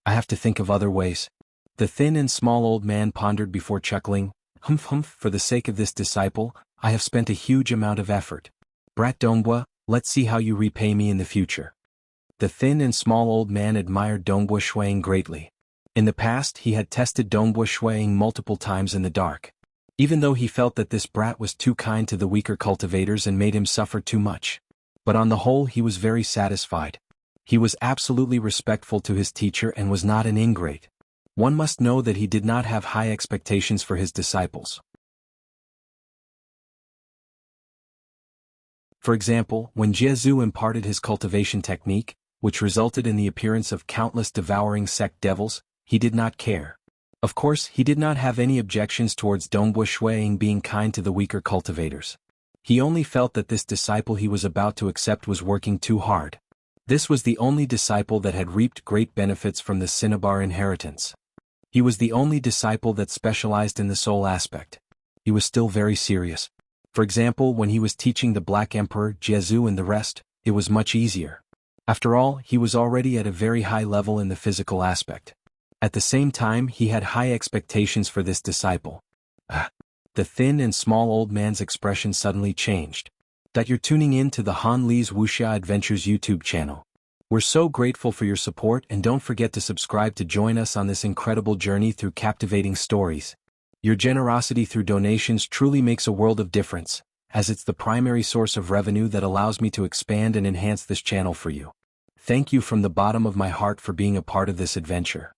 I have to think of other ways. The thin and small old man pondered before chuckling. Humph, for the sake of this disciple, I have spent a huge amount of effort. Brat Dongbua, let's see how you repay me in the future. The thin and small old man admired Dongbua Shuiying greatly. In the past he had tested Dongbua Shuiying multiple times in the dark. Even though he felt that this brat was too kind to the weaker cultivators and made him suffer too much. But on the whole he was very satisfied. He was absolutely respectful to his teacher and was not an ingrate. One must know that he did not have high expectations for his disciples. For example, when Jianghu imparted his cultivation technique, which resulted in the appearance of countless devouring sect devils, he did not care. Of course, he did not have any objections towards Dongbua Shuiying being kind to the weaker cultivators. He only felt that this disciple he was about to accept was working too hard. This was the only disciple that had reaped great benefits from the Cinnabar inheritance. He was the only disciple that specialized in the soul aspect. He was still very serious. For example, when he was teaching the Black Emperor, Jianghu and the rest, it was much easier. After all, he was already at a very high level in the physical aspect. At the same time, he had high expectations for this disciple. The thin and small old man's expression suddenly changed. That you're tuning in to the Han Li's Wuxia Adventures YouTube channel. We're so grateful for your support, and don't forget to subscribe to join us on this incredible journey through captivating stories. Your generosity through donations truly makes a world of difference, as it's the primary source of revenue that allows me to expand and enhance this channel for you. Thank you from the bottom of my heart for being a part of this adventure.